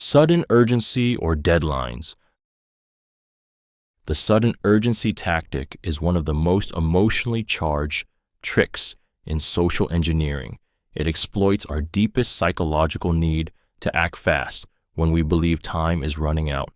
Sudden urgency or deadlines. The sudden urgency tactic is one of the most emotionally charged tricks in social engineering. It exploits our deepest psychological need to act fast when we believe time is running out.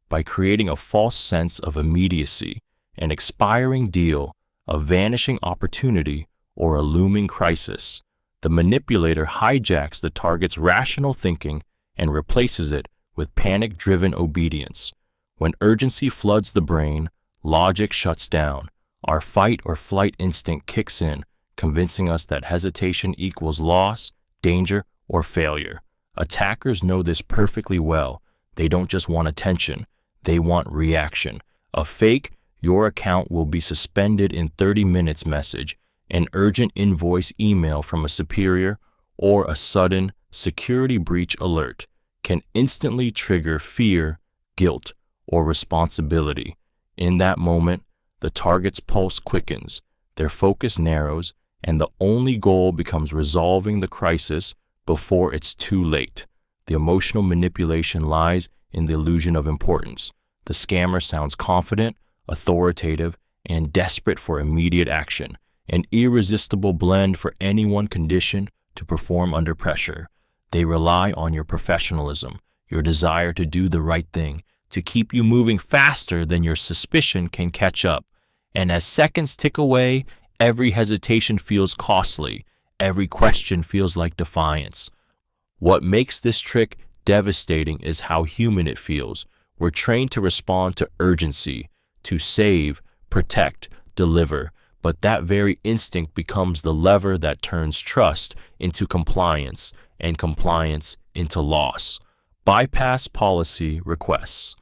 By creating a false sense of immediacy, an expiring deal, a vanishing opportunity, or a looming crisis, the manipulator hijacks the target's rational thinking and replaces it with panic-driven obedience. When urgency floods the brain, logic shuts down. Our fight or flight instinct kicks in, convincing us that hesitation equals loss, danger, or failure. Attackers know this perfectly well. They don't just want attention, they want reaction. A fake, "your account will be suspended in 30 minutes" message, an urgent invoice email from a superior, or a sudden security breach alert can instantly trigger fear, guilt, or responsibility. In that moment, the target's pulse quickens, their focus narrows, and the only goal becomes resolving the crisis before it's too late. The emotional manipulation lies in the illusion of importance. The scammer sounds confident, authoritative, and desperate for immediate action, an irresistible blend for anyone conditioned to perform under pressure. They rely on your professionalism, your desire to do the right thing, to keep you moving faster than your suspicion can catch up. And as seconds tick away, every hesitation feels costly, every question feels like defiance. What makes this trick devastating is how human it feels. We're trained to respond to urgency, to save, protect, deliver, but that very instinct becomes the lever that turns trust into compliance and compliance into loss. Bypass policy requests.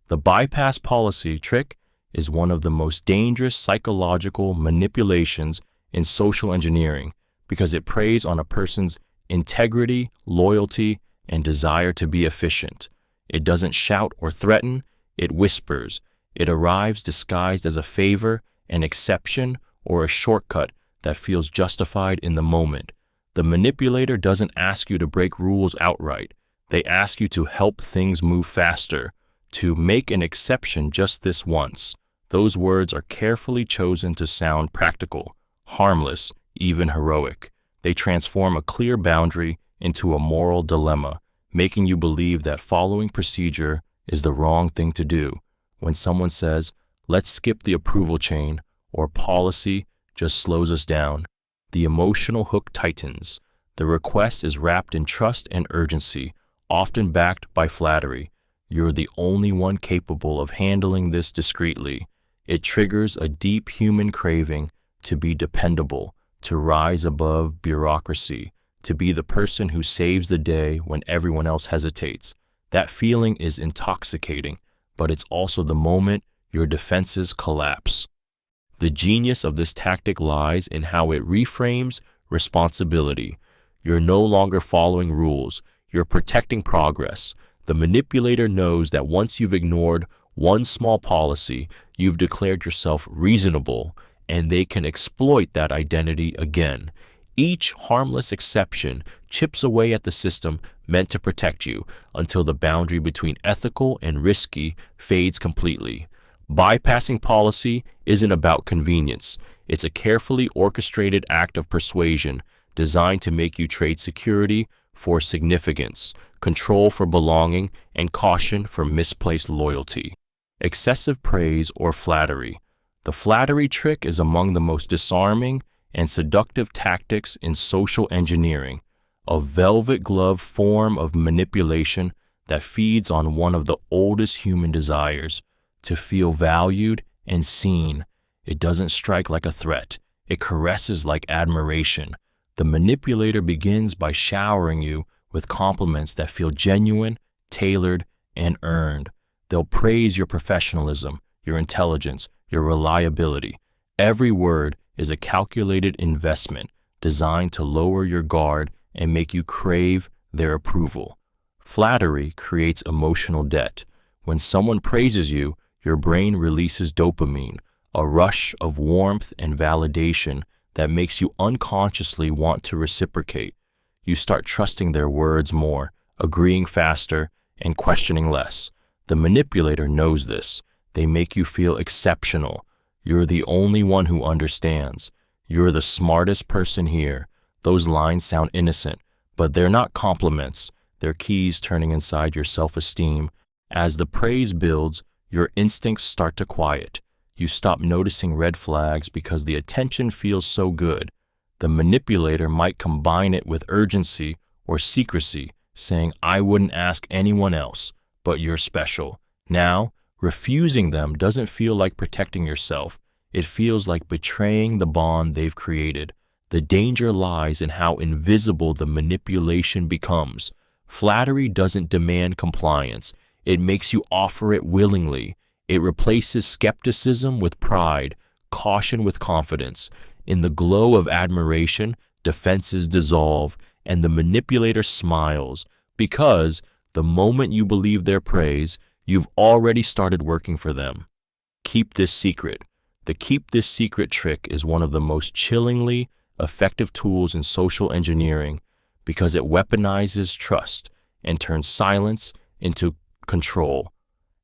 The bypass policy trick is one of the most dangerous psychological manipulations in social engineering because it preys on a person's integrity, loyalty, and desire to be efficient. It doesn't shout or threaten, it whispers. It arrives disguised as a favor, an exception, or a shortcut that feels justified in the moment. The manipulator doesn't ask you to break rules outright. They ask you to help things move faster, to make an exception just this once. Those words are carefully chosen to sound practical, harmless, even heroic. They transform a clear boundary into a moral dilemma, making you believe that following procedure is the wrong thing to do. When someone says, "let's skip the approval chain," or "policy just slows us down," the emotional hook tightens. The request is wrapped in trust and urgency, often backed by flattery. You're the only one capable of handling this discreetly. It triggers a deep human craving to be dependable, to rise above bureaucracy, to be the person who saves the day when everyone else hesitates. That feeling is intoxicating, but it's also the moment your defenses collapse. The genius of this tactic lies in how it reframes responsibility. You're no longer following rules, you're protecting progress. The manipulator knows that once you've ignored one small policy, you've declared yourself reasonable, and they can exploit that identity again. Each harmless exception chips away at the system meant to protect you until the boundary between ethical and risky fades completely. Bypassing policy isn't about convenience. It's a carefully orchestrated act of persuasion designed to make you trade security for significance, control for belonging, and caution for misplaced loyalty. Excessive praise or flattery. The flattery trick is among the most disarming and seductive tactics in social engineering, a velvet glove form of manipulation that feeds on one of the oldest human desires, to feel valued and seen. It doesn't strike like a threat. It caresses like admiration. The manipulator begins by showering you with compliments that feel genuine, tailored, and earned. They'll praise your professionalism, your intelligence, your reliability. Every word is a calculated investment designed to lower your guard and make you crave their approval. Flattery creates emotional debt. When someone praises you, your brain releases dopamine, a rush of warmth and validation that makes you unconsciously want to reciprocate. You start trusting their words more, agreeing faster, and questioning less. The manipulator knows this. They make you feel exceptional. You're the only one who understands. You're the smartest person here. Those lines sound innocent, but they're not compliments. They're keys turning inside your self-esteem. As the praise builds, your instincts start to quiet. You stop noticing red flags because the attention feels so good. The manipulator might combine it with urgency or secrecy, saying, "I wouldn't ask anyone else, but you're special." Now, refusing them doesn't feel like protecting yourself. It feels like betraying the bond they've created. The danger lies in how invisible the manipulation becomes. Flattery doesn't demand compliance. It makes you offer it willingly. It replaces skepticism with pride, caution with confidence. In the glow of admiration, defenses dissolve, and the manipulator smiles, because the moment you believe their praise, you've already started working for them. Keep this secret. The keep this secret trick is one of the most chillingly effective tools in social engineering because it weaponizes trust and turns silence into control.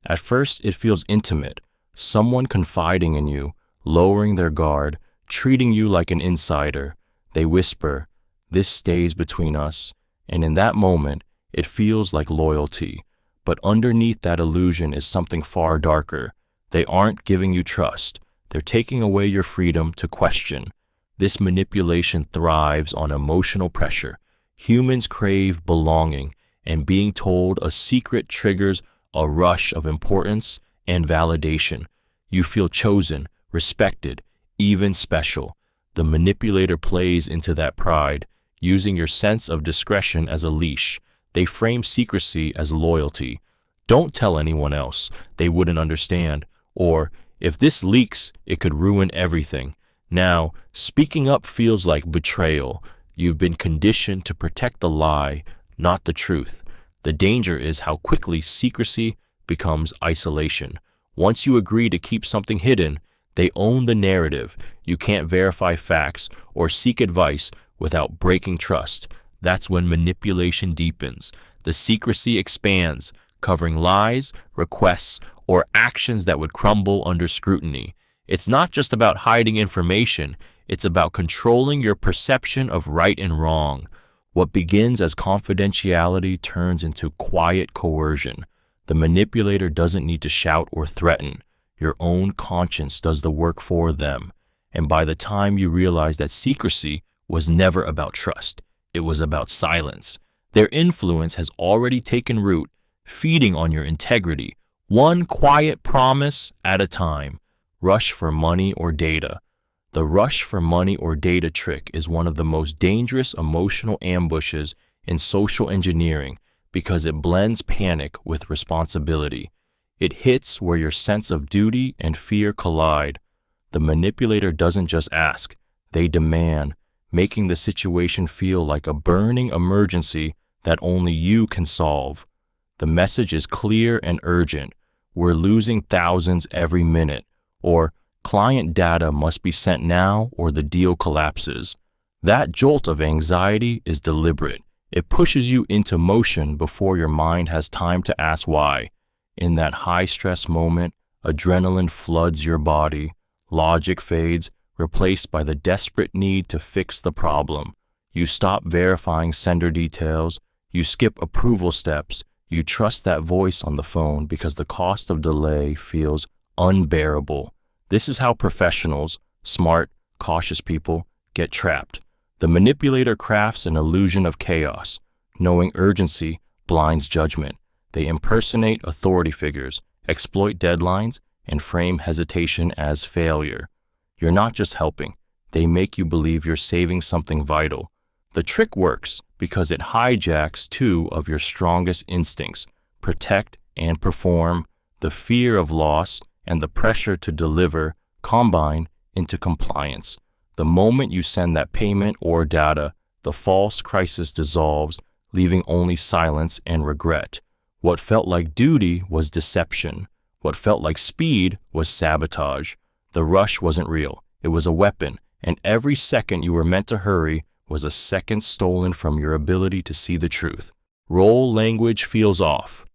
At first, it feels intimate, someone confiding in you, lowering their guard, treating you like an insider. They whisper, "This stays between us," and in that moment, it feels like loyalty. But underneath that illusion is something far darker. They aren't giving you trust. They're taking away your freedom to question. This manipulation thrives on emotional pressure. Humans crave belonging, and being told a secret triggers a rush of importance and validation. You feel chosen, respected, even special. The manipulator plays into that pride, using your sense of discretion as a leash. They frame secrecy as loyalty. "Don't tell anyone else, they wouldn't understand," or "If this leaks, it could ruin everything." Now, speaking up feels like betrayal. You've been conditioned to protect the lie, not the truth. The danger is how quickly secrecy becomes isolation. Once you agree to keep something hidden, they own the narrative. You can't verify facts or seek advice without breaking trust. That's when manipulation deepens. The secrecy expands, covering lies, requests, or actions that would crumble under scrutiny. It's not just about hiding information, it's about controlling your perception of right and wrong. What begins as confidentiality turns into quiet coercion. The manipulator doesn't need to shout or threaten. Your own conscience does the work for them. And by the time you realize that secrecy was never about trust, it was about silence, their influence has already taken root, feeding on your integrity, one quiet promise at a time. Rush for money or data. The rush for money or data trick is one of the most dangerous emotional ambushes in social engineering because it blends panic with responsibility. It hits where your sense of duty and fear collide. The manipulator doesn't just ask, they demand, making the situation feel like a burning emergency that only you can solve. The message is clear and urgent. We're losing thousands every minute, or client data must be sent now or the deal collapses. That jolt of anxiety is deliberate. It pushes you into motion before your mind has time to ask why. In that high-stress moment, adrenaline floods your body. Logic fades, replaced by the desperate need to fix the problem. You stop verifying sender details. You skip approval steps. You trust that voice on the phone because the cost of delay feels unbearable. This is how professionals, smart, cautious people, get trapped. The manipulator crafts an illusion of chaos. Knowing urgency blinds judgment. They impersonate authority figures, exploit deadlines, and frame hesitation as failure. You're not just helping. They make you believe you're saving something vital. The trick works because it hijacks two of your strongest instincts, protect and perform. The fear of loss and the pressure to deliver combine into compliance. The moment you send that payment or data, the false crisis dissolves, leaving only silence and regret. What felt like duty was deception. What felt like speed was sabotage. The rush wasn't real. It was a weapon, and every second you were meant to hurry was a second stolen from your ability to see the truth. Role language feels off.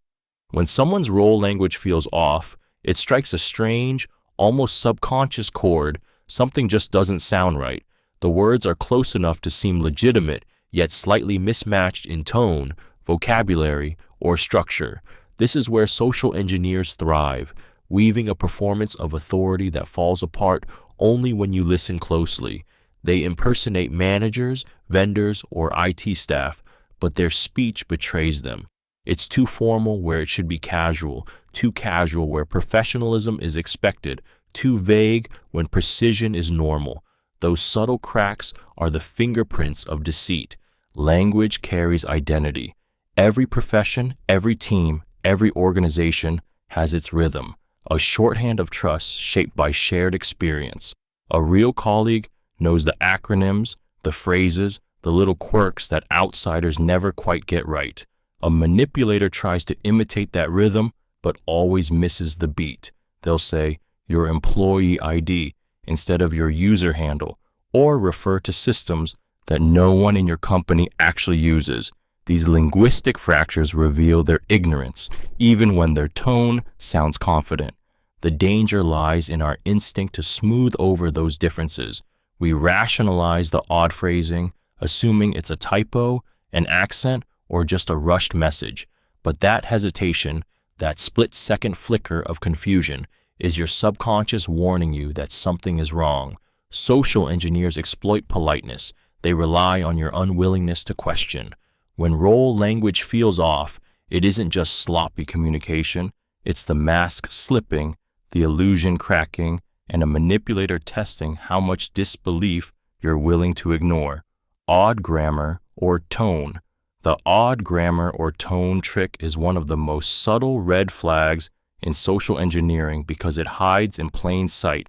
When someone's role language feels off, it strikes a strange, almost subconscious chord. Something just doesn't sound right. The words are close enough to seem legitimate, yet slightly mismatched in tone, vocabulary, or structure. This is where social engineers thrive, weaving a performance of authority that falls apart only when you listen closely. They impersonate managers, vendors, or IT staff, but their speech betrays them. It's too formal where it should be casual, too casual where professionalism is expected, too vague when precision is normal. Those subtle cracks are the fingerprints of deceit. Language carries identity. Every profession, every team, every organization has its rhythm, a shorthand of trust shaped by shared experience. A real colleague knows the acronyms, the phrases, the little quirks that outsiders never quite get right. A manipulator tries to imitate that rhythm, but always misses the beat. They'll say, your employee ID, instead of your user handle, or refer to systems that no one in your company actually uses. These linguistic fractures reveal their ignorance, even when their tone sounds confident. The danger lies in our instinct to smooth over those differences. We rationalize the odd phrasing, assuming it's a typo, an accent, or just a rushed message. But that hesitation, that split-second flicker of confusion, is your subconscious warning you that something is wrong. Social engineers exploit politeness. They rely on your unwillingness to question. When role language feels off, it isn't just sloppy communication. It's the mask slipping, the illusion cracking, and a manipulator testing how much disbelief you're willing to ignore. Odd grammar or tone. The odd grammar or tone trick is one of the most subtle red flags in social engineering because it hides in plain sight,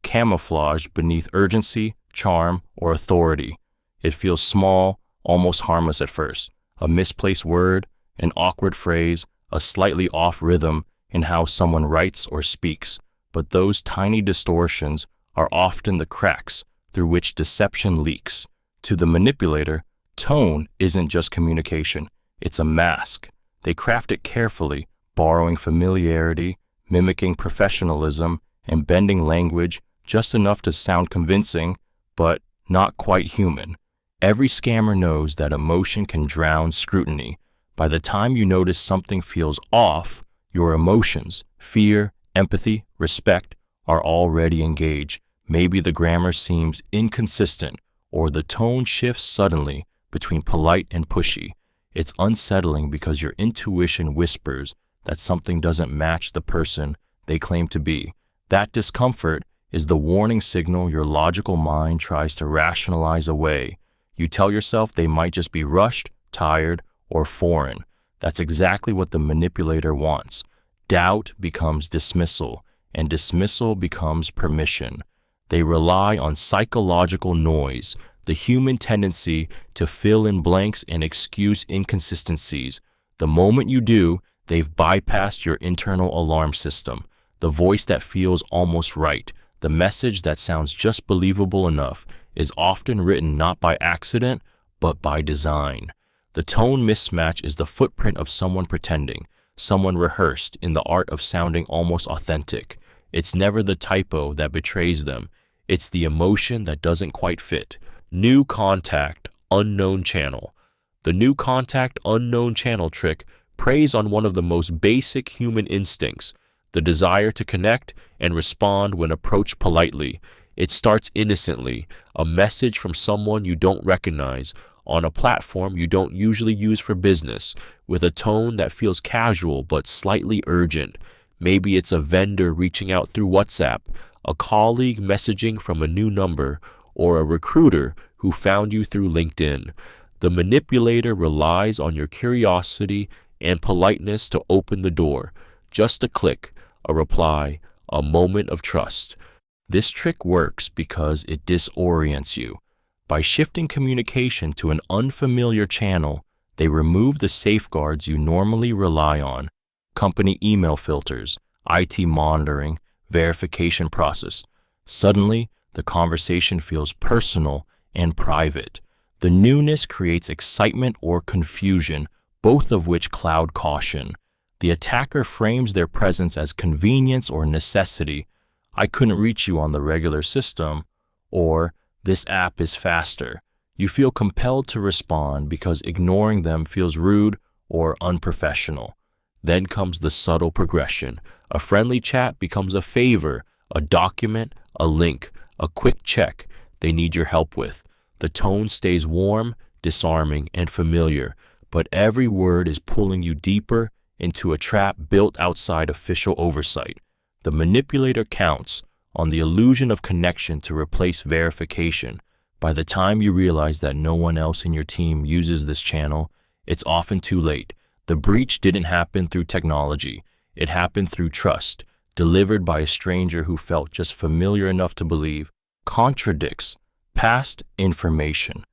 camouflaged beneath urgency, charm, or authority. It feels small, almost harmless at first. A misplaced word, an awkward phrase, a slightly off rhythm in how someone writes or speaks. But those tiny distortions are often the cracks through which deception leaks. To the manipulator, tone isn't just communication, it's a mask. They craft it carefully, borrowing familiarity, mimicking professionalism, and bending language just enough to sound convincing, but not quite human. Every scammer knows that emotion can drown scrutiny. By the time you notice something feels off, your emotions, fear, empathy, respect, are already engaged. Maybe the grammar seems inconsistent, or the tone shifts suddenly between polite and pushy. It's unsettling because your intuition whispers that something doesn't match the person they claim to be. That discomfort is the warning signal your logical mind tries to rationalize away. You tell yourself they might just be rushed, tired, or foreign. That's exactly what the manipulator wants. Doubt becomes dismissal, and dismissal becomes permission. They rely on psychological noise, the human tendency to fill in blanks and excuse inconsistencies. The moment you do, they've bypassed your internal alarm system, the voice that feels almost right. The message that sounds just believable enough is often written not by accident, but by design. The tone mismatch is the footprint of someone pretending, someone rehearsed in the art of sounding almost authentic. It's never the typo that betrays them. It's the emotion that doesn't quite fit. New contact, unknown channel. The new contact, unknown channel trick preys on one of the most basic human instincts, the desire to connect and respond when approached politely. It starts innocently, a message from someone you don't recognize, on a platform you don't usually use for business, with a tone that feels casual but slightly urgent. Maybe it's a vendor reaching out through WhatsApp, a colleague messaging from a new number, or a recruiter who found you through LinkedIn. The manipulator relies on your curiosity and politeness to open the door. Just a click, a reply, a moment of trust. This trick works because it disorients you. By shifting communication to an unfamiliar channel, they remove the safeguards you normally rely on: company email filters, IT monitoring, verification process. Suddenly, the conversation feels personal and private. The newness creates excitement or confusion, both of which cloud caution. The attacker frames their presence as convenience or necessity. I couldn't reach you on the regular system, or this app is faster. You feel compelled to respond because ignoring them feels rude or unprofessional. Then comes the subtle progression. A friendly chat becomes a favor, a document, a link, a quick check they need your help with. The tone stays warm, disarming, and familiar, but every word is pulling you deeper into a trap built outside official oversight. The manipulator counts on the illusion of connection to replace verification. By the time you realize that no one else in your team uses this channel, it's often too late. The breach didn't happen through technology. It happened through trust, delivered by a stranger who felt just familiar enough to believe. Contradicts past information.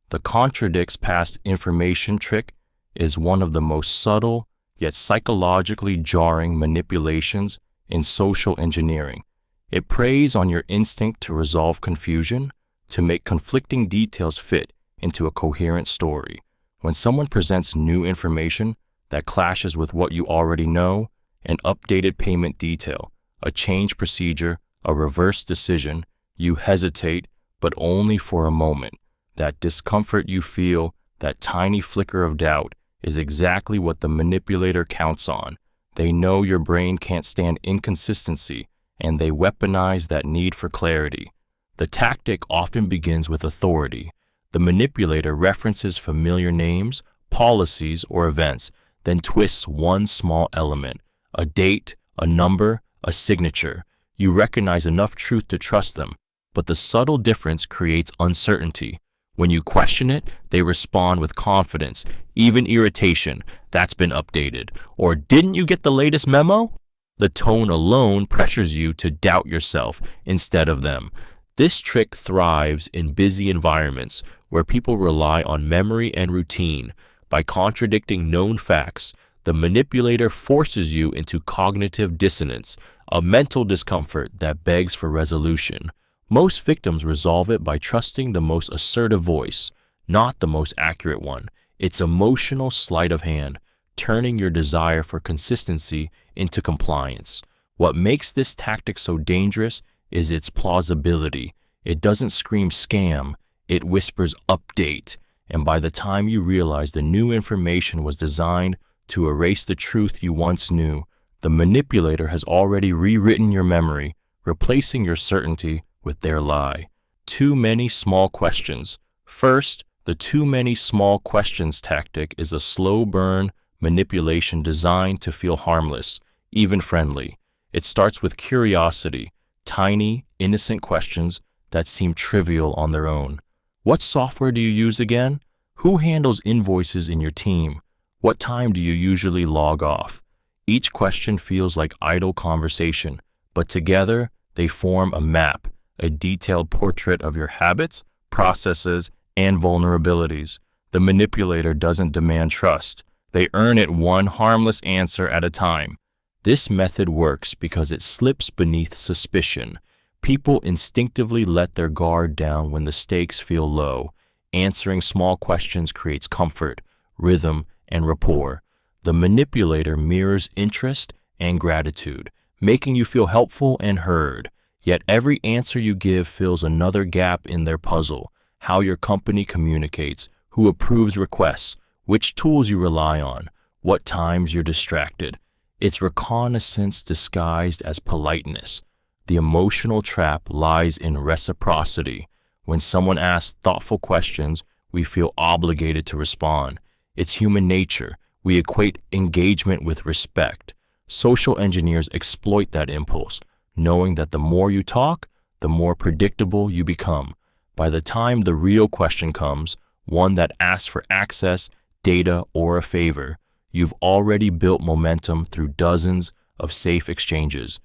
The contradicts past information trick is one of the most subtle yet psychologically jarring manipulations in social engineering. It preys on your instinct to resolve confusion, to make conflicting details fit into a coherent story. When someone presents new information that clashes with what you already know, an updated payment detail, a change procedure, a reverse decision, you hesitate, but only for a moment. That discomfort you feel, that tiny flicker of doubt, is exactly what the manipulator counts on. They know your brain can't stand inconsistency, and they weaponize that need for clarity. The tactic often begins with authority. The manipulator references familiar names, policies, or events, then twists one small element, a date, a number, a signature. You recognize enough truth to trust them, but the subtle difference creates uncertainty. When you question it, they respond with confidence, even irritation. That's been updated. Or didn't you get the latest memo? The tone alone pressures you to doubt yourself instead of them. This trick thrives in busy environments where people rely on memory and routine. By contradicting known facts, the manipulator forces you into cognitive dissonance, a mental discomfort that begs for resolution. Most victims resolve it by trusting the most assertive voice, not the most accurate one. It's emotional sleight of hand, turning your desire for consistency into compliance. What makes this tactic so dangerous is its plausibility. It doesn't scream scam, it whispers update. And by the time you realize the new information was designed to erase the truth you once knew, the manipulator has already rewritten your memory, replacing your certainty with their lie. Too many small questions. First, the too many small questions tactic is a slow burn manipulation designed to feel harmless, even friendly. It starts with curiosity, tiny, innocent questions that seem trivial on their own. What software do you use again? Who handles invoices in your team? What time do you usually log off? Each question feels like idle conversation, but together they form a map, a detailed portrait of your habits, processes, and vulnerabilities. The manipulator doesn't demand trust. They earn it one harmless answer at a time. This method works because it slips beneath suspicion. People instinctively let their guard down when the stakes feel low. Answering small questions creates comfort, rhythm, and rapport. The manipulator mirrors interest and gratitude, making you feel helpful and heard. Yet every answer you give fills another gap in their puzzle: how your company communicates, who approves requests, which tools you rely on, what times you're distracted. It's reconnaissance disguised as politeness. The emotional trap lies in reciprocity. When someone asks thoughtful questions, we feel obligated to respond. It's human nature. We equate engagement with respect. Social engineers exploit that impulse, knowing that the more you talk, the more predictable you become. By the time the real question comes, one that asks for access, data, or a favor, you've already built momentum through dozens of safe exchanges.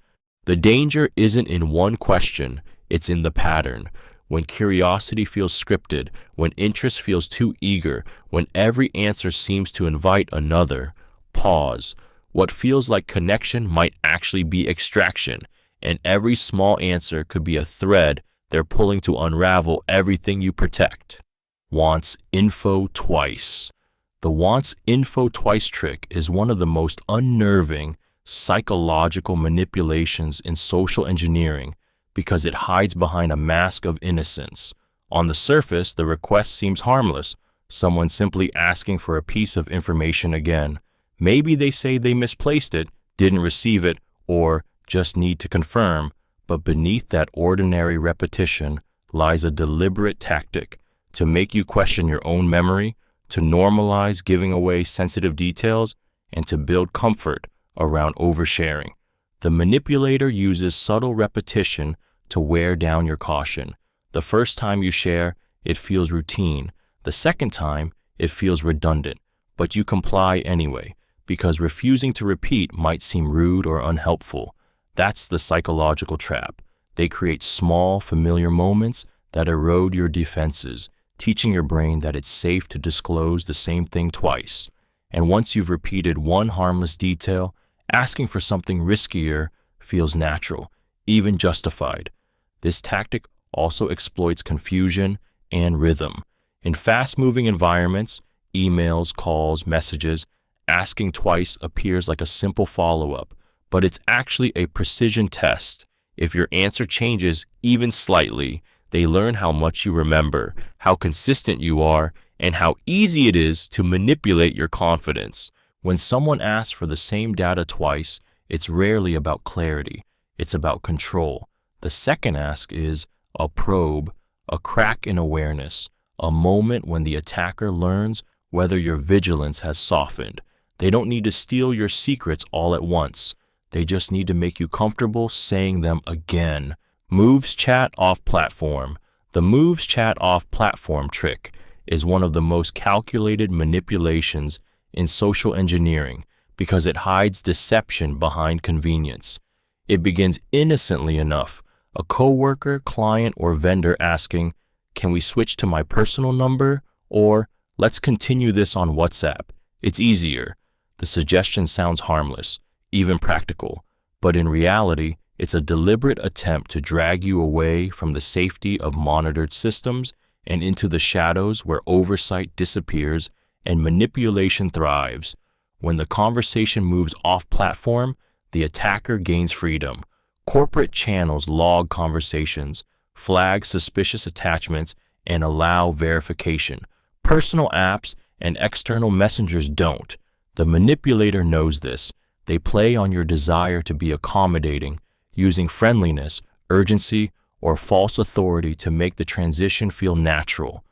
The danger isn't in one question, it's in the pattern. When curiosity feels scripted, when interest feels too eager, when every answer seems to invite another, pause. What feels like connection might actually be extraction, and every small answer could be a thread they're pulling to unravel everything you protect. Wants info twice. The once info twice trick is one of the most unnerving psychological manipulations in social engineering because it hides behind a mask of innocence. On the surface, the request seems harmless, someone simply asking for a piece of information again. Maybe they say they misplaced it, didn't receive it, or just need to confirm, but beneath that ordinary repetition lies a deliberate tactic to make you question your own memory, to normalize giving away sensitive details, and to build comfort around oversharing. The manipulator uses subtle repetition to wear down your caution. The first time you share, it feels routine. The second time, it feels redundant, but you comply anyway, because refusing to repeat might seem rude or unhelpful. That's the psychological trap. They create small, familiar moments that erode your defenses, teaching your brain that it's safe to disclose the same thing twice. And once you've repeated one harmless detail, asking for something riskier feels natural, even justified. This tactic also exploits confusion and rhythm. In fast-moving environments, emails, calls, messages, asking twice appears like a simple follow-up, but it's actually a precision test. If your answer changes even slightly, they learn how much you remember, how consistent you are, and how easy it is to manipulate your confidence. When someone asks for the same data twice, it's rarely about clarity. It's about control. The second ask is a probe, a crack in awareness, a moment when the attacker learns whether your vigilance has softened. They don't need to steal your secrets all at once. They just need to make you comfortable saying them again. Moves chat off platform. The moves chat off platform trick is one of the most calculated manipulations in social engineering because it hides deception behind convenience. It begins innocently enough. A coworker, client, or vendor asking, "Can we switch to my personal number?" Or, "Let's continue this on WhatsApp. It's easier." The suggestion sounds harmless, even practical, but in reality, it's a deliberate attempt to drag you away from the safety of monitored systems and into the shadows where oversight disappears and manipulation thrives. When the conversation moves off-platform, the attacker gains freedom. Corporate channels log conversations, flag suspicious attachments, and allow verification. Personal apps and external messengers don't. The manipulator knows this. They play on your desire to be accommodating, using friendliness, urgency, or false authority to make the transition feel natural.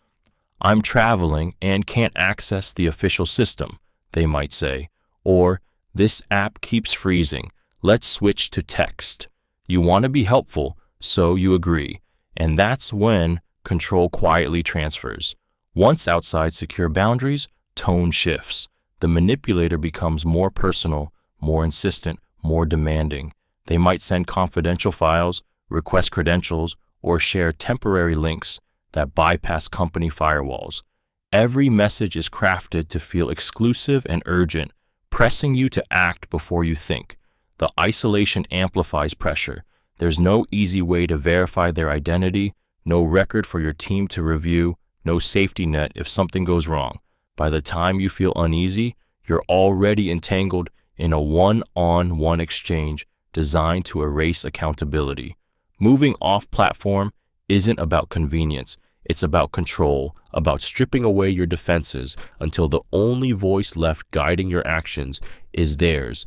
"I'm traveling and can't access the official system," they might say. Or, "This app keeps freezing. Let's switch to text." You want to be helpful, so you agree. And that's when control quietly transfers. Once outside secure boundaries, tone shifts. The manipulator becomes more personal, more insistent, more demanding. They might send confidential files, request credentials, or share temporary links that bypass company firewalls. Every message is crafted to feel exclusive and urgent, pressing you to act before you think. The isolation amplifies pressure. There's no easy way to verify their identity, no record for your team to review, no safety net if something goes wrong. By the time you feel uneasy, you're already entangled in a one-on-one exchange designed to erase accountability. Moving off-platform isn't about convenience. It's about control, about stripping away your defenses until the only voice left guiding your actions is theirs.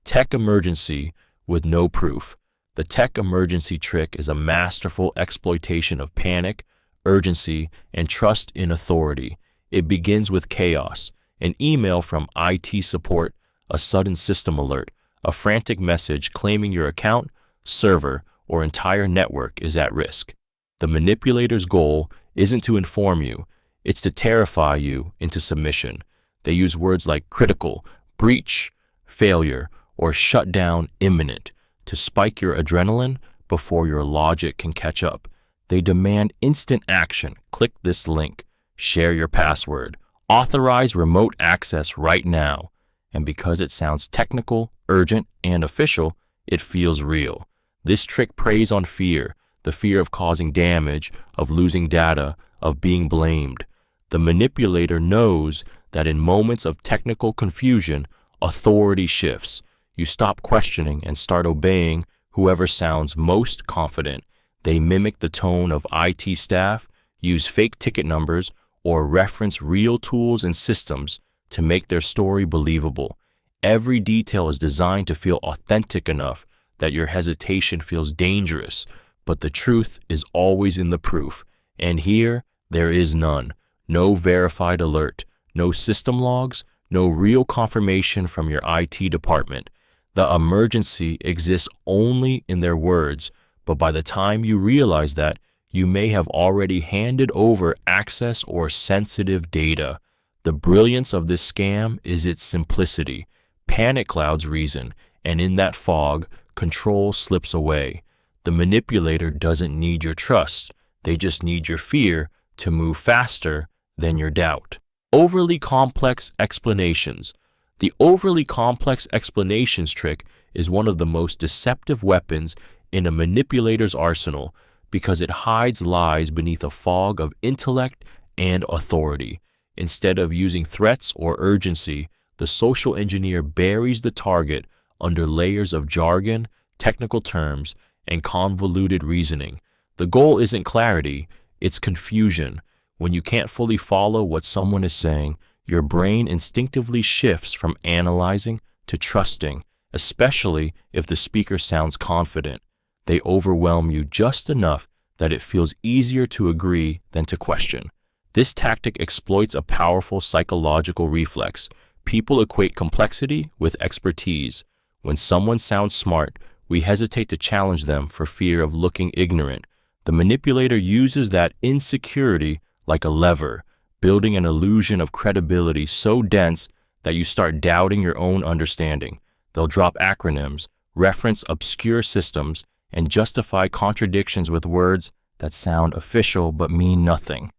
Tech emergency with no proof. The tech emergency trick is a masterful exploitation of panic, urgency, and trust in authority. It begins with chaos, an email from IT support, a sudden system alert, a frantic message claiming your account, server, or entire network is at risk. The manipulator's goal isn't to inform you, it's to terrify you into submission. They use words like critical, breach, failure, or shutdown imminent to spike your adrenaline before your logic can catch up. They demand instant action. Click this link, share your password, authorize remote access right now. And because it sounds technical, urgent, and official, it feels real. This trick preys on fear, the fear of causing damage, of losing data, of being blamed. The manipulator knows that in moments of technical confusion, authority shifts. You stop questioning and start obeying whoever sounds most confident. They mimic the tone of IT staff, use fake ticket numbers, or reference real tools and systems to make their story believable. Every detail is designed to feel authentic enough that your hesitation feels dangerous, but the truth is always in the proof. And here, there is none. No verified alert, no system logs, no real confirmation from your IT department. The emergency exists only in their words, but by the time you realize that, you may have already handed over access or sensitive data. The brilliance of this scam is its simplicity. Panic clouds reason, and in that fog, control slips away. The manipulator doesn't need your trust. They just need your fear to move faster than your doubt. Overly complex explanations. The overly complex explanations trick is one of the most deceptive weapons in a manipulator's arsenal because it hides lies beneath a fog of intellect and authority. Instead of using threats or urgency, the social engineer buries the target under layers of jargon, technical terms, and convoluted reasoning. The goal isn't clarity, it's confusion. When you can't fully follow what someone is saying, your brain instinctively shifts from analyzing to trusting, especially if the speaker sounds confident. They overwhelm you just enough that it feels easier to agree than to question. This tactic exploits a powerful psychological reflex. People equate complexity with expertise. When someone sounds smart, we hesitate to challenge them for fear of looking ignorant. The manipulator uses that insecurity like a lever, building an illusion of credibility so dense that you start doubting your own understanding. They'll drop acronyms, reference obscure systems, and justify contradictions with words that sound official but mean nothing.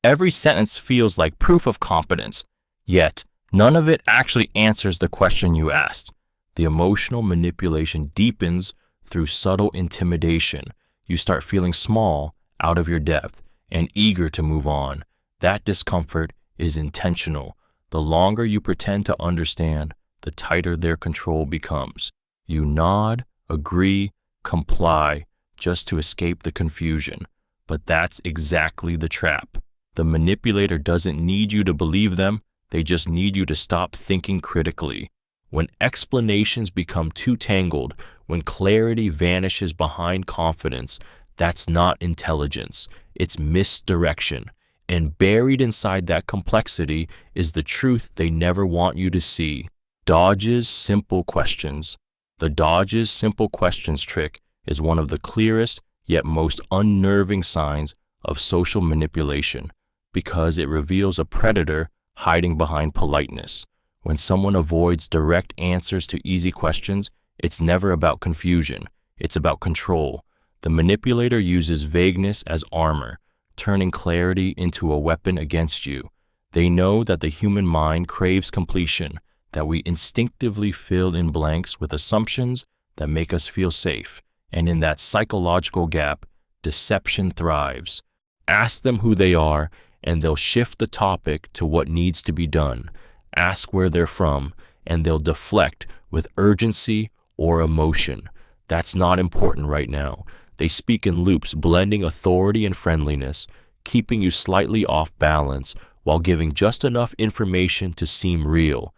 Every sentence feels like proof of competence, yet none of it actually answers the question you asked. The emotional manipulation deepens through subtle intimidation. You start feeling small, out of your depth, and eager to move on. That discomfort is intentional. The longer you pretend to understand, the tighter their control becomes. You nod, agree, comply, just to escape the confusion. But that's exactly the trap. The manipulator doesn't need you to believe them, they just need you to stop thinking critically. When explanations become too tangled, when clarity vanishes behind confidence, that's not intelligence, it's misdirection. And buried inside that complexity is the truth they never want you to see. Dodges simple questions. The dodges simple questions trick is one of the clearest yet most unnerving signs of social manipulation because it reveals a predator hiding behind politeness. When someone avoids direct answers to easy questions, it's never about confusion, it's about control. The manipulator uses vagueness as armor, turning clarity into a weapon against you. They know that the human mind craves completion, that we instinctively fill in blanks with assumptions that make us feel safe. And in that psychological gap, deception thrives. Ask them who they are, and they'll shift the topic to what needs to be done. Ask where they're from, and they'll deflect with urgency or emotion. That's not important right now. They speak in loops, blending authority and friendliness, keeping you slightly off balance while giving just enough information to seem real.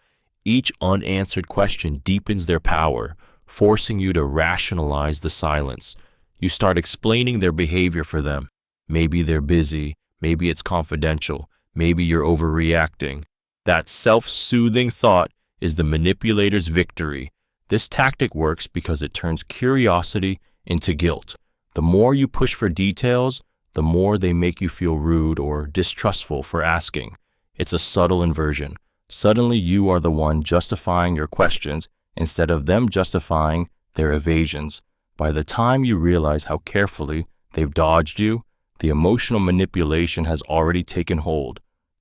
Each unanswered question deepens their power, forcing you to rationalize the silence. You start explaining their behavior for them. Maybe they're busy, maybe it's confidential, maybe you're overreacting. That self-soothing thought is the manipulator's victory. This tactic works because it turns curiosity into guilt. The more you push for details, the more they make you feel rude or distrustful for asking. It's a subtle inversion. Suddenly you are the one justifying your questions instead of them justifying their evasions. By the time you realize how carefully they've dodged you, the emotional manipulation has already taken hold.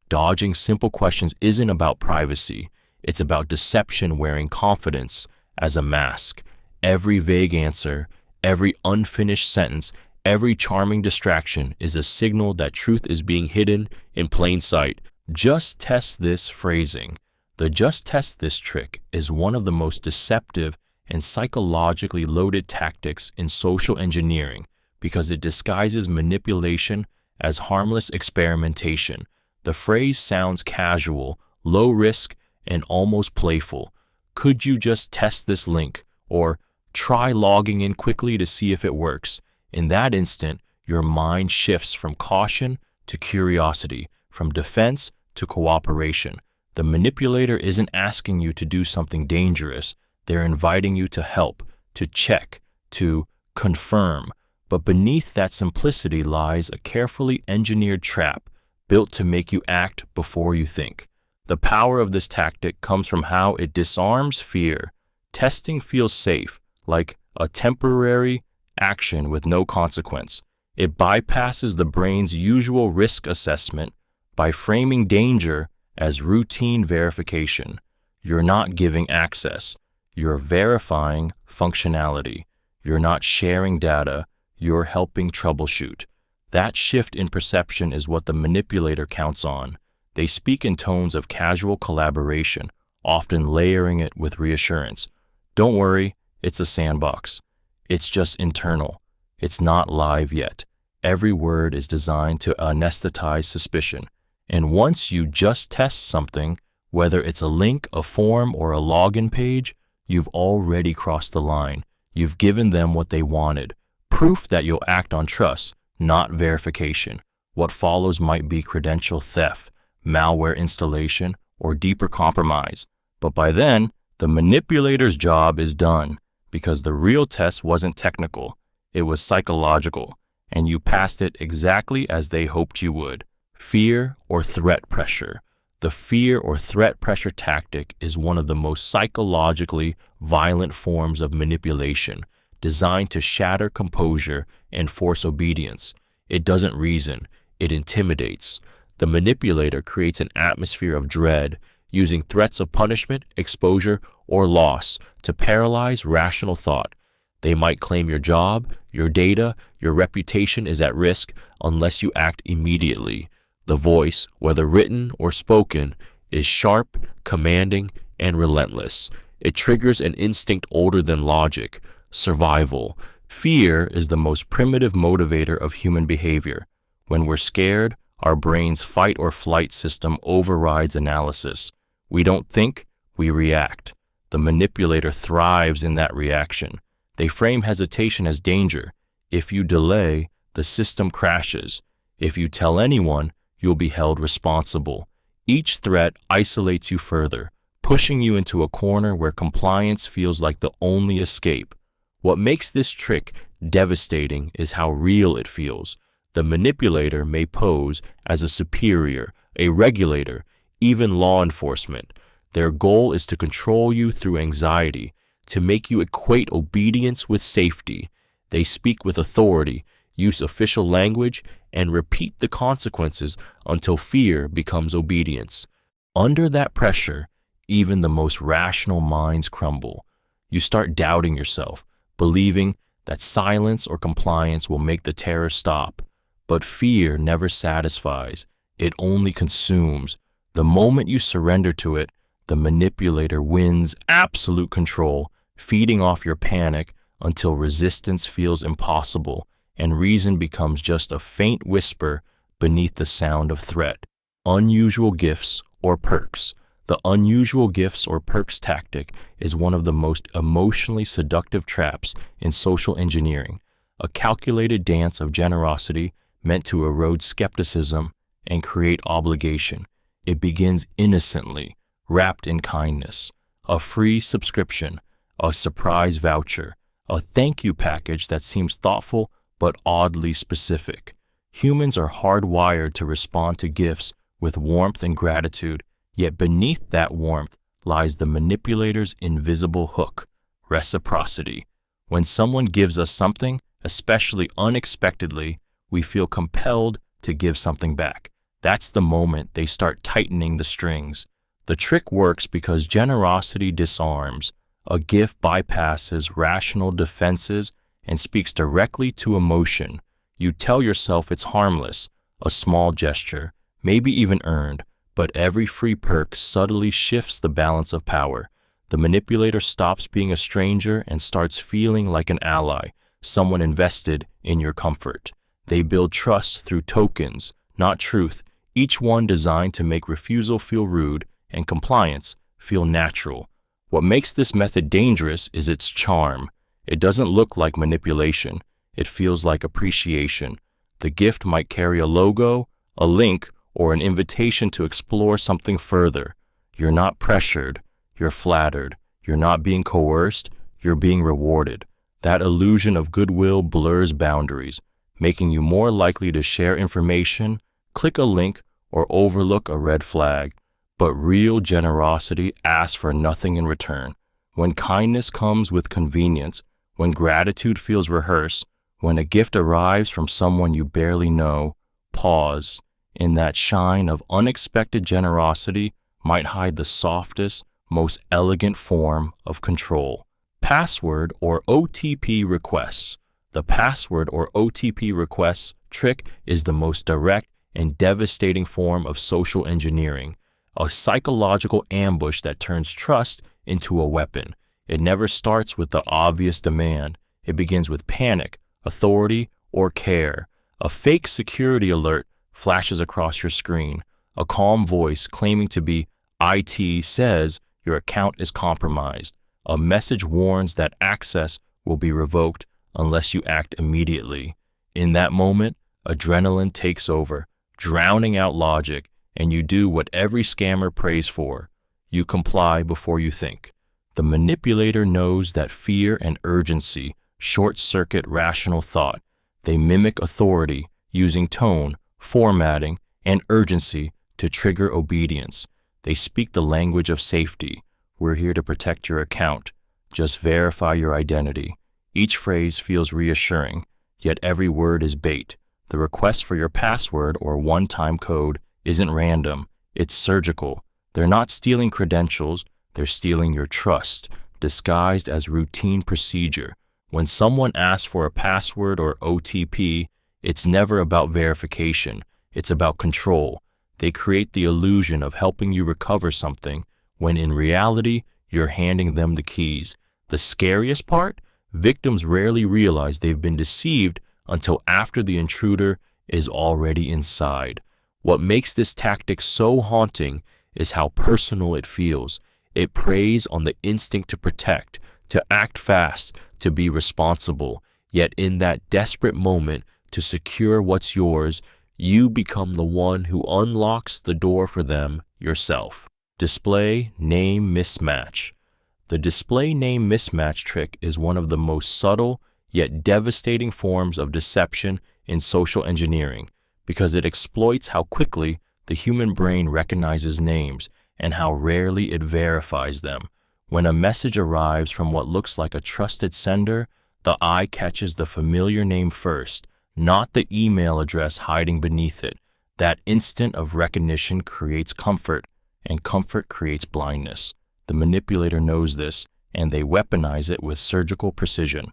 Dodging simple questions isn't about privacy. It's about deception wearing confidence as a mask. Every vague answer, every unfinished sentence, every charming distraction is a signal that truth is being hidden in plain sight. Just test this phrasing. The just test this trick is one of the most deceptive and psychologically loaded tactics in social engineering because it disguises manipulation as harmless experimentation. The phrase sounds casual, low risk, and almost playful. Could you just test this link? Or try logging in quickly to see if it works. In that instant, your mind shifts from caution to curiosity, from defense to cooperation. The manipulator isn't asking you to do something dangerous. They're inviting you to help, to check, to confirm. But beneath that simplicity lies a carefully engineered trap built to make you act before you think. The power of this tactic comes from how it disarms fear. Testing feels safe, like a temporary action with no consequence. It bypasses the brain's usual risk assessment by framing danger as routine verification. You're not giving access. You're verifying functionality. You're not sharing data. You're helping troubleshoot. That shift in perception is what the manipulator counts on. They speak in tones of casual collaboration, often layering it with reassurance. Don't worry, it's a sandbox. It's just internal. It's not live yet. Every word is designed to anesthetize suspicion. And once you just test something, whether it's a link, a form, or a login page, you've already crossed the line. You've given them what they wanted. Proof that you'll act on trust, not verification. What follows might be credential theft, malware installation, or deeper compromise. But by then, the manipulator's job is done because the real test wasn't technical, it was psychological, and you passed it exactly as they hoped you would. Fear or threat pressure. The fear or threat pressure tactic is one of the most psychologically violent forms of manipulation, designed to shatter composure and force obedience. It doesn't reason, it intimidates. The manipulator creates an atmosphere of dread, using threats of punishment, exposure, or loss to paralyze rational thought. They might claim your job, your data, your reputation is at risk unless you act immediately. The voice, whether written or spoken, is sharp, commanding, and relentless. It triggers an instinct older than logic, survival. Fear is the most primitive motivator of human behavior. When we're scared, our brain's fight or flight system overrides analysis. We don't think, we react. The manipulator thrives in that reaction. They frame hesitation as danger. If you delay, the system crashes. If you tell anyone, you'll be held responsible. Each threat isolates you further, pushing you into a corner where compliance feels like the only escape. What makes this trick devastating is how real it feels. The manipulator may pose as a superior, a regulator, even law enforcement. Their goal is to control you through anxiety, to make you equate obedience with safety. They speak with authority, use official language, and repeat the consequences until fear becomes obedience. Under that pressure, even the most rational minds crumble. You start doubting yourself, believing that silence or compliance will make the terror stop. But fear never satisfies. It only consumes. The moment you surrender to it, the manipulator wins absolute control, feeding off your panic until resistance feels impossible and reason becomes just a faint whisper beneath the sound of threat. Unusual gifts or perks. The unusual gifts or perks tactic is one of the most emotionally seductive traps in social engineering, a calculated dance of generosity meant to erode skepticism and create obligation. It begins innocently, wrapped in kindness. A free subscription, a surprise voucher, a thank you package that seems thoughtful but oddly specific. Humans are hardwired to respond to gifts with warmth and gratitude, yet beneath that warmth lies the manipulator's invisible hook, reciprocity. When someone gives us something, especially unexpectedly, we feel compelled to give something back. That's the moment they start tightening the strings. The trick works because generosity disarms. A gift bypasses rational defenses and speaks directly to emotion. You tell yourself it's harmless, a small gesture, maybe even earned, But every free perk subtly shifts the balance of power. The manipulator stops being a stranger and starts feeling like an ally, someone invested in your comfort. They build trust through tokens, not truth, each one designed to make refusal feel rude and compliance feel natural. What makes this method dangerous is its charm. It doesn't look like manipulation. It feels like appreciation. The gift might carry a logo, a link, or an invitation to explore something further. You're not pressured. You're flattered. You're not being coerced. You're being rewarded. That illusion of goodwill blurs boundaries, making you more likely to share information, click a link, or overlook a red flag. But real generosity asks for nothing in return. When kindness comes with convenience, when gratitude feels rehearsed, when a gift arrives from someone you barely know, pause. In that shine of unexpected generosity might hide the softest, most elegant form of control. Password or OTP requests. The password or OTP requests trick is the most direct and devastating form of social engineering, a psychological ambush that turns trust into a weapon. It never starts with the obvious demand. It begins with panic, authority, or care. A fake security alert flashes across your screen. A calm voice claiming to be IT says your account is compromised. A message warns that access will be revoked unless you act immediately. In that moment, adrenaline takes over, drowning out logic, and you do what every scammer prays for. You comply before you think. The manipulator knows that fear and urgency short-circuit rational thought. They mimic authority using tone, formatting, and urgency to trigger obedience. They speak the language of safety. We're here to protect your account. Just verify your identity. Each phrase feels reassuring, yet every word is bait. The request for your password or one-time code isn't random. It's surgical. They're not stealing credentials. They're stealing your trust, disguised as routine procedure. When someone asks for a password or OTP, it's never about verification. It's about control. They create the illusion of helping you recover something, when in reality, you're handing them the keys. The scariest part? Victims rarely realize they've been deceived until after the intruder is already inside. What makes this tactic so haunting is how personal it feels. It preys on the instinct to protect, to act fast, to be responsible. Yet in that desperate moment, to secure what's yours, you become the one who unlocks the door for them yourself. Display name mismatch. The display name mismatch trick is one of the most subtle yet devastating forms of deception in social engineering because it exploits how quickly the human brain recognizes names and how rarely it verifies them. When a message arrives from what looks like a trusted sender, the eye catches the familiar name first, not the email address hiding beneath it. That instant of recognition creates comfort, and comfort creates blindness. The manipulator knows this, and they weaponize it with surgical precision.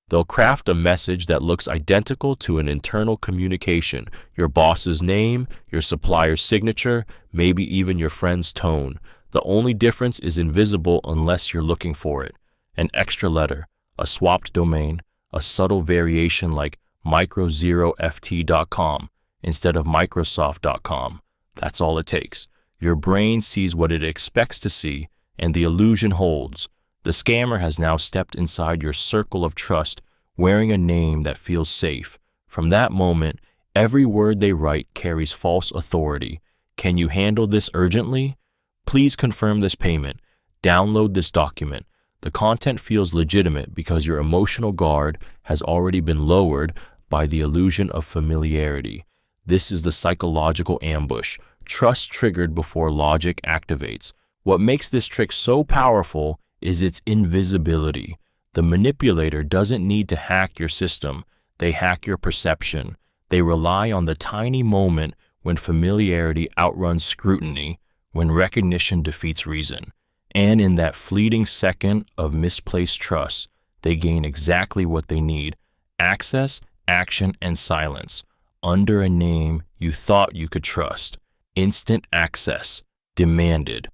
They'll craft a message that looks identical to an internal communication, your boss's name, your supplier's signature, maybe even your friend's tone. The only difference is invisible unless you're looking for it. An extra letter, a swapped domain, a subtle variation like micro0ft.com instead of microsoft.com. That's all it takes. Your brain sees what it expects to see, and the illusion holds. The scammer has now stepped inside your circle of trust, wearing a name that feels safe. From that moment, every word they write carries false authority. Can you handle this urgently? Please confirm this payment. Download this document. The content feels legitimate because your emotional guard has already been lowered by the illusion of familiarity. This is the psychological ambush, trust triggered before logic activates. What makes this trick so powerful is its invisibility. The manipulator doesn't need to hack your system. They hack your perception. They rely on the tiny moment when familiarity outruns scrutiny, when recognition defeats reason. And in that fleeting second of misplaced trust, they gain exactly what they need: access, action, and silence under a name you thought you could trust. Instant access, demanded.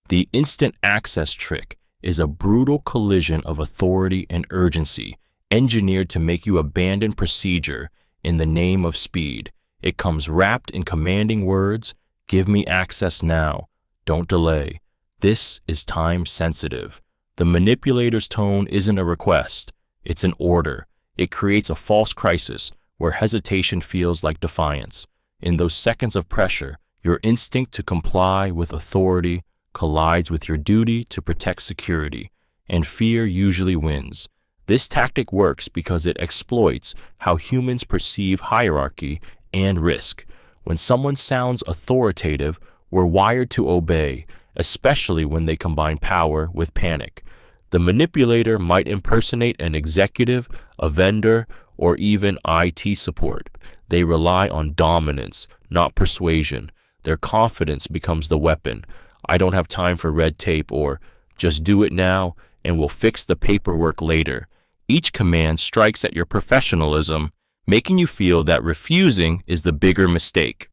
The instant access trick is a brutal collision of authority and urgency, engineered to make you abandon procedure in the name of speed. It comes wrapped in commanding words: give me access now, don't delay. This is time sensitive. The manipulator's tone isn't a request, it's an order. It creates a false crisis where hesitation feels like defiance. In those seconds of pressure, your instinct to comply with authority collides with your duty to protect security, and fear usually wins. This tactic works because it exploits how humans perceive hierarchy and risk. When someone sounds authoritative, we're wired to obey, especially when they combine power with panic. The manipulator might impersonate an executive, a vendor, or even IT support. They rely on dominance, not persuasion. Their confidence becomes the weapon. I don't have time for red tape, or just do it now and we'll fix the paperwork later. Each command strikes at your professionalism, making you feel that refusing is the bigger mistake.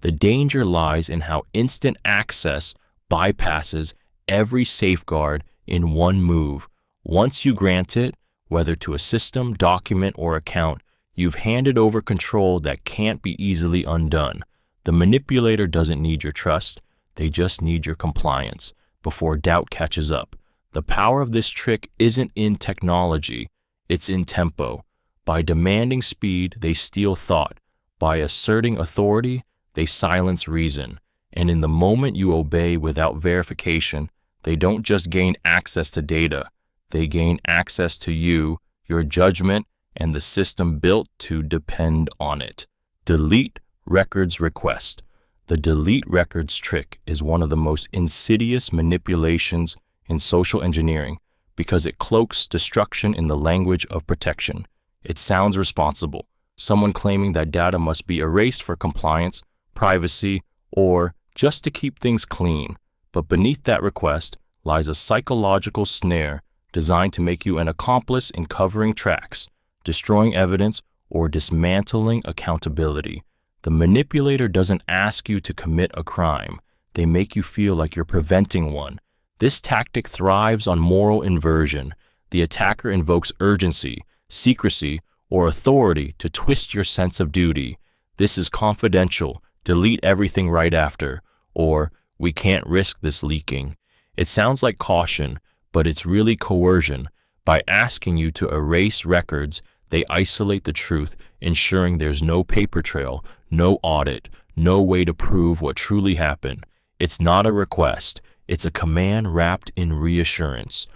The danger lies in how instant access bypasses every safeguard in one move. Once you grant it, whether to a system, document, or account, you've handed over control that can't be easily undone. The manipulator doesn't need your trust, they just need your compliance before doubt catches up. The power of this trick isn't in technology, it's in tempo. By demanding speed, they steal thought. By asserting authority, they silence reason. And in the moment you obey without verification, they don't just gain access to data, they gain access to you, your judgment, and the system built to depend on it. Delete records request. The delete records trick is one of the most insidious manipulations in social engineering because it cloaks destruction in the language of protection. It sounds responsible, someone claiming that data must be erased for compliance, privacy, or just to keep things clean. But beneath that request lies a psychological snare designed to make you an accomplice in covering tracks, destroying evidence, or dismantling accountability. The manipulator doesn't ask you to commit a crime. They make you feel like you're preventing one. This tactic thrives on moral inversion. The attacker invokes urgency, secrecy, or authority to twist your sense of duty. This is confidential. Delete everything right after. Or, we can't risk this leaking. It sounds like caution, but it's really coercion. By asking you to erase records, they isolate the truth, ensuring there's no paper trail, no audit, no way to prove what truly happened. It's not a request, it's a command wrapped in reassurance.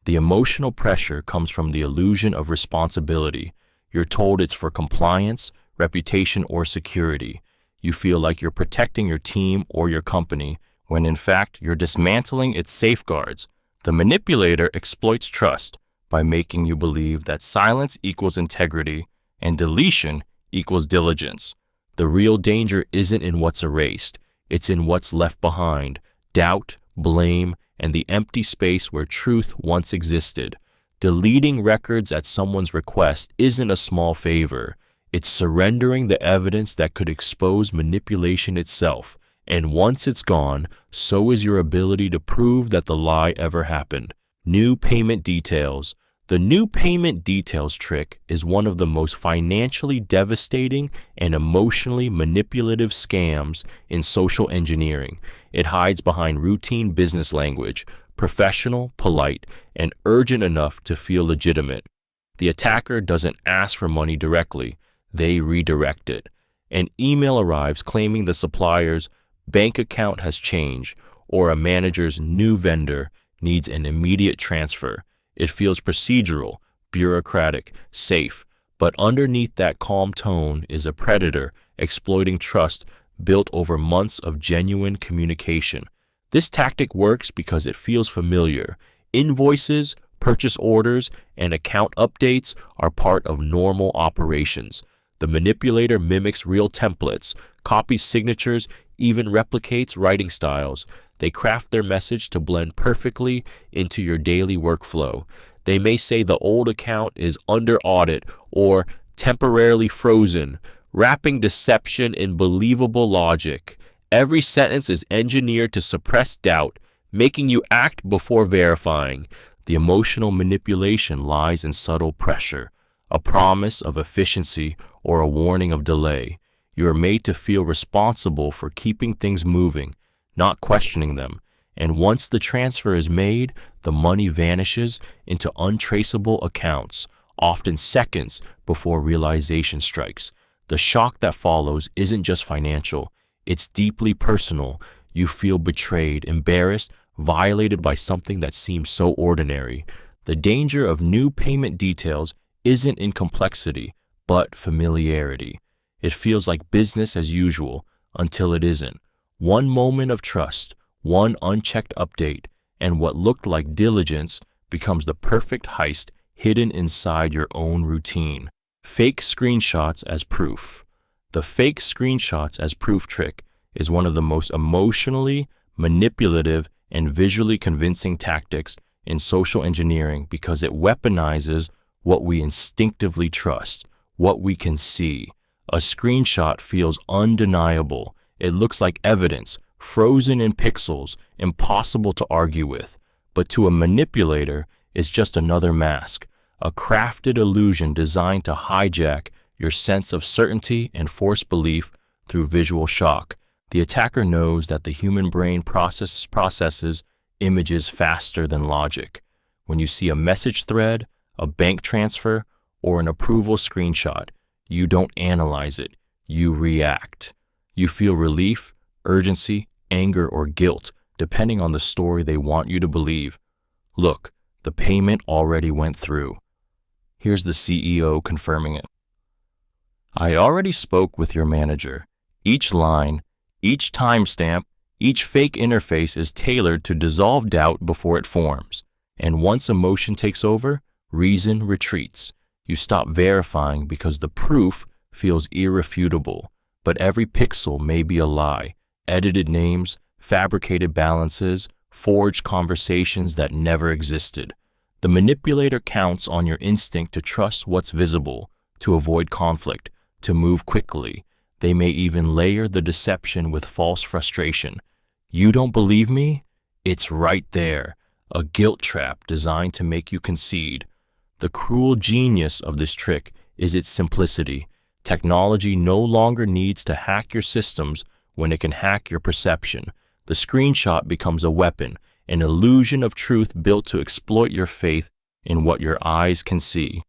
The emotional pressure comes from the illusion of responsibility. You're told it's for compliance, reputation, or security. You feel like you're protecting your team or your company, when in fact you're dismantling its safeguards. The manipulator exploits trust by making you believe that silence equals integrity and deletion equals diligence. The real danger isn't in what's erased, it's in what's left behind: doubt, blame, and the empty space where truth once existed. Deleting records at someone's request isn't a small favor. It's surrendering the evidence that could expose manipulation itself. And once it's gone, so is your ability to prove that the lie ever happened. New payment details. The new payment details trick is one of the most financially devastating and emotionally manipulative scams in social engineering. It hides behind routine business language, professional, polite, and urgent enough to feel legitimate. The attacker doesn't ask for money directly, they redirect it. An email arrives claiming the supplier's bank account has changed, or a manager's new vendor needs an immediate transfer. It feels procedural, bureaucratic, safe, but underneath that calm tone is a predator exploiting trust built over months of genuine communication. This tactic works because it feels familiar. Invoices, purchase orders, and account updates are part of normal operations. The manipulator mimics real templates, copies signatures, even replicates writing styles. They craft their message to blend perfectly into your daily workflow. They may say the old account is under audit or temporarily frozen, wrapping deception in believable logic. Every sentence is engineered to suppress doubt, making you act before verifying. The emotional manipulation lies in subtle pressure, a promise of efficiency or a warning of delay. You are made to feel responsible for keeping things moving, not questioning them. And once the transfer is made, the money vanishes into untraceable accounts, often seconds before realization strikes. The shock that follows isn't just financial, it's deeply personal. You feel betrayed, embarrassed, violated by something that seems so ordinary. The danger of new payment details isn't in complexity, but familiarity. It feels like business as usual until it isn't. One moment of trust, one unchecked update, and what looked like diligence becomes the perfect heist hidden inside your own routine. Fake screenshots as proof. The fake screenshots as proof trick is one of the most emotionally manipulative and visually convincing tactics in social engineering because it weaponizes what we instinctively trust, what we can see. A screenshot feels undeniable. It looks like evidence, frozen in pixels, impossible to argue with. But to a manipulator, it's just another mask, a crafted illusion designed to hijack your sense of certainty and force belief through visual shock. The attacker knows that the human brain processes images faster than logic. When you see a message thread, a bank transfer, or an approval screenshot, you don't analyze it, you react. You feel relief, urgency, anger, or guilt, depending on the story they want you to believe. Look, the payment already went through. Here's the CEO confirming it. I already spoke with your manager. Each line, each timestamp, each fake interface is tailored to dissolve doubt before it forms. And once emotion takes over, reason retreats. You stop verifying because the proof feels irrefutable, but every pixel may be a lie. Edited names, fabricated balances, forged conversations that never existed. The manipulator counts on your instinct to trust what's visible, to avoid conflict, to move quickly. They may even layer the deception with false frustration. You don't believe me? It's right there. A guilt trap designed to make you concede. The cruel genius of this trick is its simplicity. Technology no longer needs to hack your systems when it can hack your perception. The screenshot becomes a weapon, an illusion of truth built to exploit your faith in what your eyes can see.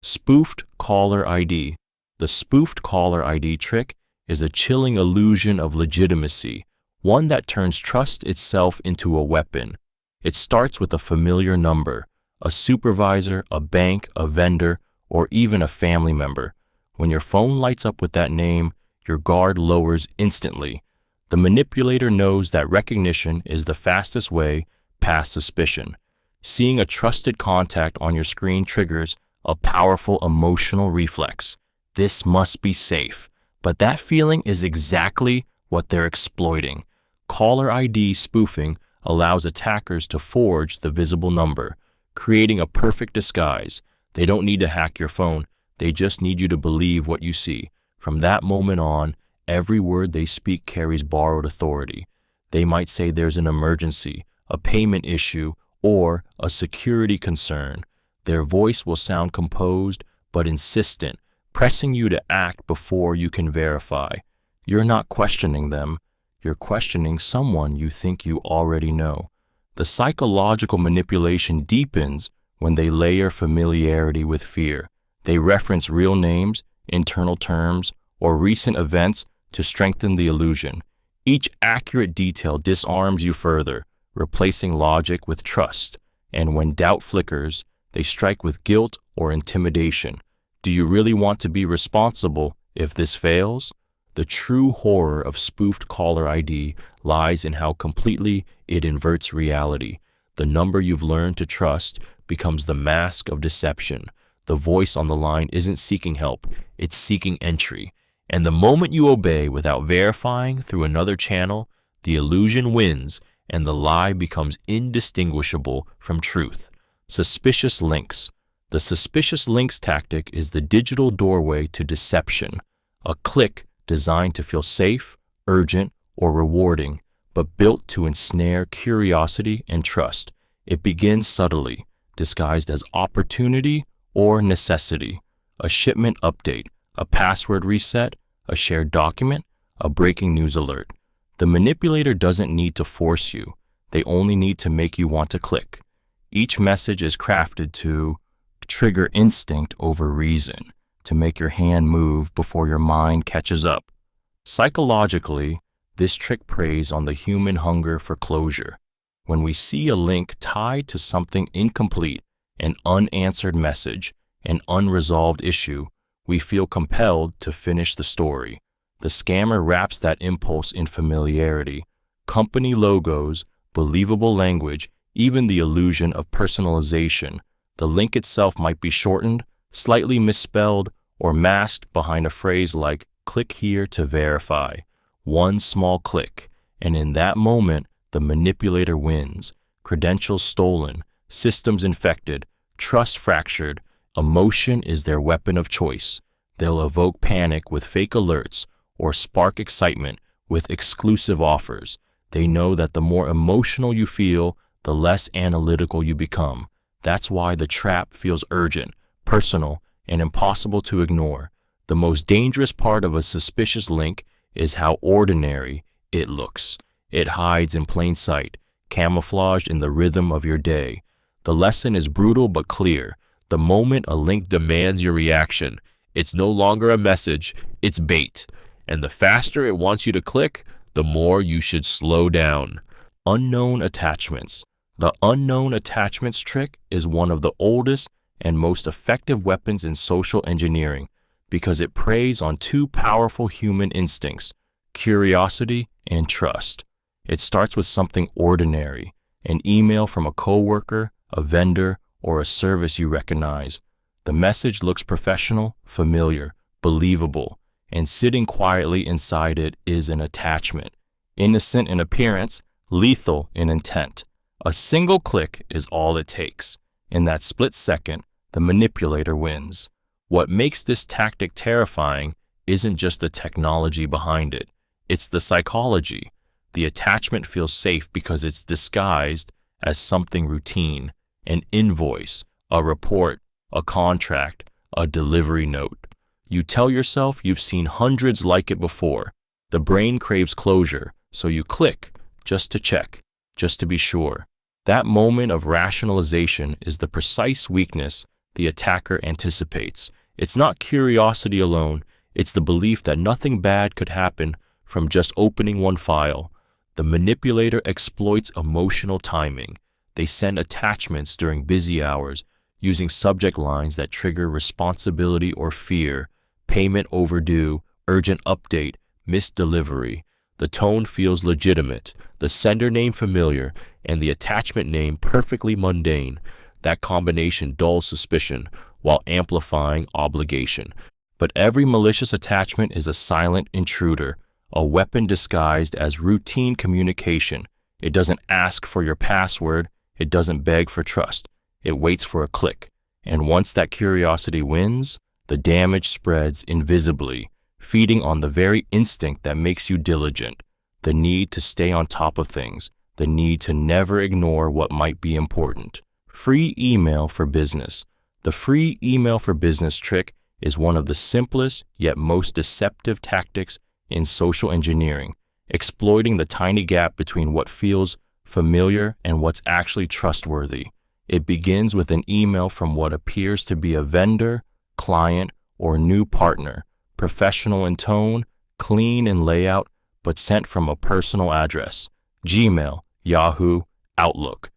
Spoofed Caller ID. The Spoofed Caller ID trick is a chilling illusion of legitimacy, one that turns trust itself into a weapon. It starts with a familiar number, a supervisor, a bank, a vendor, or even a family member. When your phone lights up with that name, your guard lowers instantly. The manipulator knows that recognition is the fastest way past suspicion. Seeing a trusted contact on your screen triggers a powerful emotional reflex. This must be safe. But that feeling is exactly what they're exploiting. Caller ID spoofing allows attackers to forge the visible number, creating a perfect disguise. They don't need to hack your phone. They just need you to believe what you see. From that moment on, every word they speak carries borrowed authority. They might say there's an emergency, a payment issue, or a security concern. Their voice will sound composed but insistent, pressing you to act before you can verify. You're not questioning them. You're questioning someone you think you already know. The psychological manipulation deepens when they layer familiarity with fear. They reference real names, internal terms, or recent events to strengthen the illusion. Each accurate detail disarms you further, replacing logic with trust. And when doubt flickers, they strike with guilt or intimidation. Do you really want to be responsible if this fails? The true horror of spoofed caller ID lies in how completely it inverts reality. The number you've learned to trust becomes the mask of deception. The voice on the line isn't seeking help, it's seeking entry. And the moment you obey without verifying through another channel, the illusion wins and the lie becomes indistinguishable from truth. Suspicious links. The suspicious links tactic is the digital doorway to deception, a click designed to feel safe, urgent, or rewarding, but built to ensnare curiosity and trust. It begins subtly, disguised as opportunity or necessity, a shipment update, a password reset, a shared document, a breaking news alert. The manipulator doesn't need to force you. They only need to make you want to click. Each message is crafted to trigger instinct over reason, to make your hand move before your mind catches up. Psychologically, this trick preys on the human hunger for closure. When we see a link tied to something incomplete, an unanswered message, an unresolved issue, we feel compelled to finish the story. The scammer wraps that impulse in familiarity, company logos, believable language, even the illusion of personalization. The link itself might be shortened, slightly misspelled, or masked behind a phrase like, "click here to verify." One small click, and in that moment, the manipulator wins. Credentials stolen, systems infected, trust fractured. Emotion is their weapon of choice. They'll evoke panic with fake alerts or spark excitement with exclusive offers. They know that the more emotional you feel, the less analytical you become. That's why the trap feels urgent, personal, and impossible to ignore. The most dangerous part of a suspicious link is how ordinary it looks. It hides in plain sight, camouflaged in the rhythm of your day. The lesson is brutal but clear. The moment a link demands your reaction, it's no longer a message, it's bait. And the faster it wants you to click, the more you should slow down. Unknown attachments. The unknown attachments trick is one of the oldest and most effective weapons in social engineering because it preys on two powerful human instincts, curiosity and trust. It starts with something ordinary, an email from a coworker, a vendor, or a service you recognize. The message looks professional, familiar, believable, and sitting quietly inside it is an attachment. Innocent in appearance, lethal in intent. A single click is all it takes. In that split second, the manipulator wins. What makes this tactic terrifying isn't just the technology behind it, it's the psychology. The attachment feels safe because it's disguised as something routine, an invoice, a report, a contract, a delivery note. You tell yourself you've seen hundreds like it before. The brain craves closure, so you click just to check, just to be sure. That moment of rationalization is the precise weakness the attacker anticipates. It's not curiosity alone, it's the belief that nothing bad could happen from just opening one file. The manipulator exploits emotional timing. They send attachments during busy hours, using subject lines that trigger responsibility or fear, payment overdue, urgent update, missed delivery. The tone feels legitimate, the sender name familiar, and the attachment name perfectly mundane. That combination dulls suspicion while amplifying obligation. But every malicious attachment is a silent intruder, a weapon disguised as routine communication. It doesn't ask for your password, it doesn't beg for trust. It waits for a click. And once that curiosity wins, the damage spreads invisibly, feeding on the very instinct that makes you diligent, the need to stay on top of things, the need to never ignore what might be important. Free email for business. The free email for business trick is one of the simplest yet most deceptive tactics in social engineering, exploiting the tiny gap between what feels familiar and what's actually trustworthy. It begins with an email from what appears to be a vendor, client, or new partner, professional in tone, clean in layout, but sent from a personal address, Gmail, Yahoo, Outlook.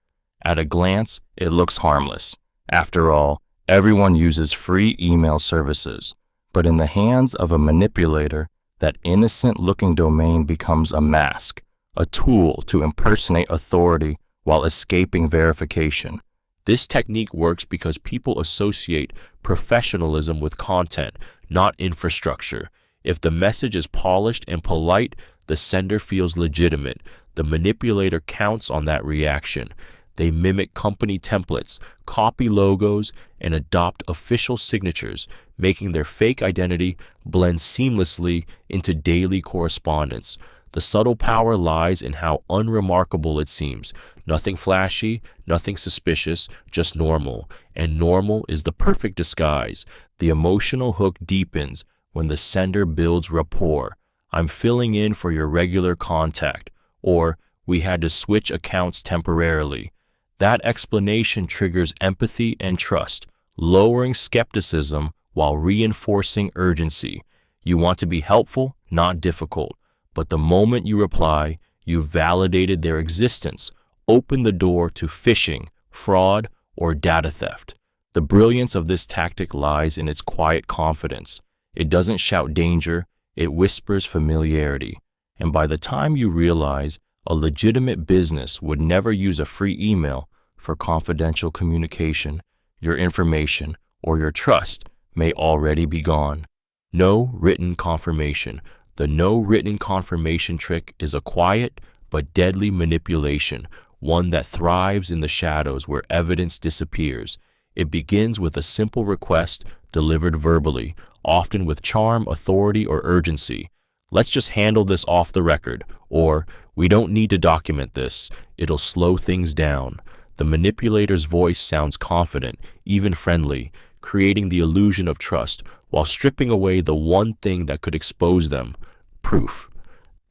At a glance, it looks harmless. After all, everyone uses free email services. But in the hands of a manipulator, that innocent-looking domain becomes a mask, a tool to impersonate authority while escaping verification. This technique works because people associate professionalism with content, not infrastructure. If the message is polished and polite, the sender feels legitimate. The manipulator counts on that reaction. They mimic company templates, copy logos, and adopt official signatures, making their fake identity blend seamlessly into daily correspondence. The The subtle power lies in how unremarkable it seems. Nothing flashy, nothing suspicious, just normal. And normal is the perfect disguise. The emotional hook deepens when the sender builds rapport. I'm filling in for your regular contact, or we had to switch accounts temporarily. That explanation triggers empathy and trust, lowering skepticism while reinforcing urgency. You want to be helpful, not difficult. But the moment you reply, you've validated their existence, opened the door to phishing, fraud, or data theft. The brilliance of this tactic lies in its quiet confidence. It doesn't shout danger, it whispers familiarity. And by the time you realize a legitimate business would never use a free email for confidential communication, your information or your trust may already be gone. No written confirmation. The no written confirmation trick is a quiet but deadly manipulation, one that thrives in the shadows where evidence disappears. It begins with a simple request delivered verbally, often with charm, authority, or urgency. Let's just handle this off the record, or we don't need to document this. It'll slow things down. The manipulator's voice sounds confident, even friendly, creating the illusion of trust while stripping away the one thing that could expose them: proof.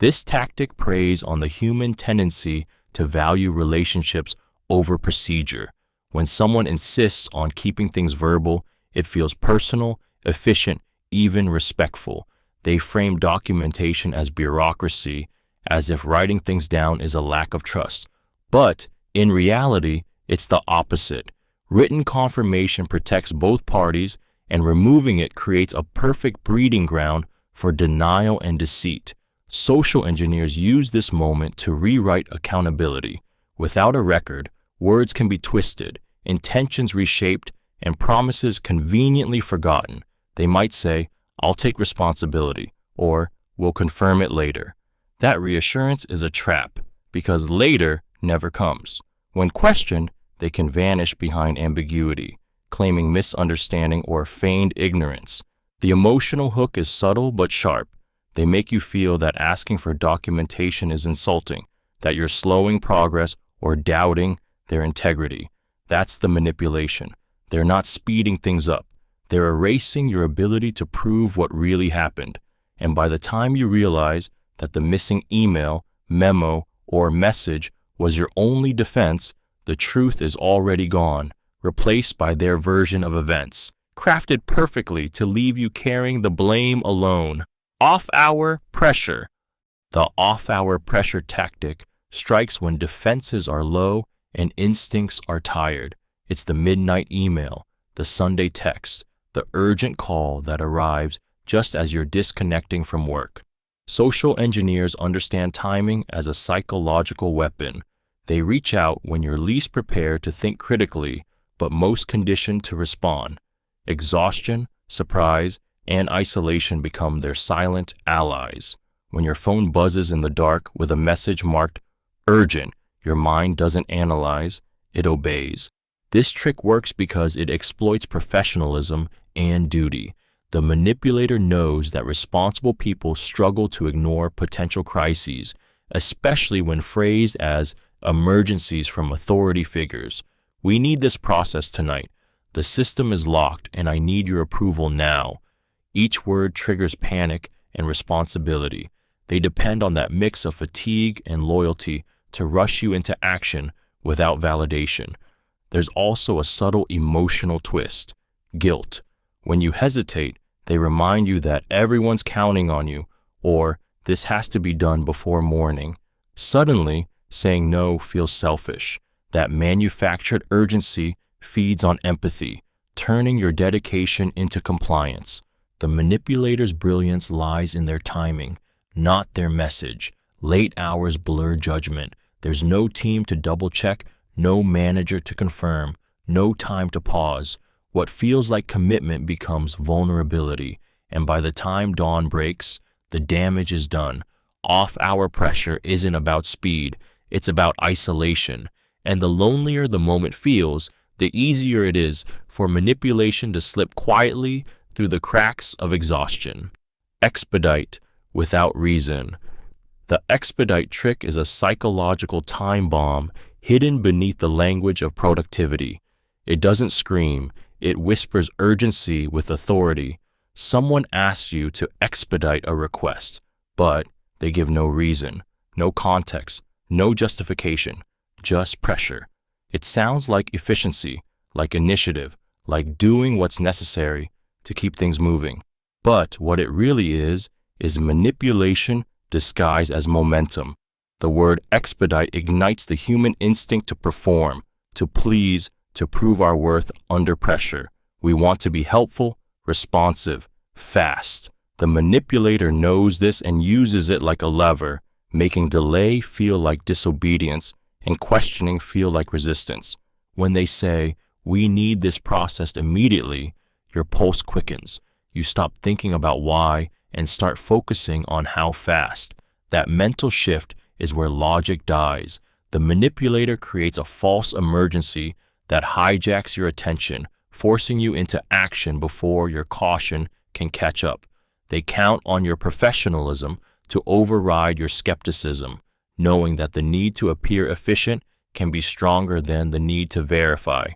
This tactic preys on the human tendency to value relationships over procedure. When someone insists on keeping things verbal, it feels personal, efficient, even respectful. They frame documentation as bureaucracy, as if writing things down is a lack of trust. But in reality, it's the opposite. Written confirmation protects both parties, and removing it creates a perfect breeding ground for denial and deceit. Social engineers use this moment to rewrite accountability. Without a record, words can be twisted, intentions reshaped, and promises conveniently forgotten. They might say, "I'll take responsibility," or "we'll confirm it later." That reassurance is a trap, because later never comes. When questioned, they can vanish behind ambiguity, claiming misunderstanding or feigned ignorance. The emotional hook is subtle but sharp. They make you feel that asking for documentation is insulting, that you're slowing progress or doubting their integrity. That's the manipulation. They're not speeding things up. They're erasing your ability to prove what really happened. And by the time you realize that the missing email, memo, or message was your only defense, the truth is already gone, replaced by their version of events, crafted perfectly to leave you carrying the blame alone. Off-hour pressure. The off-hour pressure tactic strikes when defenses are low and instincts are tired. It's the midnight email, the Sunday text, the urgent call that arrives just as you're disconnecting from work. Social engineers understand timing as a psychological weapon. They reach out when you're least prepared to think critically, but most conditioned to respond. Exhaustion, surprise, and isolation become their silent allies. When your phone buzzes in the dark with a message marked urgent, your mind doesn't analyze, it obeys. This trick works because it exploits professionalism and duty. The manipulator knows that responsible people struggle to ignore potential crises, especially when phrased as emergencies from authority figures. "We need this process tonight. The system is locked and I need your approval now." Each word triggers panic and responsibility. They depend on that mix of fatigue and loyalty to rush you into action without validation. There's also a subtle emotional twist: guilt. When you hesitate, they remind you that everyone's counting on you, or this has to be done before morning. Suddenly, saying no feels selfish. That manufactured urgency feeds on empathy, turning your dedication into compliance. The manipulator's brilliance lies in their timing, not their message. Late hours blur judgment. There's no team to double-check, no manager to confirm, no time to pause. What feels like commitment becomes vulnerability, and by the time dawn breaks, the damage is done. Off-hour pressure isn't about speed, it's about isolation. And the lonelier the moment feels, the easier it is for manipulation to slip quietly through the cracks of exhaustion. Expedite without reason. The Expedite trick is a psychological time bomb hidden beneath the language of productivity. It doesn't scream, it whispers urgency with authority. Someone asks you to expedite a request, but they give no reason, no context, no justification, just pressure. It sounds like efficiency, like initiative, like doing what's necessary to keep things moving. But what it really is manipulation disguised as momentum. The word expedite ignites the human instinct to perform, to please, to prove our worth under pressure. We want to be helpful, responsive, fast. The manipulator knows this and uses it like a lever, making delay feel like disobedience and questioning feel like resistance. When they say, "We need this processed immediately," your pulse quickens. You stop thinking about why and start focusing on how fast. That mental shift is where logic dies. The manipulator creates a false emergency that hijacks your attention, forcing you into action before your caution can catch up. They count on your professionalism to override your skepticism, knowing that the need to appear efficient can be stronger than the need to verify.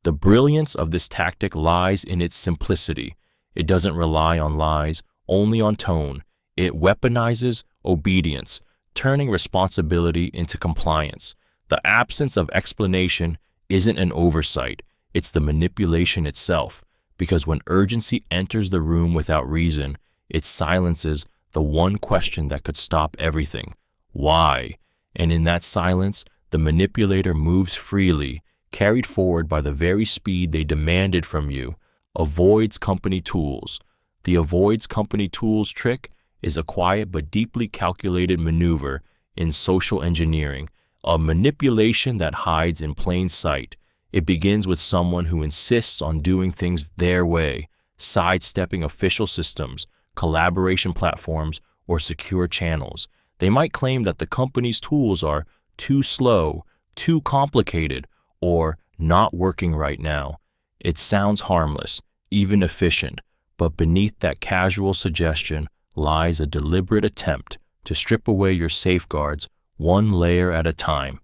The brilliance of this tactic lies in its simplicity. It doesn't rely on lies, only on tone. It weaponizes obedience, turning responsibility into compliance. The absence of explanation isn't an oversight, it's the manipulation itself, because when urgency enters the room without reason, it silences the one question that could stop everything: why? And in that silence, the manipulator moves freely, carried forward by the very speed they demanded from you. Avoids company tools. The avoids company tools trick is a quiet but deeply calculated maneuver in social engineering, a manipulation that hides in plain sight. It begins with someone who insists on doing things their way, sidestepping official systems, collaboration platforms, or secure channels. They might claim that the company's tools are too slow, too complicated, or not working right now. It sounds harmless, even efficient, but beneath that casual suggestion lies a deliberate attempt to strip away your safeguards one layer at a time.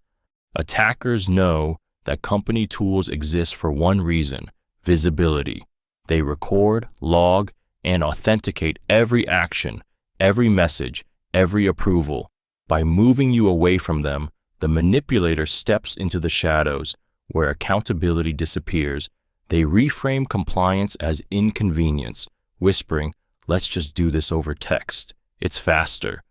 Attackers know that company tools exist for one reason: visibility. They record, log, and authenticate every action, every message, every approval. By moving you away from them, the manipulator steps into the shadows, where accountability disappears. They reframe compliance as inconvenience, whispering, "Let's just do this over text. It's faster."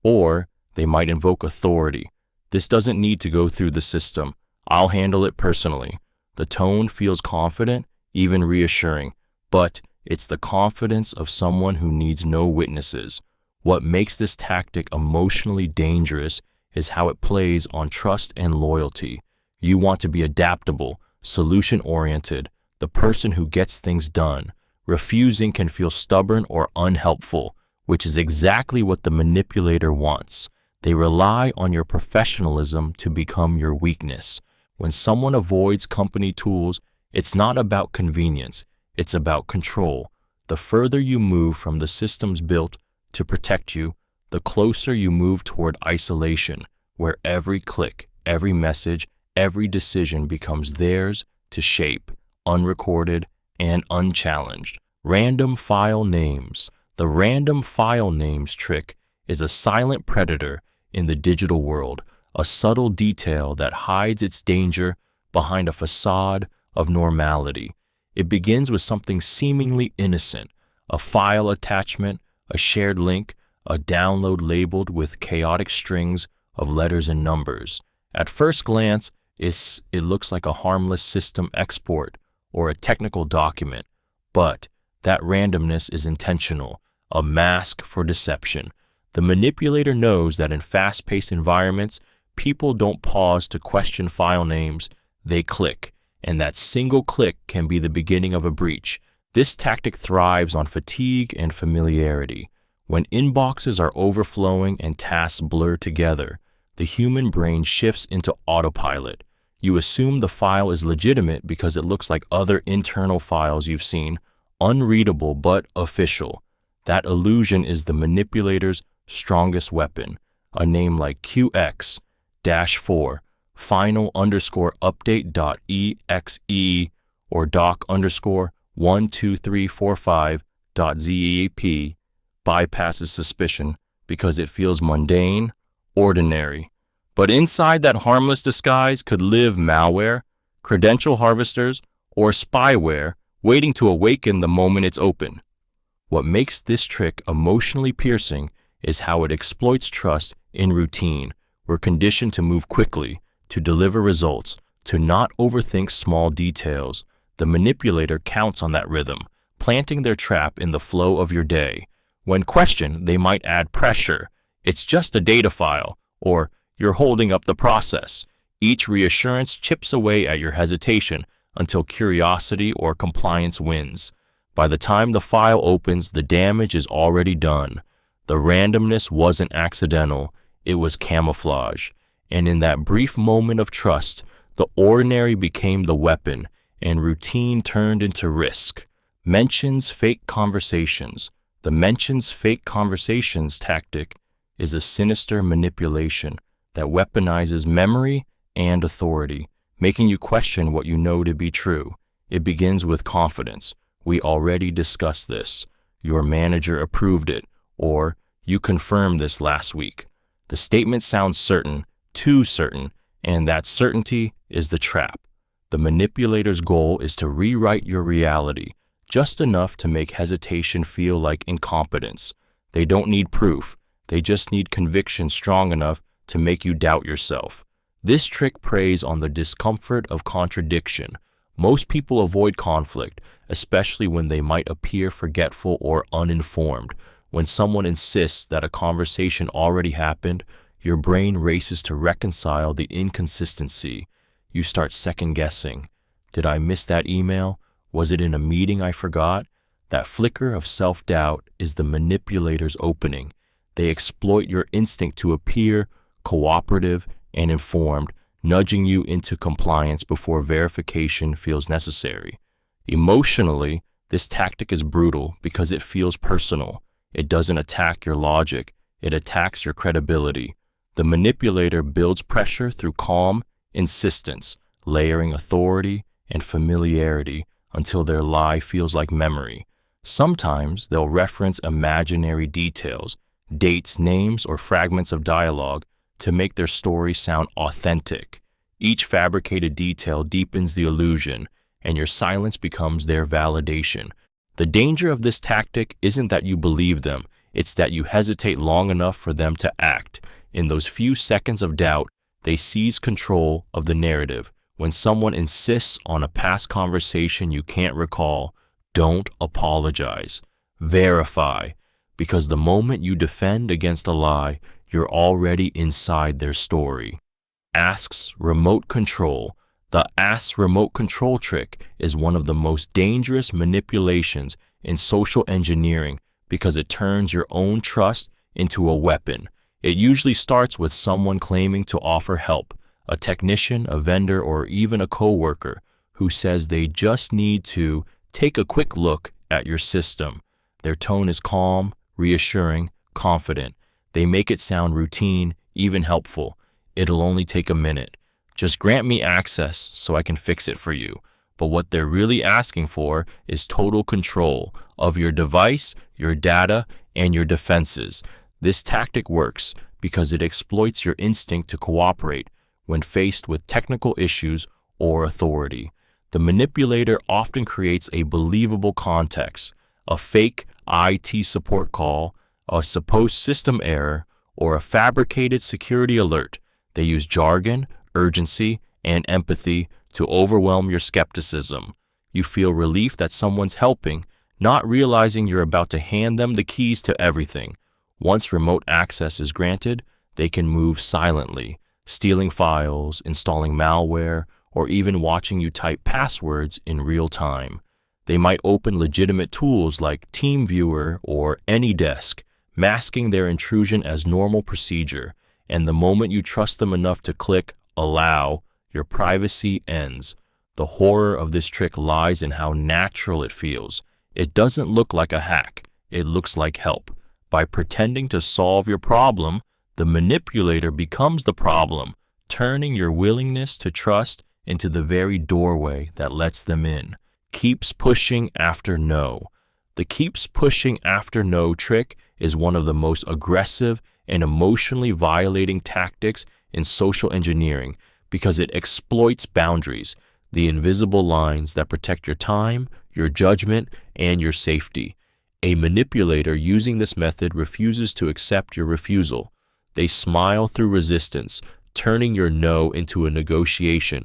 Or they might invoke authority. "This doesn't need to go through the system. I'll handle it personally." The tone feels confident, even reassuring, but it's the confidence of someone who needs no witnesses. What makes this tactic emotionally dangerous is how it plays on trust and loyalty. You want to be adaptable, solution-oriented, the person who gets things done. Refusing can feel stubborn or unhelpful, which is exactly what the manipulator wants. They rely on your professionalism to become your weakness. When someone avoids company tools, it's not about convenience, it's about control. The further you move from the systems built to protect you, the closer you move toward isolation, where every click, every message, every decision becomes theirs to shape, unrecorded and unchallenged. Random file names. The random file names trick is a silent predator in the digital world, a subtle detail that hides its danger behind a facade of normality. It begins with something seemingly innocent: a file attachment, a shared link, a download labeled with chaotic strings of letters and numbers. At first glance, it looks like a harmless system export or a technical document, but that randomness is intentional, a mask for deception. The manipulator knows that in fast-paced environments, people don't pause to question file names, they click, and that single click can be the beginning of a breach. This tactic thrives on fatigue and familiarity. When inboxes are overflowing and tasks blur together, the human brain shifts into autopilot. You assume the file is legitimate because it looks like other internal files you've seen, unreadable but official. That illusion is the manipulator's strongest weapon. a name like QX-4 final_update.exe or doc_12345.zap bypasses suspicion because it feels mundane, ordinary. But inside that harmless disguise could live malware, credential harvesters, or spyware waiting to awaken the moment it's open. What makes this trick emotionally piercing is how it exploits trust in routine. We're conditioned to move quickly, to deliver results, to not overthink small details. The manipulator counts on that rhythm, planting their trap in the flow of your day. When questioned, they might add pressure. It's just a data file, or you're holding up the process. Each reassurance chips away at your hesitation until curiosity or compliance wins. By the time the file opens, the damage is already done. The randomness wasn't accidental, it was camouflage. And in that brief moment of trust, the ordinary became the weapon, and routine turned into risk. Mentions fake conversations. The mentions fake conversations tactic is a sinister manipulation that weaponizes memory and authority, making you question what you know to be true. It begins with confidence. We already discussed this. Your manager approved it, or you confirmed this last week. The statement sounds certain, too certain, and that certainty is the trap. The manipulator's goal is to rewrite your reality, just enough to make hesitation feel like incompetence. They don't need proof. They just need conviction strong enough to make you doubt yourself. This trick preys on the discomfort of contradiction. Most people avoid conflict, especially when they might appear forgetful or uninformed. When someone insists that a conversation already happened, your brain races to reconcile the inconsistency. You start second-guessing. Did I miss that email? Was it in a meeting I forgot? That flicker of self-doubt is the manipulator's opening. They exploit your instinct to appear cooperative and informed, nudging you into compliance before verification feels necessary. Emotionally, this tactic is brutal because it feels personal. It doesn't attack your logic, it attacks your credibility. The manipulator builds pressure through calm insistence, layering authority and familiarity until their lie feels like memory. Sometimes they'll reference imaginary details, dates, names, or fragments of dialogue to make their story sound authentic. Each fabricated detail deepens the illusion, and your silence becomes their validation. The danger of this tactic isn't that you believe them, it's that you hesitate long enough for them to act. In those few seconds of doubt, they seize control of the narrative. When someone insists on a past conversation you can't recall, don't apologize. Verify, because the moment you defend against a lie, you're already inside their story. Asks remote control. The Ask remote control trick is one of the most dangerous manipulations in social engineering because it turns your own trust into a weapon. It usually starts with someone claiming to offer help, a technician, a vendor, or even a coworker who says they just need to take a quick look at your system. Their tone is calm, reassuring, confident. They make it sound routine, even helpful. It'll only take a minute. Just grant me access so I can fix it for you. But what they're really asking for is total control of your device, your data, and your defenses. This tactic works because it exploits your instinct to cooperate when faced with technical issues or authority. The manipulator often creates a believable context, a fake IT support call, a supposed system error, or a fabricated security alert. They use jargon, urgency, and empathy to overwhelm your skepticism. You feel relief that someone's helping, not realizing you're about to hand them the keys to everything. Once remote access is granted, they can move silently, stealing files, installing malware, or even watching you type passwords in real time. They might open legitimate tools like TeamViewer or AnyDesk, masking their intrusion as normal procedure. And the moment you trust them enough to click Allow, your privacy ends. The horror of this trick lies in how natural it feels. It doesn't look like a hack, it looks like help. By pretending to solve your problem, the The manipulator becomes the problem, turning your willingness to trust into the very doorway that lets them in. Keeps pushing after no. The keeps pushing after no trick is one of the most aggressive and emotionally violating tactics in social engineering because it exploits boundaries, the invisible lines that protect your time, your judgment, and your safety. A manipulator using this method refuses to accept your refusal. They smile through resistance, turning your no into a negotiation.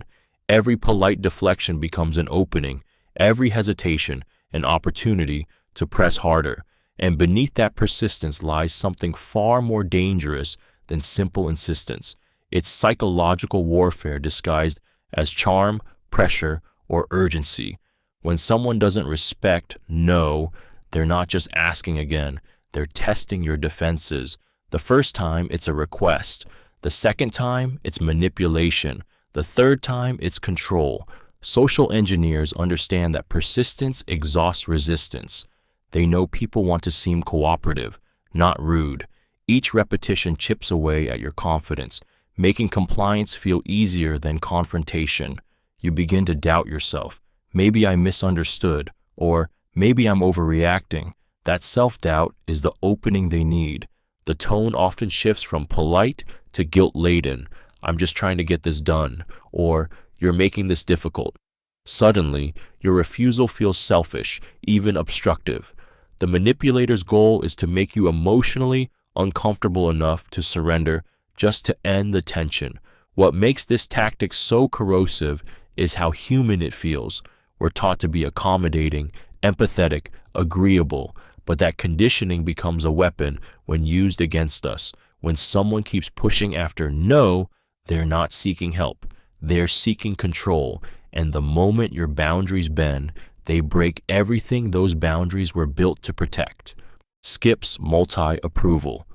Every polite deflection becomes an opening, every hesitation an opportunity to press harder. And beneath that persistence lies something far more dangerous than simple insistence. It's psychological warfare disguised as charm, pressure, or urgency. When someone doesn't respect no, they're not just asking again, they're testing your defenses. The first time, it's a request. The second time, it's manipulation. The third time, it's control. Social engineers understand that persistence exhausts resistance. They know people want to seem cooperative, not rude. Each repetition chips away at your confidence, making compliance feel easier than confrontation. You begin to doubt yourself. Maybe I misunderstood, or maybe I'm overreacting. That self-doubt is the opening they need. The tone often shifts from polite to guilt-laden. I'm just trying to get this done, or you're making this difficult. Suddenly, your refusal feels selfish, even obstructive. The manipulator's goal is to make you emotionally uncomfortable enough to surrender just to end the tension. What makes this tactic so corrosive is how human it feels. We're taught to be accommodating, empathetic, agreeable, but that conditioning becomes a weapon when used against us. When someone keeps pushing after no, they're not seeking help. They're seeking control, and the moment your boundaries bend, they break everything those boundaries were built to protect. Skips multi-approval.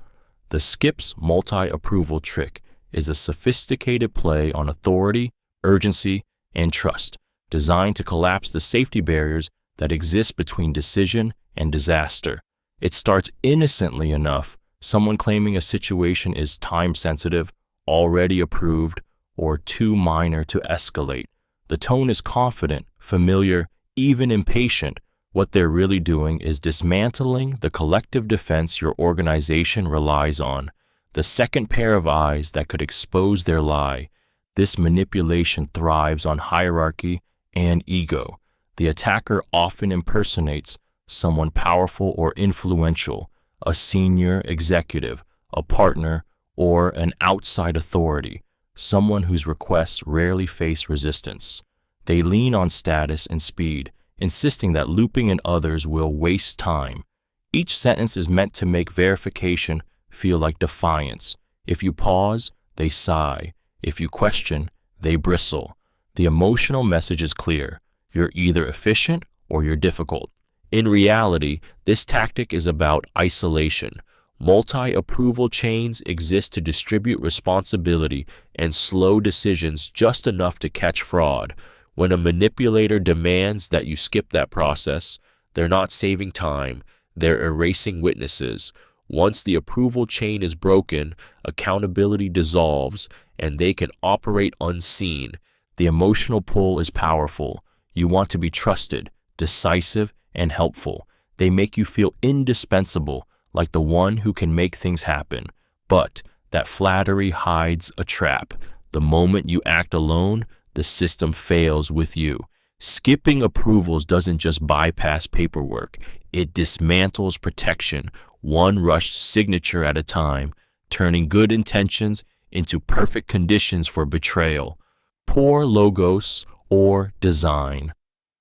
The skips multi-approval trick is a sophisticated play on authority, urgency, and trust, designed to collapse the safety barriers that exist between decision and disaster. It starts innocently enough, someone claiming a situation is time-sensitive, already approved, or too minor to escalate. The tone is confident, familiar, even impatient. What they're really doing is dismantling the collective defense your organization relies on, the second pair of eyes that could expose their lie. This manipulation thrives on hierarchy and ego. The attacker often impersonates someone powerful or influential, a senior executive, a partner, or an outside authority, someone whose requests rarely face resistance. They lean on status and speed, insisting that looping in others will waste time. Each sentence is meant to make verification feel like defiance. If you pause, they sigh. If you question, they bristle. The emotional message is clear. You're either efficient or you're difficult. In reality, this tactic is about isolation. Multi-approval chains exist to distribute responsibility and slow decisions just enough to catch fraud. When a manipulator demands that you skip that process, they're not saving time, they're erasing witnesses. Once the approval chain is broken, accountability dissolves, and they can operate unseen. The emotional pull is powerful. You want to be trusted, decisive, and helpful. They make you feel indispensable, like the one who can make things happen. But that flattery hides a trap. The moment you act alone, the system fails with you. Skipping approvals doesn't just bypass paperwork, it dismantles protection, one rushed signature at a time, turning good intentions into perfect conditions for betrayal. Poor logos or design.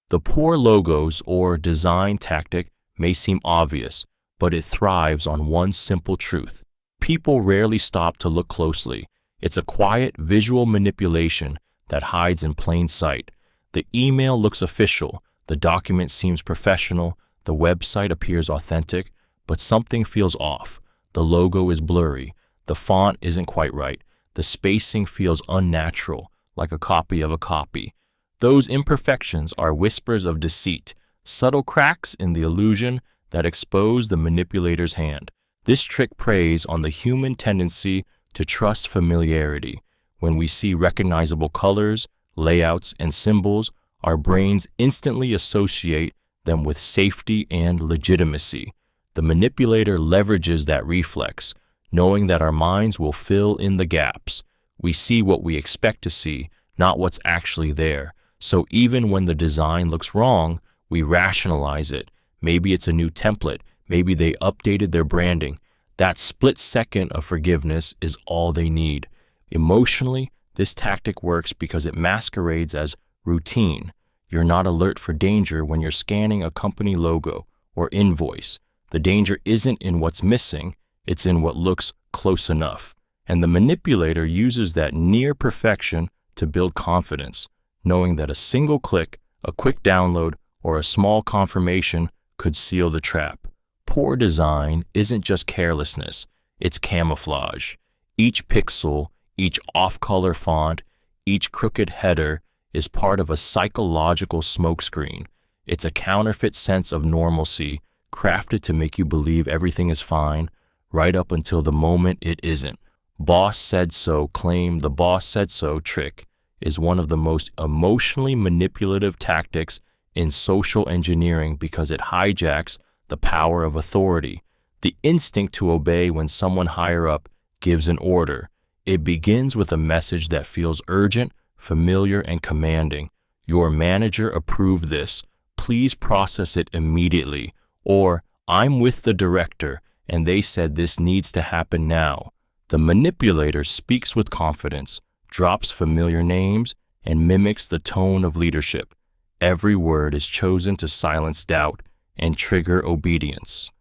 The poor logos or design tactic may seem obvious, but it thrives on one simple truth. People rarely stop to look closely. It's a quiet visual manipulation that hides in plain sight. The email looks official, the document seems professional, the website appears authentic, but something feels off. The logo is blurry, the font isn't quite right, the spacing feels unnatural, like a copy of a copy. Those imperfections are whispers of deceit, subtle cracks in the illusion that expose the manipulator's hand. This trick preys on the human tendency to trust familiarity. When we see recognizable colors, layouts, and symbols, our brains instantly associate them with safety and legitimacy. The manipulator leverages that reflex, knowing that our minds will fill in the gaps. We see what we expect to see, not what's actually there. So even when the design looks wrong, we rationalize it. Maybe it's a new template. Maybe they updated their branding. That split second of forgiveness is all they need. Emotionally, this tactic works because it masquerades as routine. You're not alert for danger when you're scanning a company logo or invoice. The danger isn't in what's missing, it's in what looks close enough. And the manipulator uses that near perfection to build confidence, knowing that a single click, a quick download, or a small confirmation could seal the trap. Poor design isn't just carelessness, it's camouflage. Each pixel, each off-color font, each crooked header is part of a psychological smokescreen. It's a counterfeit sense of normalcy, crafted to make you believe everything is fine, right up until the moment it isn't. Boss said so claim the boss said so trick is one of the most emotionally manipulative tactics in social engineering because it hijacks the power of authority, the instinct to obey when someone higher up gives an order. It begins with a message that feels urgent, familiar, and commanding. Your manager approved this. Please process it immediately. Or, I'm with the director, and they said this needs to happen now. The manipulator speaks with confidence, drops familiar names, and mimics the tone of leadership. Every word is chosen to silence doubt and trigger obedience.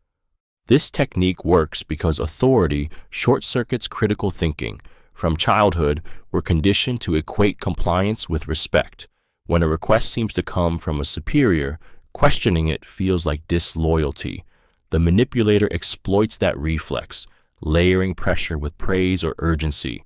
This technique works because authority short-circuits critical thinking. From childhood, we're conditioned to equate compliance with respect. When a request seems to come from a superior, questioning it feels like disloyalty. The manipulator exploits that reflex, layering pressure with praise or urgency.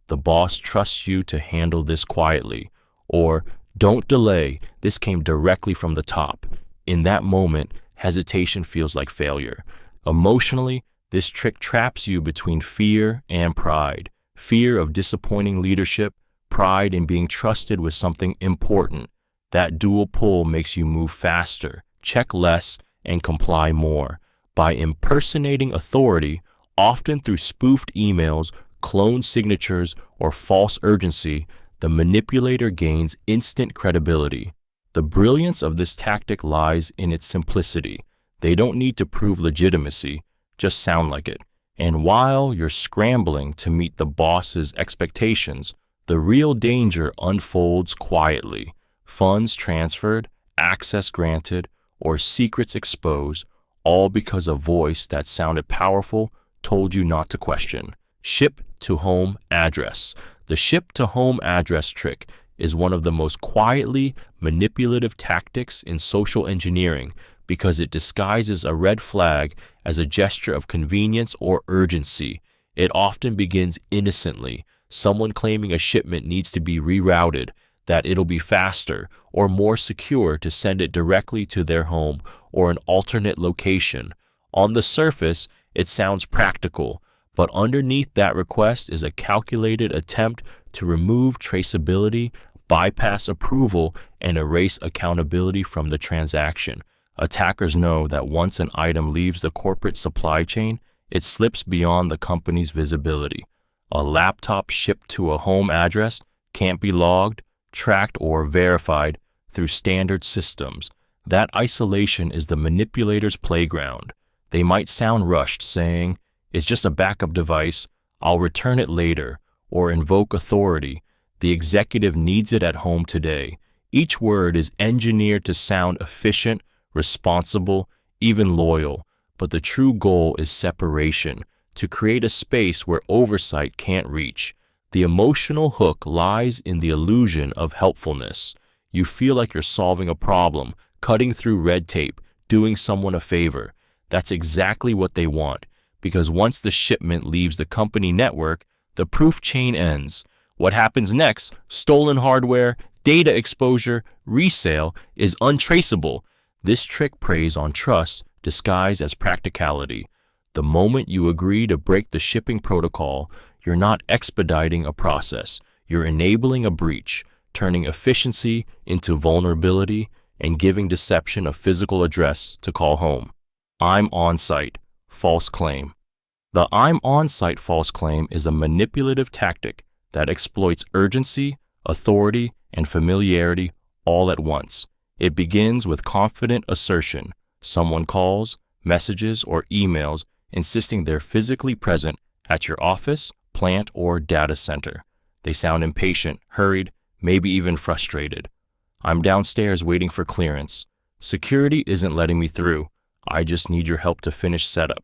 The boss trusts you to handle this quietly. Or, don't delay, this came directly from the top. In that moment, hesitation feels like failure. Emotionally, this trick traps you between fear and pride. Fear of disappointing leadership, pride in being trusted with something important. That dual pull makes you move faster, check less, and comply more. By impersonating authority, often through spoofed emails, cloned signatures, or false urgency, the manipulator gains instant credibility. The brilliance of this tactic lies in its simplicity. They don't need to prove legitimacy, just sound like it. And while you're scrambling to meet the boss's expectations, the real danger unfolds quietly. Funds transferred, access granted, or secrets exposed, all because a voice that sounded powerful told you not to question. Ship to home address. The ship to home address trick is one of the most quietly manipulative tactics in social engineering because it disguises a red flag as a gesture of convenience or urgency. It often begins innocently, someone claiming a shipment needs to be rerouted, that it'll be faster or more secure to send it directly to their home or an alternate location. On the surface, it sounds practical, but underneath that request is a calculated attempt to remove traceability, bypass approval, and erase accountability from the transaction. Attackers know that once an item leaves the corporate supply chain, it slips beyond the company's visibility. A laptop shipped to a home address can't be logged, tracked, or verified through standard systems. That isolation is the manipulator's playground. They might sound rushed, saying, "It's just a backup device, I'll return it later," or invoke authority. The executive needs it at home today. Each word is engineered to sound efficient, responsible, even loyal, but the true goal is separation, to create a space where oversight can't reach. The emotional hook lies in the illusion of helpfulness. You feel like you're solving a problem, cutting through red tape, doing someone a favor. That's exactly what they want, because once the shipment leaves the company network, the proof chain ends. What happens next, stolen hardware, data exposure, resale, is untraceable. This trick preys on trust disguised as practicality. The moment you agree to break the shipping protocol, you're not expediting a process. You're enabling a breach, turning efficiency into vulnerability and giving deception a physical address to call home. I'm on-site. False claim. The I'm on-site false claim is a manipulative tactic that exploits urgency, authority, and familiarity all at once. It begins with confident assertion. Someone calls, messages, or emails insisting they're physically present at your office, plant, or data center. They sound impatient, hurried, maybe even frustrated. I'm downstairs waiting for clearance. Security isn't letting me through. I just need your help to finish setup.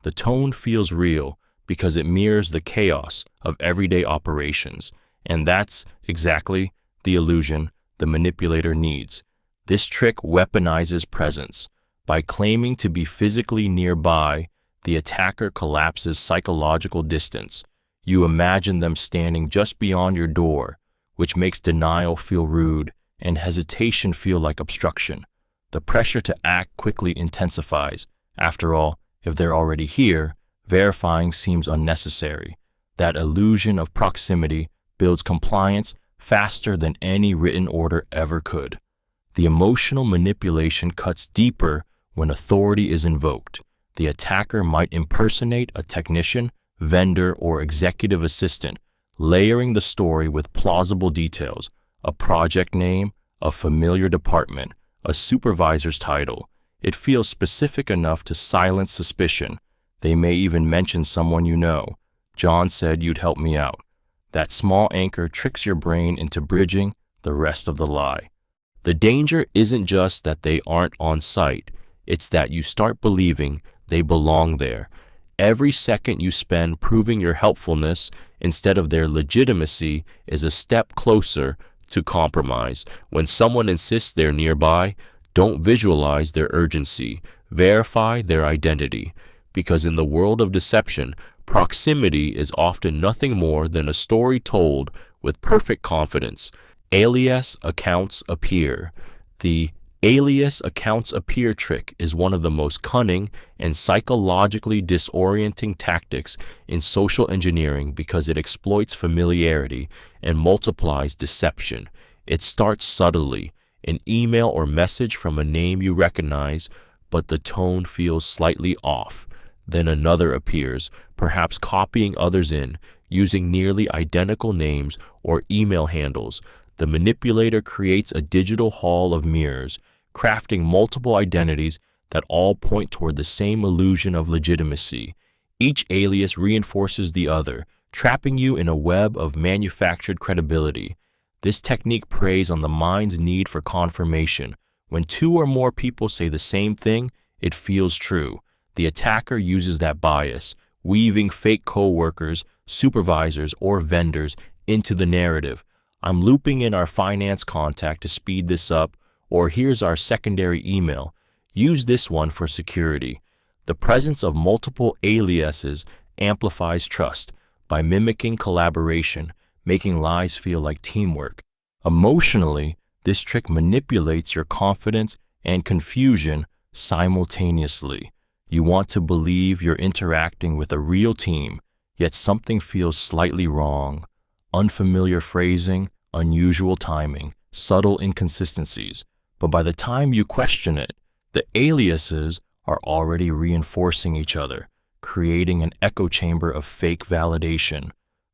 The tone feels real because it mirrors the chaos of everyday operations, and that's exactly the illusion the manipulator needs. This trick weaponizes presence. By claiming to be physically nearby, the attacker collapses psychological distance. You imagine them standing just beyond your door, which makes denial feel rude and hesitation feel like obstruction. The pressure to act quickly intensifies. After all, if they're already here, verifying seems unnecessary. That illusion of proximity builds compliance faster than any written order ever could. The emotional manipulation cuts deeper when authority is invoked. The attacker might impersonate a technician, vendor, or executive assistant, layering the story with plausible details, a project name, a familiar department, a supervisor's title. It feels specific enough to silence suspicion. They may even mention someone you know. John said you'd help me out. That small anchor tricks your brain into bridging the rest of the lie. The danger isn't just that they aren't on site, it's that you start believing they belong there. Every second you spend proving your helpfulness instead of their legitimacy is a step closer to compromise. When someone insists they're nearby, don't visualize their urgency, verify their identity. Because in the world of deception, proximity is often nothing more than a story told with perfect confidence. Alias accounts appear. The alias accounts appear trick is one of the most cunning and psychologically disorienting tactics in social engineering because it exploits familiarity and multiplies deception. It starts subtly, an email or message from a name you recognize, but the tone feels slightly off. Then another appears, perhaps copying others in, using nearly identical names or email handles. The manipulator creates a digital hall of mirrors, crafting multiple identities that all point toward the same illusion of legitimacy. Each alias reinforces the other, trapping you in a web of manufactured credibility. This technique preys on the mind's need for confirmation. When two or more people say the same thing, it feels true. The attacker uses that bias, weaving fake coworkers, supervisors, or vendors into the narrative. I'm looping in our finance contact to speed this up, or here's our secondary email. Use this one for security. The presence of multiple aliases amplifies trust by mimicking collaboration, making lies feel like teamwork. Emotionally, this trick manipulates your confidence and confusion simultaneously. You want to believe you're interacting with a real team, yet something feels slightly wrong. Unfamiliar phrasing, unusual timing, subtle inconsistencies. But by the time you question it, the aliases are already reinforcing each other, creating an echo chamber of fake validation.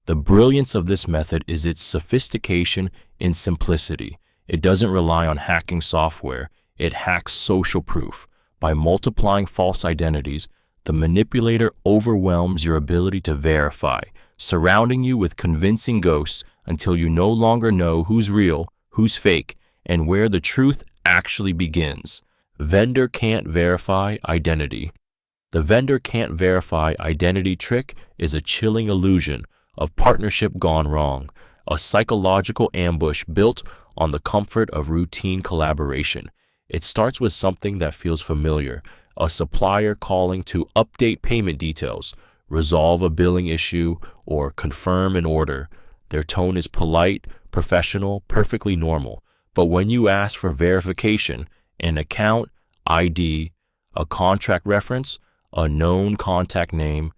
The brilliance of this method is its sophistication in simplicity. It doesn't rely on hacking software, it hacks social proof. By multiplying false identities, the manipulator overwhelms your ability to verify, surrounding you with convincing ghosts until you no longer know who's real, who's fake, and where the truth actually begins. Vendor can't verify identity. The vendor can't verify identity trick is a chilling illusion of partnership gone wrong, a psychological ambush built on the comfort of routine collaboration. It starts with something that feels familiar, a supplier calling to update payment details, resolve a billing issue, or confirm an order. Their tone is polite, professional, perfectly normal. But when you ask for verification, an account ID, a contract reference, a known contact name,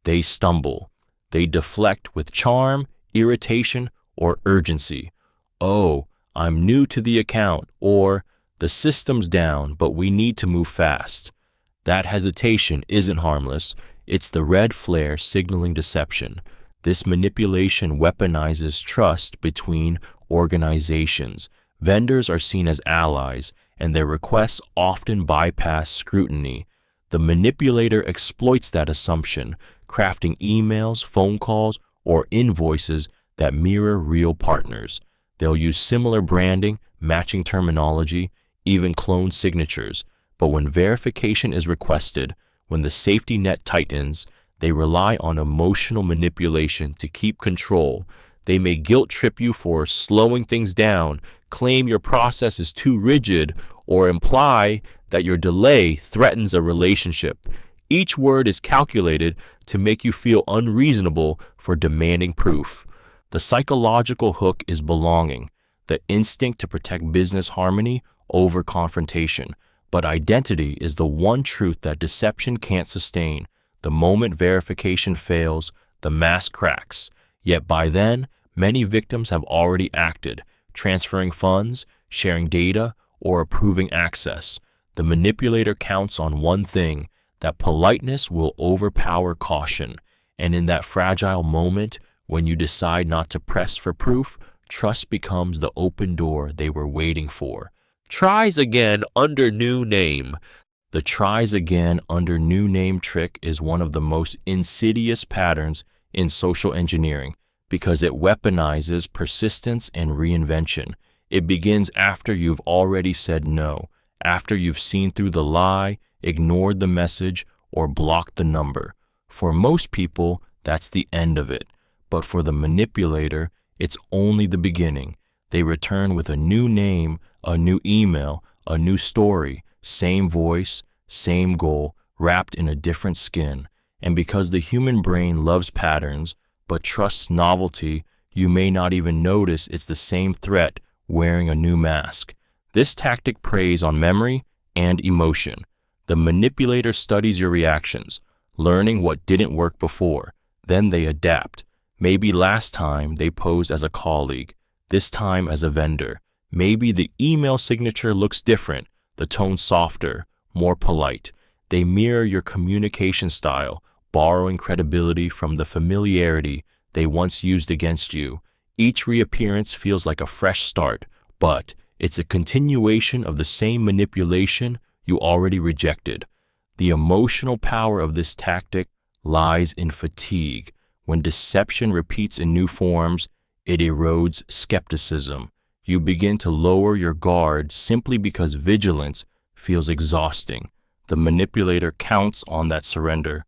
they stumble. They deflect with charm, irritation, or urgency. "Oh, I'm new to the account," or "the system's down, but we need to move fast." That hesitation isn't harmless. It's the red flare signaling deception. This manipulation weaponizes trust between organizations. Vendors are seen as allies, and their requests often bypass scrutiny. The manipulator exploits that assumption, crafting emails, phone calls, or invoices that mirror real partners. They'll use similar branding, matching terminology, even clone signatures. But when verification is requested, when the safety net tightens, they rely on emotional manipulation to keep control. They may guilt trip you for slowing things down, claim your process is too rigid, or imply that your delay threatens a relationship. Each word is calculated to make you feel unreasonable for demanding proof. The psychological hook is belonging, the instinct to protect business harmony over confrontation. But identity is the one truth that deception can't sustain. The moment verification fails, the mask cracks. Yet by then, many victims have already acted, transferring funds, sharing data, or approving access. The manipulator counts on one thing, that politeness will overpower caution. And in that fragile moment, when you decide not to press for proof, trust becomes the open door they were waiting for. Tries again under new name. The tries again under new name trick is one of the most insidious patterns in social engineering because it weaponizes persistence and reinvention. It begins after you've already said no, after you've seen through the lie, ignored the message, or blocked the number. For most people, that's the end of it. But for the manipulator, it's only the beginning. They return with a new name, a new email, a new story, same voice, same goal, wrapped in a different skin. And because the human brain loves patterns, but trusts novelty, you may not even notice it's the same threat wearing a new mask. This tactic preys on memory and emotion. The manipulator studies your reactions, learning what didn't work before. Then they adapt. Maybe last time they posed as a colleague, this time as a vendor. Maybe the email signature looks different, the tone softer, more polite. They mirror your communication style, borrowing credibility from the familiarity they once used against you. Each reappearance feels like a fresh start, but it's a continuation of the same manipulation you already rejected. The emotional power of this tactic lies in fatigue. When deception repeats in new forms, it erodes skepticism. You begin to lower your guard simply because vigilance feels exhausting. The manipulator counts on that surrender.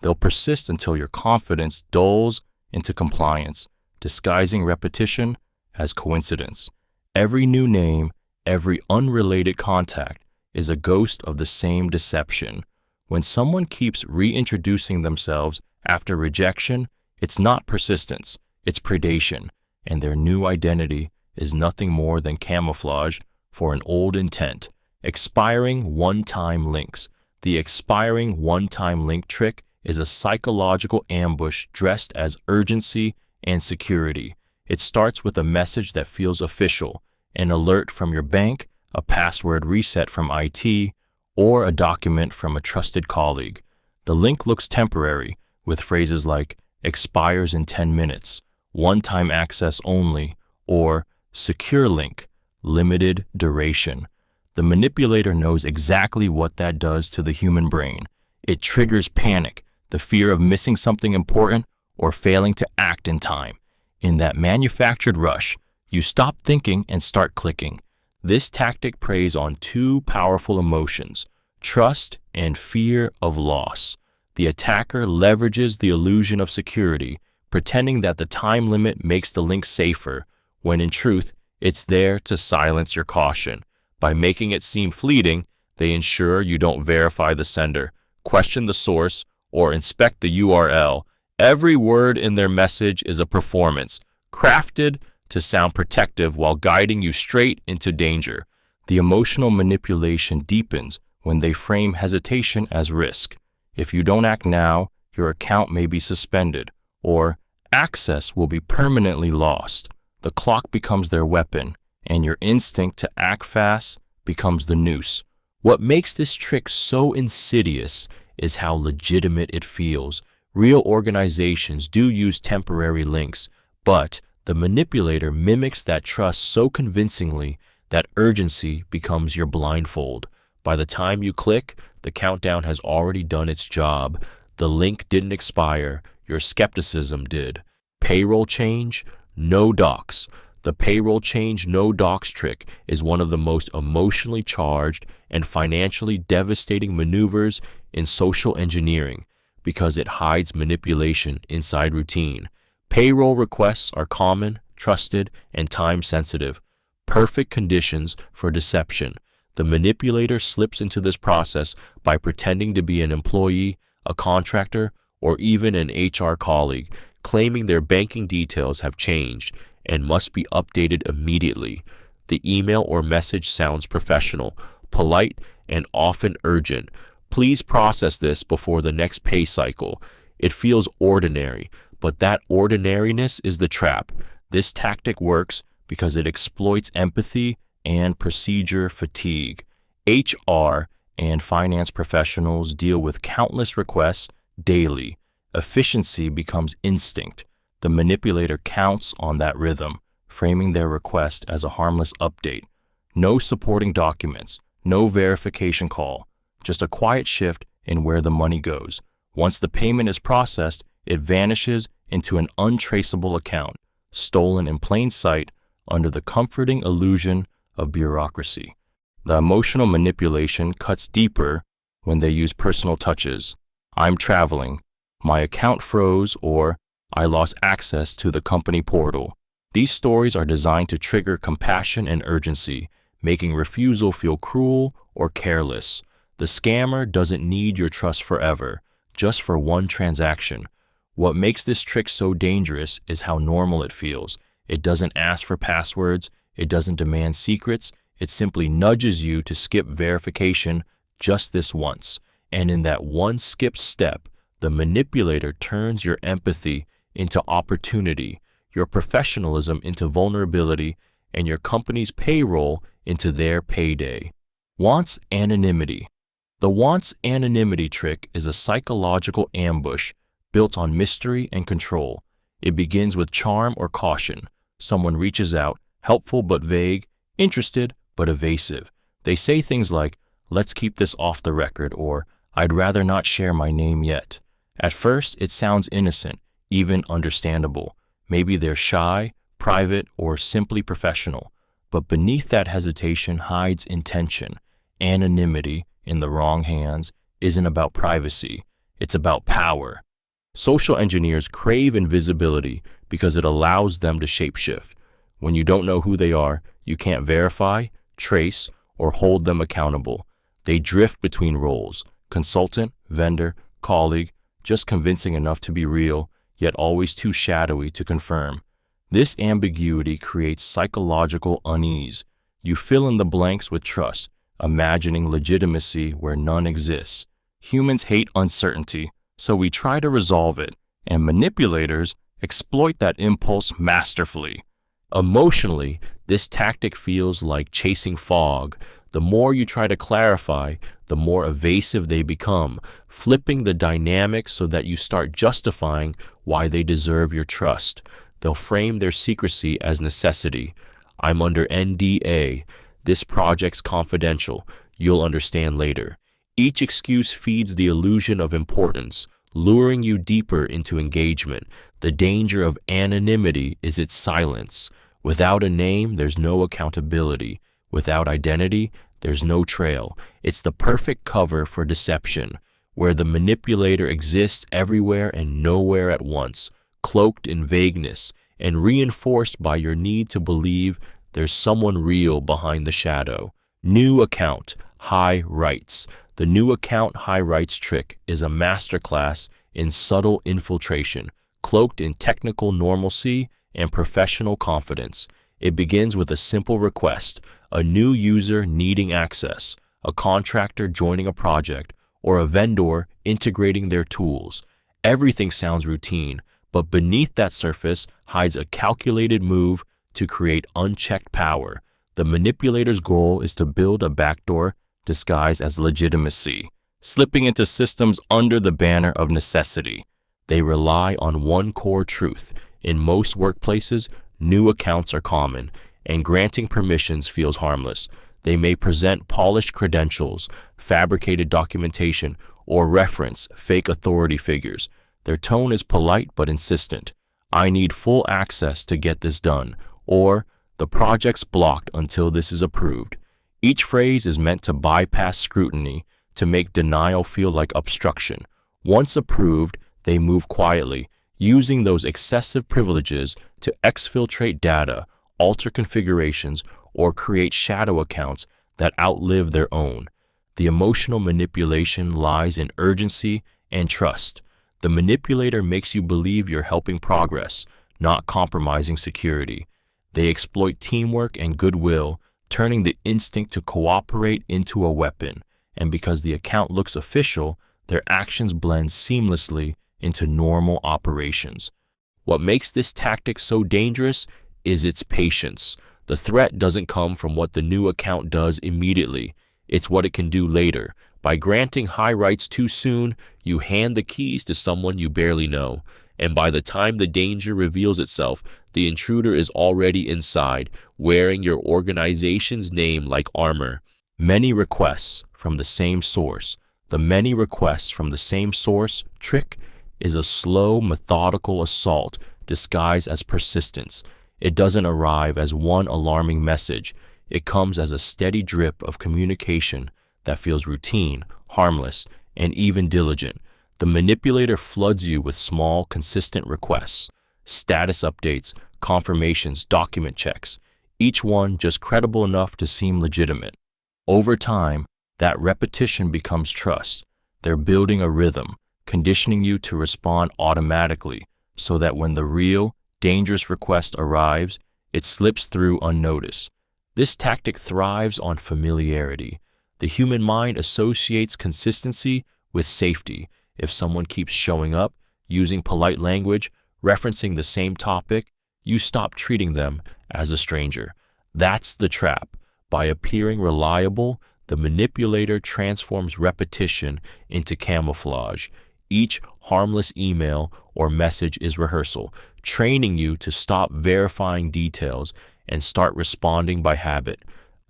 They'll persist until your confidence dulls into compliance, disguising repetition as coincidence. Every new name, every unrelated contact is a ghost of the same deception. When someone keeps reintroducing themselves after rejection, it's not persistence, it's predation, and their new identity is nothing more than camouflage for an old intent. Expiring one-time links. The expiring one-time link trick is a psychological ambush dressed as urgency and security. It starts with a message that feels official, an alert from your bank, a password reset from IT, or a document from a trusted colleague. The link looks temporary, with phrases like expires in 10 minutes, one-time access only, or secure link, limited duration. The manipulator knows exactly what that does to the human brain. It triggers panic, the fear of missing something important or failing to act in time. In that manufactured rush, you stop thinking and start clicking. This tactic preys on two powerful emotions, trust and fear of loss. The attacker leverages the illusion of security, pretending that the time limit makes the link safer, when in truth, it's there to silence your caution. By making it seem fleeting, they ensure you don't verify the sender, question the source, or inspect the URL. Every word in their message is a performance, crafted to sound protective while guiding you straight into danger. The emotional manipulation deepens when they frame hesitation as risk. If you don't act now, your account may be suspended, or access will be permanently lost. The clock becomes their weapon, and your instinct to act fast becomes the noose. What makes this trick so insidious is how legitimate it feels. Real organizations do use temporary links, but the manipulator mimics that trust so convincingly that urgency becomes your blindfold. By the time you click, the countdown has already done its job. The link didn't expire, your skepticism did. Payroll change, no docs. The payroll change no docs trick is one of the most emotionally charged and financially devastating maneuvers in social engineering because it hides manipulation inside routine. Payroll requests are common, trusted, and time-sensitive. Perfect conditions for deception. The manipulator slips into this process by pretending to be an employee, a contractor, or even an HR colleague, claiming their banking details have changed and must be updated immediately. The email or message sounds professional, polite, and often urgent. Please process this before the next pay cycle. It feels ordinary, but that ordinariness is the trap. This tactic works because it exploits empathy and procedure fatigue. HR and finance professionals deal with countless requests daily. Efficiency becomes instinct. The manipulator counts on that rhythm, framing their request as a harmless update. No supporting documents, no verification call, just a quiet shift in where the money goes. Once the payment is processed, it vanishes into an untraceable account, stolen in plain sight under the comforting illusion of bureaucracy. The emotional manipulation cuts deeper when they use personal touches. I'm traveling. My account froze, or I lost access to the company portal. These stories are designed to trigger compassion and urgency, making refusal feel cruel or careless. The scammer doesn't need your trust forever, just for one transaction. What makes this trick so dangerous is how normal it feels. It doesn't ask for passwords, it doesn't demand secrets, it simply nudges you to skip verification just this once. And in that one skipped step, the manipulator turns your empathy into opportunity, your professionalism into vulnerability, and your company's payroll into their payday. Wants anonymity. The wants anonymity trick is a psychological ambush built on mystery and control. It begins with charm or caution. Someone reaches out, helpful but vague, interested but evasive. They say things like, "Let's keep this off the record," or "I'd rather not share my name yet." At first, it sounds innocent, even understandable. Maybe they're shy, private, or simply professional. But beneath that hesitation hides intention. Anonymity, in the wrong hands, isn't about privacy. It's about power. Social engineers crave invisibility because it allows them to shapeshift. When you don't know who they are, you can't verify, trace, or hold them accountable. They drift between roles: consultant, vendor, colleague, just convincing enough to be real, yet always too shadowy to confirm. This ambiguity creates psychological unease. You fill in the blanks with trust, imagining legitimacy where none exists. Humans hate uncertainty, so we try to resolve it, and manipulators exploit that impulse masterfully. Emotionally, this tactic feels like chasing fog. The more you try to clarify, the more evasive they become, flipping the dynamic so that you start justifying why they deserve your trust. They'll frame their secrecy as necessity. "I'm under NDA. This project's confidential. You'll understand later." Each excuse feeds the illusion of importance, luring you deeper into engagement. The danger of anonymity is its silence. Without a name, there's no accountability. Without identity, there's no trail. It's the perfect cover for deception, where the manipulator exists everywhere and nowhere at once, cloaked in vagueness and reinforced by your need to believe there's someone real behind the shadow. New account, high rights. The new account high rights trick is a masterclass in subtle infiltration, cloaked in technical normalcy and professional confidence. It begins with a simple request: a new user needing access, a contractor joining a project, or a vendor integrating their tools. Everything sounds routine, but beneath that surface hides a calculated move to create unchecked power. The manipulator's goal is to build a backdoor disguised as legitimacy, slipping into systems under the banner of necessity. They rely on one core truth. In most workplaces, new accounts are common, and granting permissions feels harmless. They may present polished credentials, fabricated documentation, or reference fake authority figures. Their tone is polite but insistent. "I need full access to get this done," or "the project's blocked until this is approved." Each phrase is meant to bypass scrutiny, to make denial feel like obstruction. Once approved, they move quietly, using those excessive privileges to exfiltrate data, alter configurations, or create shadow accounts that outlive their own. The emotional manipulation lies in urgency and trust. The manipulator makes you believe you're helping progress, not compromising security. They exploit teamwork and goodwill, turning the instinct to cooperate into a weapon. And because the account looks official, their actions blend seamlessly into normal operations. What makes this tactic so dangerous is its patience. The threat doesn't come from what the new account does immediately. It's what it can do later. By granting high rights too soon, you hand the keys to someone you barely know. And by the time the danger reveals itself, the intruder is already inside, wearing your organization's name like armor. Many requests from the same source. The many requests from the same source trick is a slow, methodical assault disguised as persistence. It doesn't arrive as one alarming message. It comes as a steady drip of communication that feels routine, harmless, and even diligent. The manipulator floods you with small, consistent requests, status updates, confirmations, document checks, each one just credible enough to seem legitimate. Over time, that repetition becomes trust. They're building a rhythm, conditioning you to respond automatically so that when the real, dangerous request arrives, it slips through unnoticed. This tactic thrives on familiarity. The human mind associates consistency with safety. If someone keeps showing up, using polite language, referencing the same topic, you stop treating them as a stranger. That's the trap. By appearing reliable, the manipulator transforms repetition into camouflage. Each harmless email or message is rehearsal, training you to stop verifying details and start responding by habit.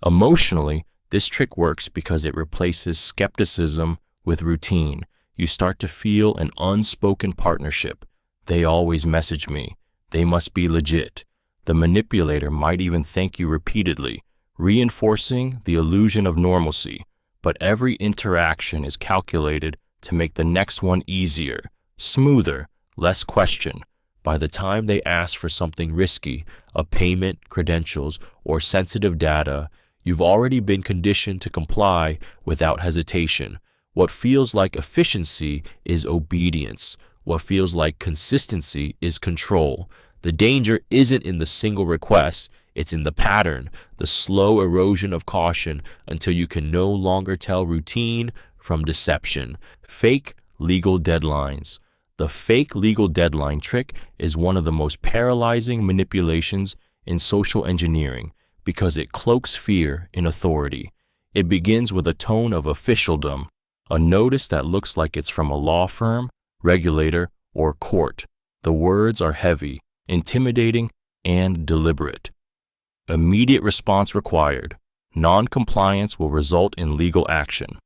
Emotionally, this trick works because it replaces skepticism with routine. You start to feel an unspoken partnership. They always message me. They must be legit. The manipulator might even thank you repeatedly, reinforcing the illusion of normalcy. But every interaction is calculated to make the next one easier, smoother, less question. By the time they ask for something risky, a payment, credentials, or sensitive data, you've already been conditioned to comply without hesitation. What feels like efficiency is obedience. What feels like consistency is control. The danger isn't in the single request, it's in the pattern, the slow erosion of caution until you can no longer tell routine from deception. Fake legal deadlines. The fake legal deadline trick is one of the most paralyzing manipulations in social engineering because it cloaks fear in authority. It begins with a tone of officialdom, a notice that looks like it's from a law firm, regulator, or court. The words are heavy, intimidating, and deliberate. Immediate response required. Non-compliance will result in legal action.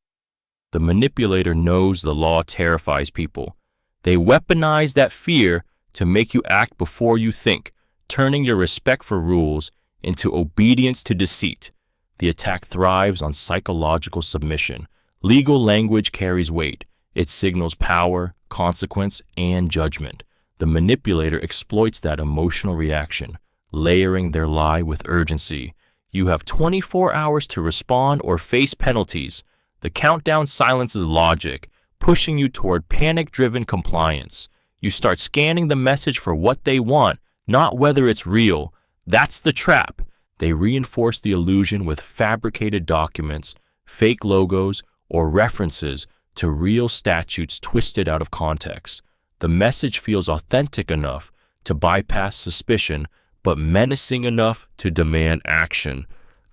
The manipulator knows the law terrifies people. They weaponize that fear to make you act before you think, turning your respect for rules into obedience to deceit. The attack thrives on psychological submission. Legal language carries weight. It signals power, consequence, and judgment. The manipulator exploits that emotional reaction, layering their lie with urgency. You have 24 hours to respond or face penalties. The countdown silences logic, pushing you toward panic-driven compliance. You start scanning the message for what they want, not whether it's real. That's the trap. They reinforce the illusion with fabricated documents, fake logos, or references to real statutes twisted out of context. The message feels authentic enough to bypass suspicion, but menacing enough to demand action.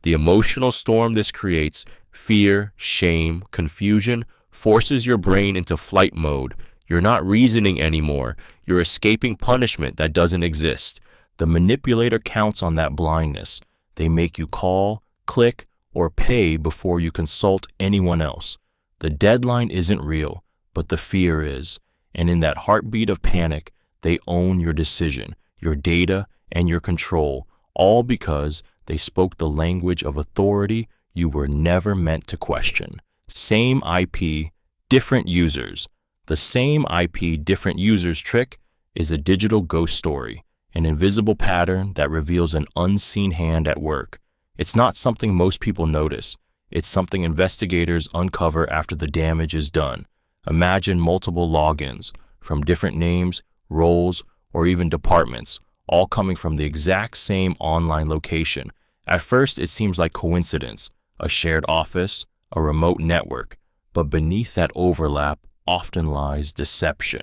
The emotional storm this creates, fear, shame, confusion, forces your brain into flight mode. You're not reasoning anymore. You're escaping punishment that doesn't exist. The manipulator counts on that blindness. They make you call, click, or pay before you consult anyone else. The deadline isn't real, but the fear is. And in that heartbeat of panic, they own your decision, your data, and your control, all because they spoke the language of authority you were never meant to question. Same IP, different users. The same IP, different users trick is a digital ghost story, an invisible pattern that reveals an unseen hand at work. It's not something most people notice. It's something investigators uncover after the damage is done. Imagine multiple logins from different names, roles, or even departments, all coming from the exact same online location. At first, it seems like coincidence, a shared office, a remote network, but beneath that overlap often lies deception.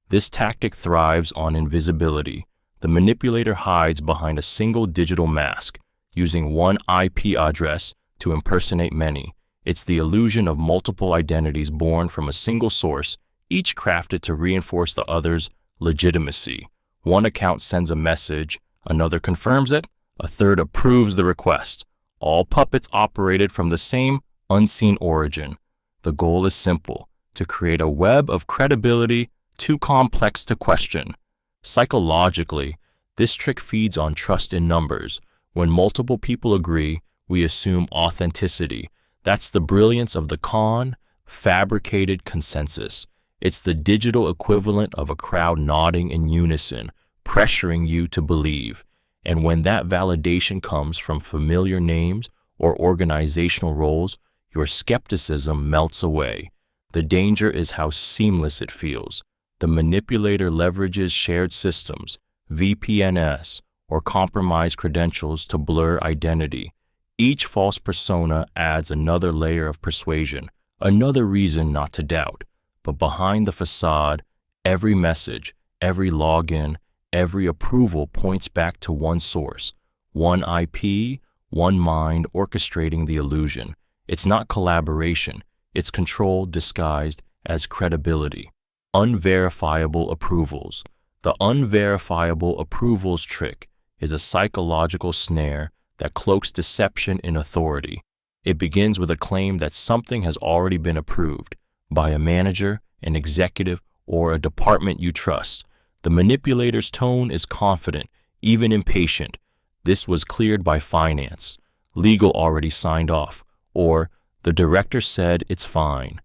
This tactic thrives on invisibility. The manipulator hides behind a single digital mask, using one IP address to impersonate many. It's the illusion of multiple identities born from a single source, each crafted to reinforce the other's legitimacy. One account sends a message, another confirms it, a third approves the request. All puppets operated from the same unseen origin. The goal is simple: to create a web of credibility too complex to question. Psychologically, this trick feeds on trust in numbers. When multiple people agree, we assume authenticity. That's the brilliance of the fabricated consensus. It's the digital equivalent of a crowd nodding in unison, pressuring you to believe. And when that validation comes from familiar names or organizational roles, your skepticism melts away. The danger is how seamless it feels. The manipulator leverages shared systems, VPNs, or compromised credentials to blur identity. Each false persona adds another layer of persuasion, another reason not to doubt. But behind the facade, every message, every login, every approval points back to one source, one IP, one mind orchestrating the illusion. It's not collaboration, it's control disguised as credibility. Unverifiable approvals. The unverifiable approvals trick is a psychological snare that cloaks deception in authority. It begins with a claim that something has already been approved by a manager, an executive, or a department you trust. The manipulator's tone is confident, even impatient. This was cleared by finance. Legal already signed off. Or, the director said it's fine.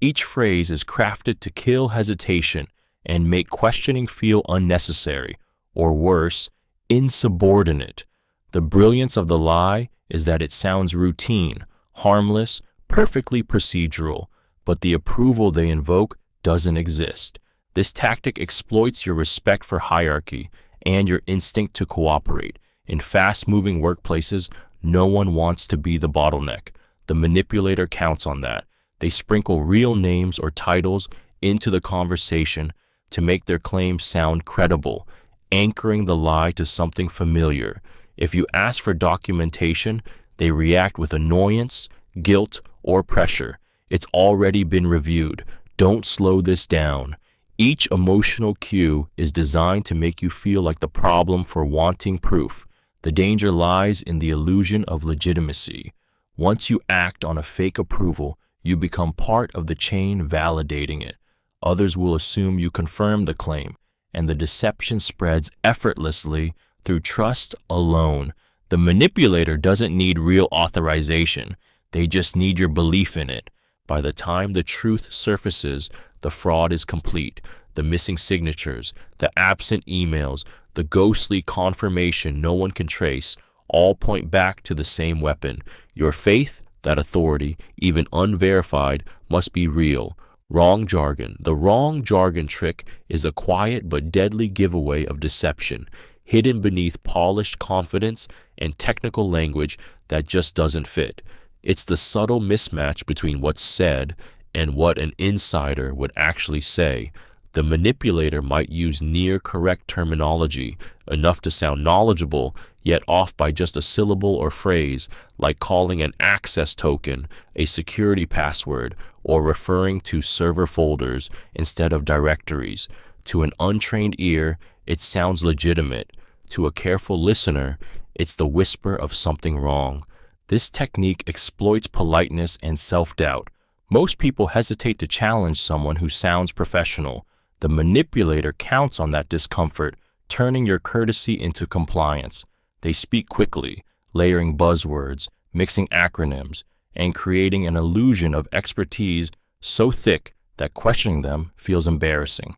Each phrase is crafted to kill hesitation and make questioning feel unnecessary, or worse, insubordinate. The brilliance of the lie is that it sounds routine, harmless, perfectly procedural, but the approval they invoke doesn't exist. This tactic exploits your respect for hierarchy and your instinct to cooperate. In fast-moving workplaces, no one wants to be the bottleneck. The manipulator counts on that. They sprinkle real names or titles into the conversation to make their claims sound credible, anchoring the lie to something familiar. If you ask for documentation, they react with annoyance, guilt, or pressure. It's already been reviewed. Don't slow this down. Each emotional cue is designed to make you feel like the problem for wanting proof. The danger lies in the illusion of legitimacy. Once you act on a fake approval, you become part of the chain validating it. Others will assume you confirm the claim, and the deception spreads effortlessly through trust alone. The manipulator doesn't need real authorization. They just need your belief in it. By the time the truth surfaces, the fraud is complete. The missing signatures, the absent emails, the ghostly confirmation no one can trace, all point back to the same weapon. Your faith, that authority, even unverified, must be real. Wrong jargon. The wrong jargon trick is a quiet but deadly giveaway of deception, hidden beneath polished confidence and technical language that just doesn't fit. It's the subtle mismatch between what's said and what an insider would actually say. The manipulator might use near-correct terminology, enough to sound knowledgeable, yet off by just a syllable or phrase, like calling an access token a security password or referring to server folders instead of directories. To an untrained ear, it sounds legitimate. To a careful listener, it's the whisper of something wrong. This technique exploits politeness and self-doubt. Most people hesitate to challenge someone who sounds professional. The manipulator counts on that discomfort, turning your courtesy into compliance. They speak quickly, layering buzzwords, mixing acronyms, and creating an illusion of expertise so thick that questioning them feels embarrassing.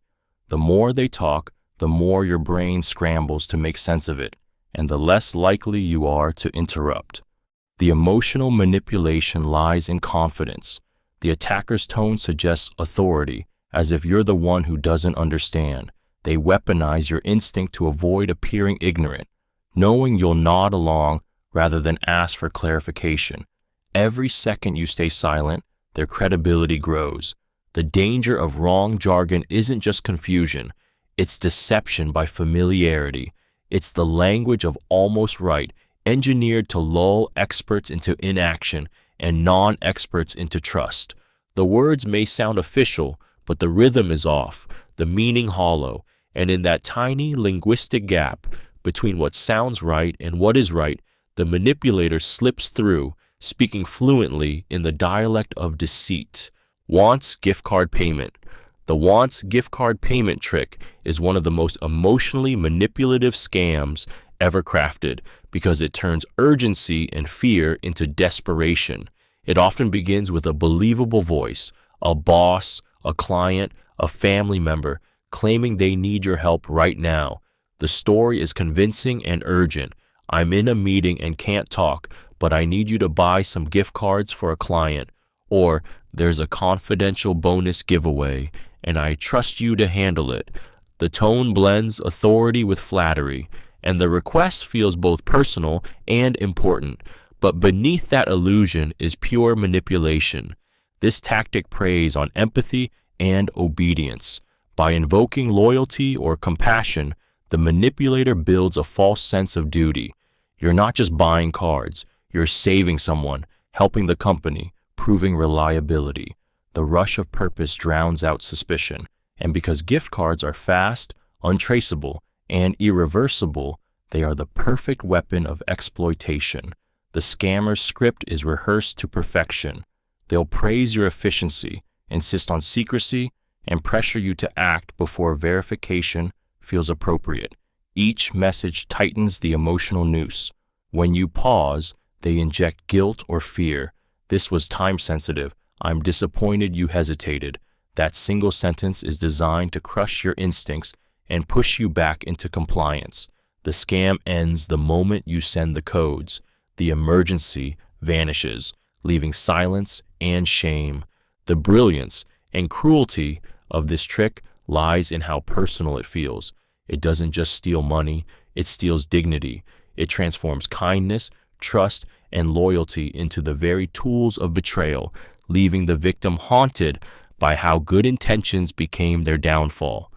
The more they talk, the more your brain scrambles to make sense of it, and the less likely you are to interrupt. The emotional manipulation lies in confidence. The attacker's tone suggests authority, as if you're the one who doesn't understand. They weaponize your instinct to avoid appearing ignorant, knowing you'll nod along rather than ask for clarification. Every second you stay silent, their credibility grows. The danger of wrong jargon isn't just confusion, it's deception by familiarity. It's the language of almost right, engineered to lull experts into inaction and non-experts into trust. The words may sound official, but the rhythm is off, the meaning hollow, and in that tiny linguistic gap between what sounds right and what is right, the manipulator slips through, speaking fluently in the dialect of deceit. Wants gift card payment. The wants gift card payment trick is one of the most emotionally manipulative scams ever crafted because it turns urgency and fear into desperation. It often begins with a believable voice, a boss, a client, a family member, claiming they need your help right now. The story is convincing and urgent. I'm in a meeting and can't talk, but I need you to buy some gift cards for a client. Or, there's a confidential bonus giveaway, and I trust you to handle it. The tone blends authority with flattery, and the request feels both personal and important. But beneath that illusion is pure manipulation. This tactic preys on empathy and obedience. By invoking loyalty or compassion, the manipulator builds a false sense of duty. You're not just buying cards, you're saving someone, helping the company, proving reliability. The rush of purpose drowns out suspicion, and because gift cards are fast, untraceable, and irreversible, they are the perfect weapon of exploitation. The scammer's script is rehearsed to perfection. They'll praise your efficiency, insist on secrecy, and pressure you to act before verification feels appropriate. Each message tightens the emotional noose. When you pause, they inject guilt or fear. This was time-sensitive. I'm disappointed you hesitated. That single sentence is designed to crush your instincts and push you back into compliance. The scam ends the moment you send the codes. The emergency vanishes, leaving silence and shame. The brilliance and cruelty of this trick lies in how personal it feels. It doesn't just steal money, it steals dignity. It transforms kindness, trust, and loyalty into the very tools of betrayal, leaving the victim haunted by how good intentions became their downfall.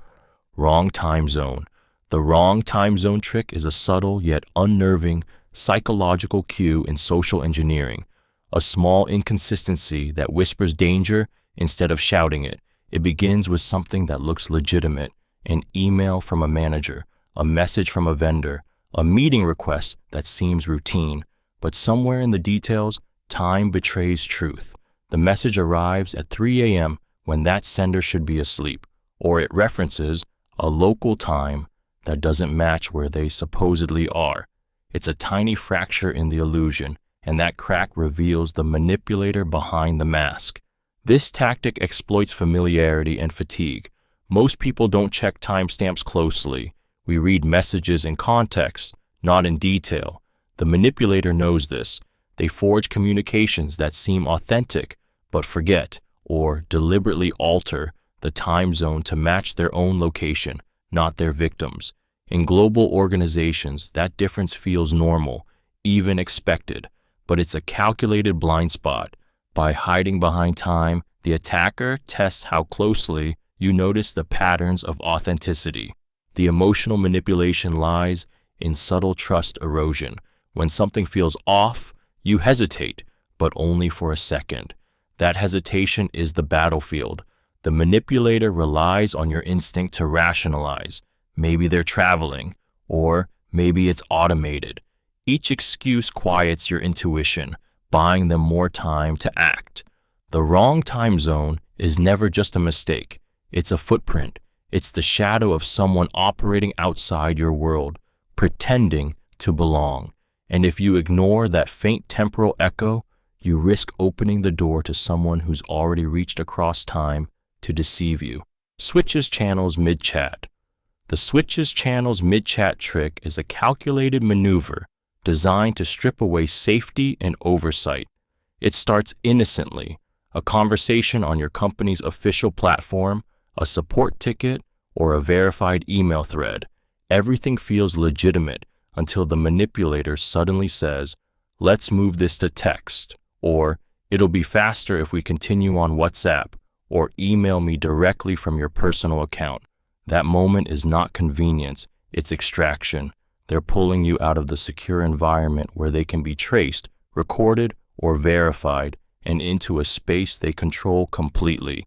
Wrong time zone. The wrong time zone trick is a subtle yet unnerving psychological cue in social engineering. A small inconsistency that whispers danger instead of shouting it. It begins with something that looks legitimate: an email from a manager, a message from a vendor, a meeting request that seems routine. But somewhere in the details, time betrays truth. The message arrives at 3 a.m. when that sender should be asleep, or it references a local time that doesn't match where they supposedly are. It's a tiny fracture in the illusion, and that crack reveals the manipulator behind the mask. This tactic exploits familiarity and fatigue. Most people don't check timestamps closely. We read messages in context, not in detail. The manipulator knows this. They forge communications that seem authentic, but forget or deliberately alter the time zone to match their own location, not their victims. In global organizations, that difference feels normal, even expected, but it's a calculated blind spot. By hiding behind time, The attacker tests how closely you notice the patterns of authenticity. The emotional manipulation lies in subtle trust erosion. When something feels off, you hesitate, but only for a second. That hesitation is the battlefield. The manipulator relies on your instinct to rationalize. Maybe they're traveling, or maybe it's automated. Each excuse quiets your intuition, buying them more time to act. The wrong time zone is never just a mistake. It's a footprint. It's the shadow of someone operating outside your world, pretending to belong. And if you ignore that faint temporal echo, you risk opening the door to someone who's already reached across time to deceive you. Switches channels mid-chat. The switches channels mid-chat trick is a calculated maneuver designed to strip away safety and oversight. It starts innocently, a conversation on your company's official platform, a support ticket, or a verified email thread. Everything feels legitimate until the manipulator suddenly says, "Let's move this to text," or "It'll be faster if we continue on WhatsApp," or "Email me directly from your personal account." That moment is not convenience, it's extraction. They're pulling you out of the secure environment where they can be traced, recorded, or verified, and into a space they control completely.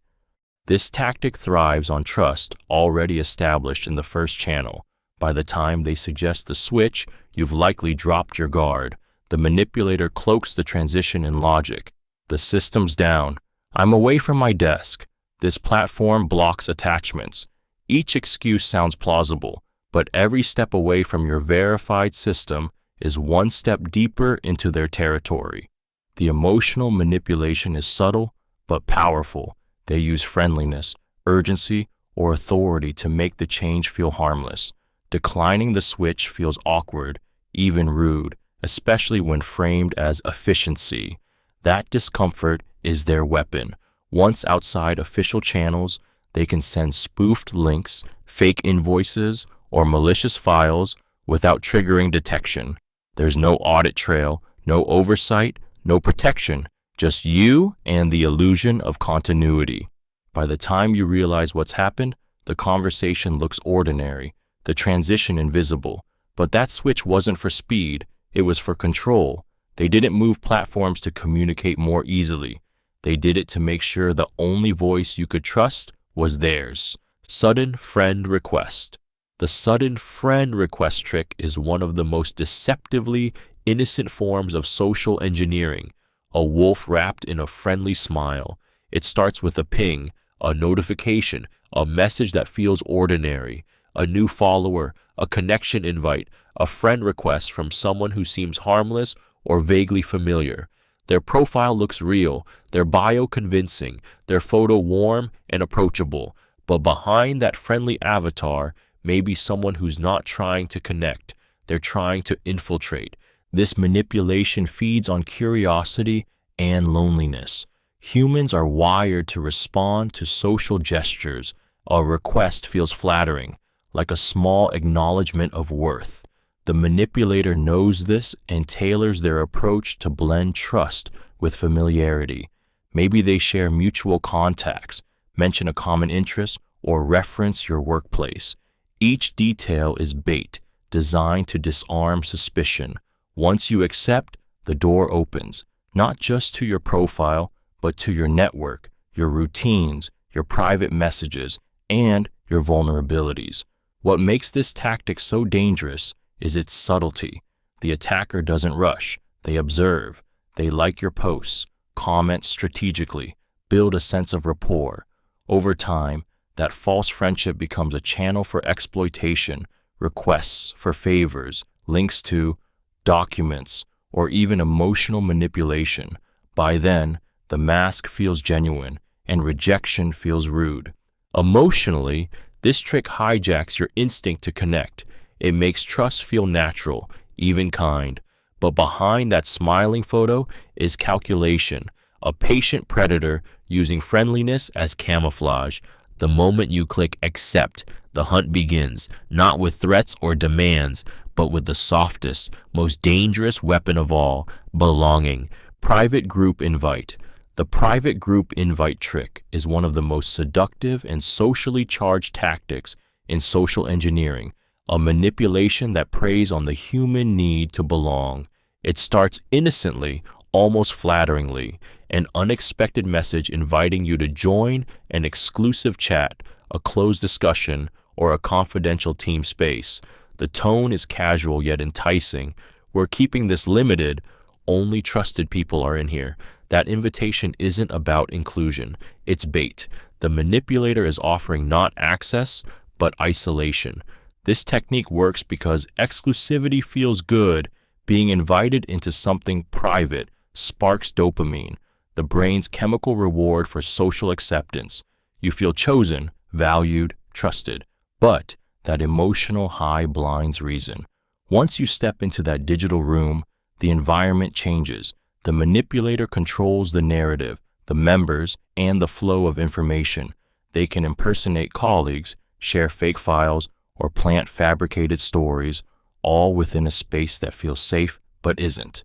This tactic thrives on trust already established in the first channel. By the time they suggest the switch, you've likely dropped your guard. The manipulator cloaks the transition in logic. The system's down. I'm away from my desk. This platform blocks attachments. Each excuse sounds plausible, but every step away from your verified system is one step deeper into their territory. The emotional manipulation is subtle but powerful. They use friendliness, urgency, or authority to make the change feel harmless. Declining the switch feels awkward, even rude, especially when framed as efficiency. That discomfort is their weapon. Once outside official channels, they can send spoofed links, fake invoices, or malicious files without triggering detection. There's no audit trail, no oversight, no protection, just you and the illusion of continuity. By the time you realize what's happened, the conversation looks ordinary, the transition invisible. But that switch wasn't for speed, it was for control. They didn't move platforms to communicate more easily. They did it to make sure the only voice you could trust was theirs. Sudden friend request. The sudden friend request trick is one of the most deceptively innocent forms of social engineering. A wolf wrapped in a friendly smile. It starts with a ping, a notification, a message that feels ordinary, a new follower, a connection invite, a friend request from someone who seems harmless or vaguely familiar. Their profile looks real, their bio convincing, their photo warm and approachable, but behind that friendly avatar may be someone who's not trying to connect, they're trying to infiltrate. This manipulation feeds on curiosity and loneliness. Humans are wired to respond to social gestures. A request feels flattering, like a small acknowledgement of worth. The manipulator knows this and tailors their approach to blend trust with familiarity. Maybe they share mutual contacts, mention a common interest, or reference your workplace. Each detail is bait, designed to disarm suspicion. Once you accept, the door opens, not just to your profile, but to your network, your routines, your private messages, and your vulnerabilities. What makes this tactic so dangerous is its subtlety. The attacker doesn't rush, they observe. They like your posts, comment strategically, build a sense of rapport. Over time, that false friendship becomes a channel for exploitation, requests for favors, links to documents, or even emotional manipulation. By then, the mask feels genuine and rejection feels rude. Emotionally, this trick hijacks your instinct to connect. It makes trust feel natural, even kind. But behind that smiling photo is calculation, a patient predator using friendliness as camouflage. The moment you click accept, the hunt begins, not with threats or demands, but with the softest, most dangerous weapon of all, belonging. Private group invite. The private group invite trick is one of the most seductive and socially charged tactics in social engineering, a manipulation that preys on the human need to belong. It starts innocently, almost flatteringly, an unexpected message inviting you to join an exclusive chat, a closed discussion, or a confidential team space. The tone is casual yet enticing. We're keeping this limited. Only trusted people are in here. That invitation isn't about inclusion. It's bait. The manipulator is offering not access, but isolation. This technique works because exclusivity feels good. Being invited into something private sparks dopamine, the brain's chemical reward for social acceptance. You feel chosen, valued, trusted. But that emotional high blinds reason. Once you step into that digital room, the environment changes. The manipulator controls the narrative, the members, and the flow of information. They can impersonate colleagues, share fake files, or plant fabricated stories, all within a space that feels safe but isn't.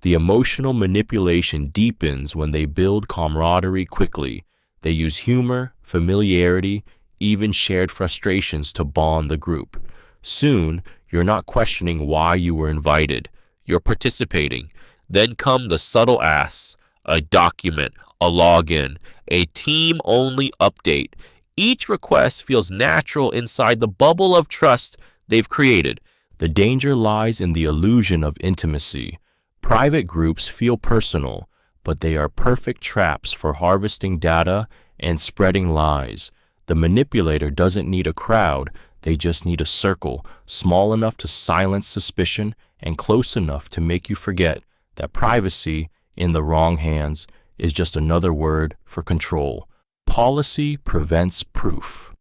The emotional manipulation deepens when they build camaraderie quickly. They use humor, familiarity, even shared frustrations to bond the group. Soon, you're not questioning why you were invited. You're participating. Then come the subtle asks, a document, a login, a team-only update. Each request feels natural inside the bubble of trust they've created. The danger lies in the illusion of intimacy. Private groups feel personal, but they are perfect traps for harvesting data and spreading lies. The manipulator doesn't need a crowd, they just need a circle, small enough to silence suspicion and close enough to make you forget that privacy, in the wrong hands, is just another word for control. Policy prevents proof.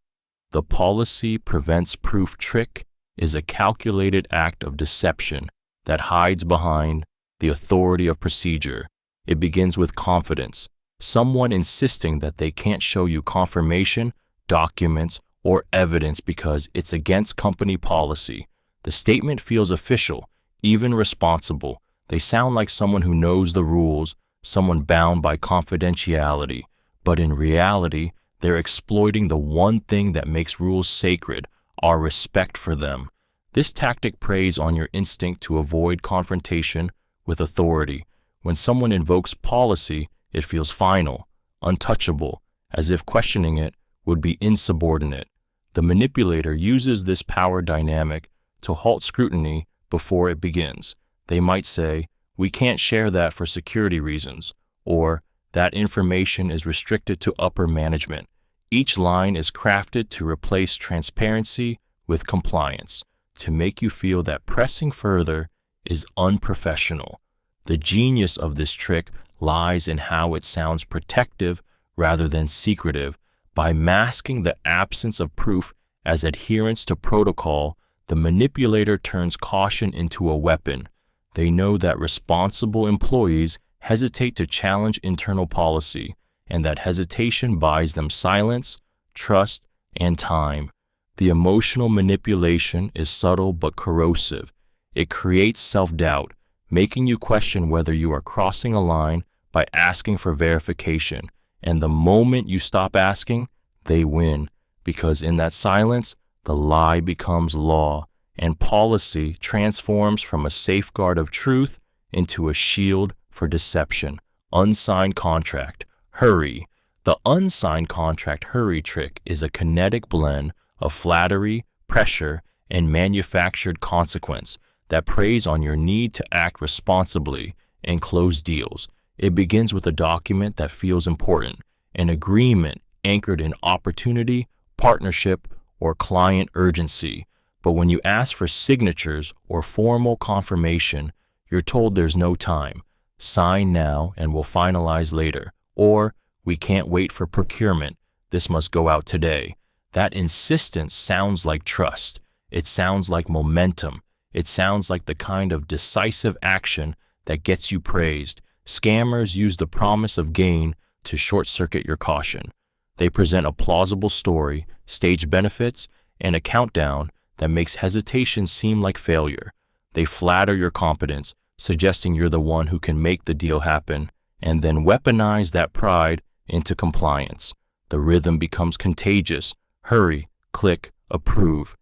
The policy prevents proof trick is a calculated act of deception that hides behind the authority of procedure. It begins with confidence, someone insisting that they can't show you confirmation, documents, or evidence because it's against company policy. The statement feels official, even responsible. They sound like someone who knows the rules, someone bound by confidentiality. But in reality, they're exploiting the one thing that makes rules sacred, our respect for them. This tactic preys on your instinct to avoid confrontation with authority. When someone invokes policy, it feels final, untouchable, as if questioning it would be insubordinate. The manipulator uses this power dynamic to halt scrutiny before it begins. They might say, "We can't share that for security reasons," or "that information is restricted to upper management." Each line is crafted to replace transparency with compliance, to make you feel that pressing further is unprofessional. The genius of this trick lies in how it sounds protective rather than secretive. By masking the absence of proof as adherence to protocol, the manipulator turns caution into a weapon. They know that responsible employees hesitate to challenge internal policy, and that hesitation buys them silence, trust, and time. The emotional manipulation is subtle but corrosive. It creates self-doubt, making you question whether you are crossing a line by asking for verification. And the moment you stop asking, they win, because in that silence, the lie becomes law, and policy transforms from a safeguard of truth into a shield for deception. Unsigned contract, hurry. The unsigned contract hurry trick is a kinetic blend of flattery, pressure, and manufactured consequence that preys on your need to act responsibly and close deals. It begins with a document that feels important, an agreement anchored in opportunity, partnership, or client urgency. But when you ask for signatures or formal confirmation, you're told there's no time. Sign now and we'll finalize later. Or, we can't wait for procurement. This must go out today. That insistence sounds like trust. It sounds like momentum. It sounds like the kind of decisive action that gets you praised. Scammers use the promise of gain to short-circuit your caution. They present a plausible story, stage benefits, and a countdown that makes hesitation seem like failure. They flatter your competence, suggesting you're the one who can make the deal happen, and then weaponize that pride into compliance. The rhythm becomes contagious. Hurry, click, approve.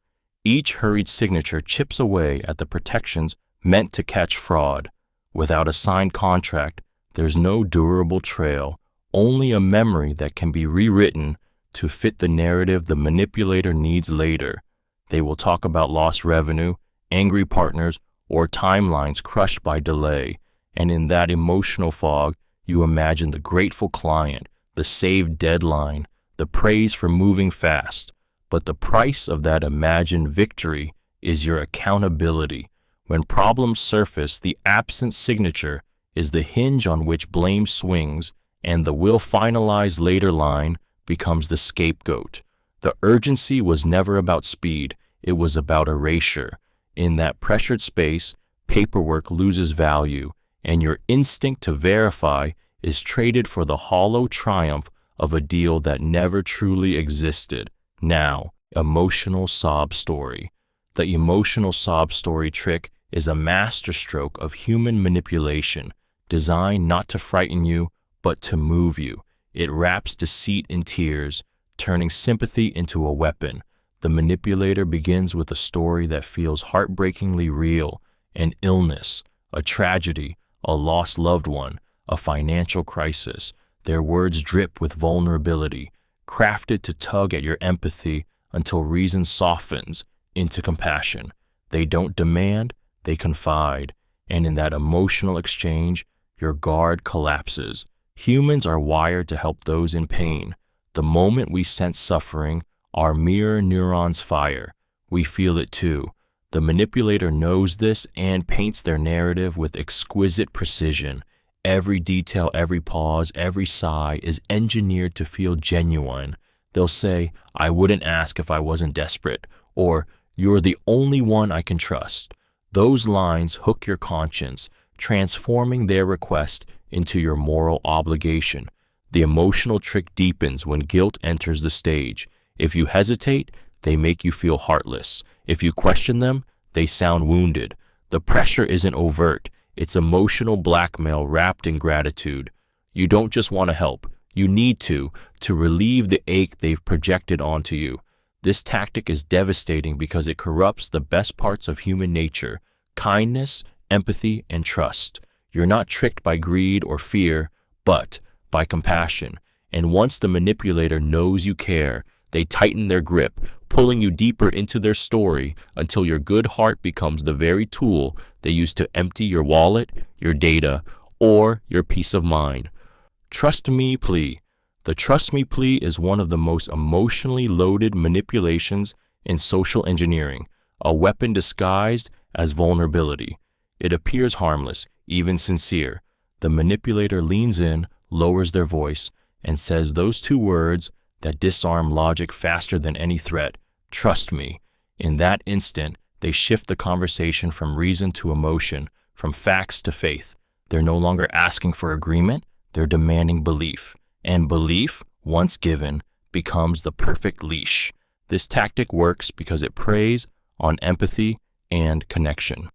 Each hurried signature chips away at the protections meant to catch fraud. Without a signed contract, there's no durable trail, only a memory that can be rewritten to fit the narrative the manipulator needs later. They will talk about lost revenue, angry partners, or timelines crushed by delay, and in that emotional fog, you imagine the grateful client, the saved deadline, the praise for moving fast. But the price of that imagined victory is your accountability. When problems surface, the absent signature is the hinge on which blame swings, and the "will finalize later" line becomes the scapegoat. The urgency was never about speed, it was about erasure. In that pressured space, paperwork loses value, and your instinct to verify is traded for the hollow triumph of a deal that never truly existed. Now, emotional sob story. The emotional sob story trick is a masterstroke of human manipulation, designed not to frighten you, but to move you. It wraps deceit in tears, turning sympathy into a weapon. The manipulator begins with a story that feels heartbreakingly real: an illness, a tragedy, a lost loved one, a financial crisis. Their words drip with vulnerability, crafted to tug at your empathy until reason softens into compassion. They don't demand, they confide, and in that emotional exchange, your guard collapses. Humans are wired to help those in pain. The moment we sense suffering, our mirror neurons fire. We feel it too. The manipulator knows this and paints their narrative with exquisite precision. Every detail, every pause, every sigh is engineered to feel genuine. They'll say, "I wouldn't ask if I wasn't desperate," or "You're the only one I can trust." Those lines hook your conscience, transforming their request into your moral obligation. The emotional trick deepens when guilt enters the stage. If you hesitate, they make you feel heartless. If you question them, they sound wounded. The pressure isn't overt. It's emotional blackmail wrapped in gratitude. You don't just want to help. You need to relieve the ache they've projected onto you. This tactic is devastating because it corrupts the best parts of human nature: kindness, empathy, and trust. You're not tricked by greed or fear, but by compassion. And once the manipulator knows you care, they tighten their grip, pulling you deeper into their story until your good heart becomes the very tool they use to empty your wallet, your data, or your peace of mind. Trust me plea. The trust me plea is one of the most emotionally loaded manipulations in social engineering, a weapon disguised as vulnerability. It appears harmless, even sincere. The manipulator leans in, lowers their voice, and says those two words that disarm logic faster than any threat: "Trust me." In that instant, they shift the conversation from reason to emotion, from facts to faith. They're no longer asking for agreement, they're demanding belief. And belief, once given, becomes the perfect leash. This tactic works because it preys on empathy and connection.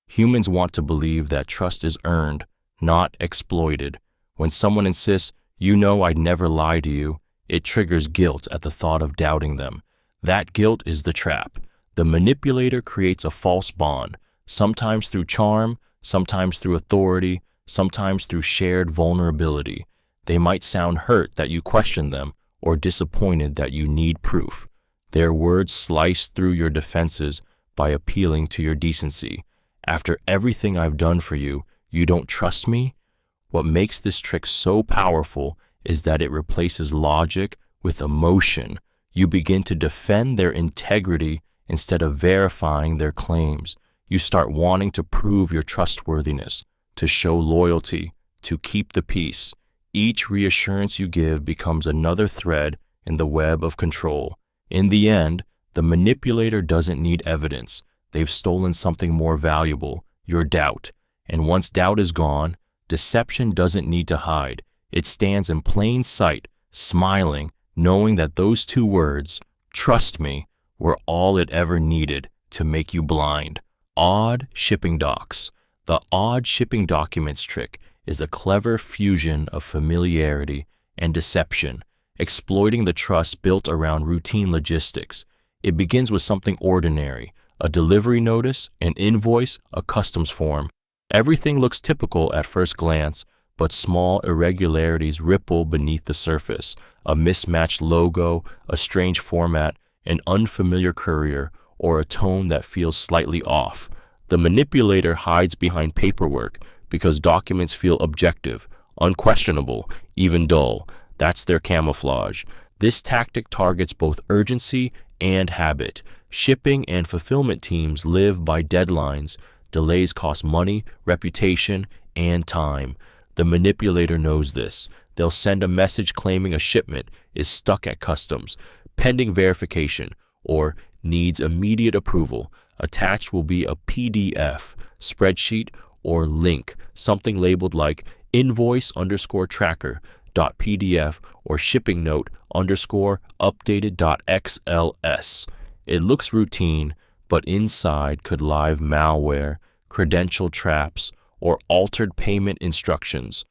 Humans want to believe that trust is earned, not exploited. When someone insists, "You know I'd never lie to you," it triggers guilt at the thought of doubting them. That guilt is the trap. The manipulator creates a false bond, sometimes through charm, sometimes through authority, sometimes through shared vulnerability. They might sound hurt that you question them, or disappointed that you need proof. Their words slice through your defenses by appealing to your decency. "After everything I've done for you, you don't trust me?" What makes this trick so powerful is that it replaces logic with emotion. You begin to defend their integrity instead of verifying their claims. You start wanting to prove your trustworthiness, to show loyalty, to keep the peace. Each reassurance you give becomes another thread in the web of control. In the end, the manipulator doesn't need evidence. They've stolen something more valuable: your doubt. And once doubt is gone, deception doesn't need to hide. It stands in plain sight, smiling, knowing that those two words, "Trust me," were all it ever needed to make you blind. Odd shipping docs. The odd shipping documents trick is a clever fusion of familiarity and deception, exploiting the trust built around routine logistics. It begins with something ordinary, a delivery notice, an invoice, a customs form. Everything looks typical at first glance, but small irregularities ripple beneath the surface. A mismatched logo, a strange format, an unfamiliar courier, or a tone that feels slightly off. The manipulator hides behind paperwork because documents feel objective, unquestionable, even dull. That's their camouflage. This tactic targets both urgency and habit. Shipping and fulfillment teams live by deadlines. Delays cost money, reputation, and time. The manipulator knows this. They'll send a message claiming a shipment is stuck at customs, pending verification, or needs immediate approval. Attached will be a PDF, spreadsheet, or link, something labeled like invoice_tracker.pdf or shipping note _updated.xls. It looks routine, but inside could live malware, credential traps, or altered payment instructions.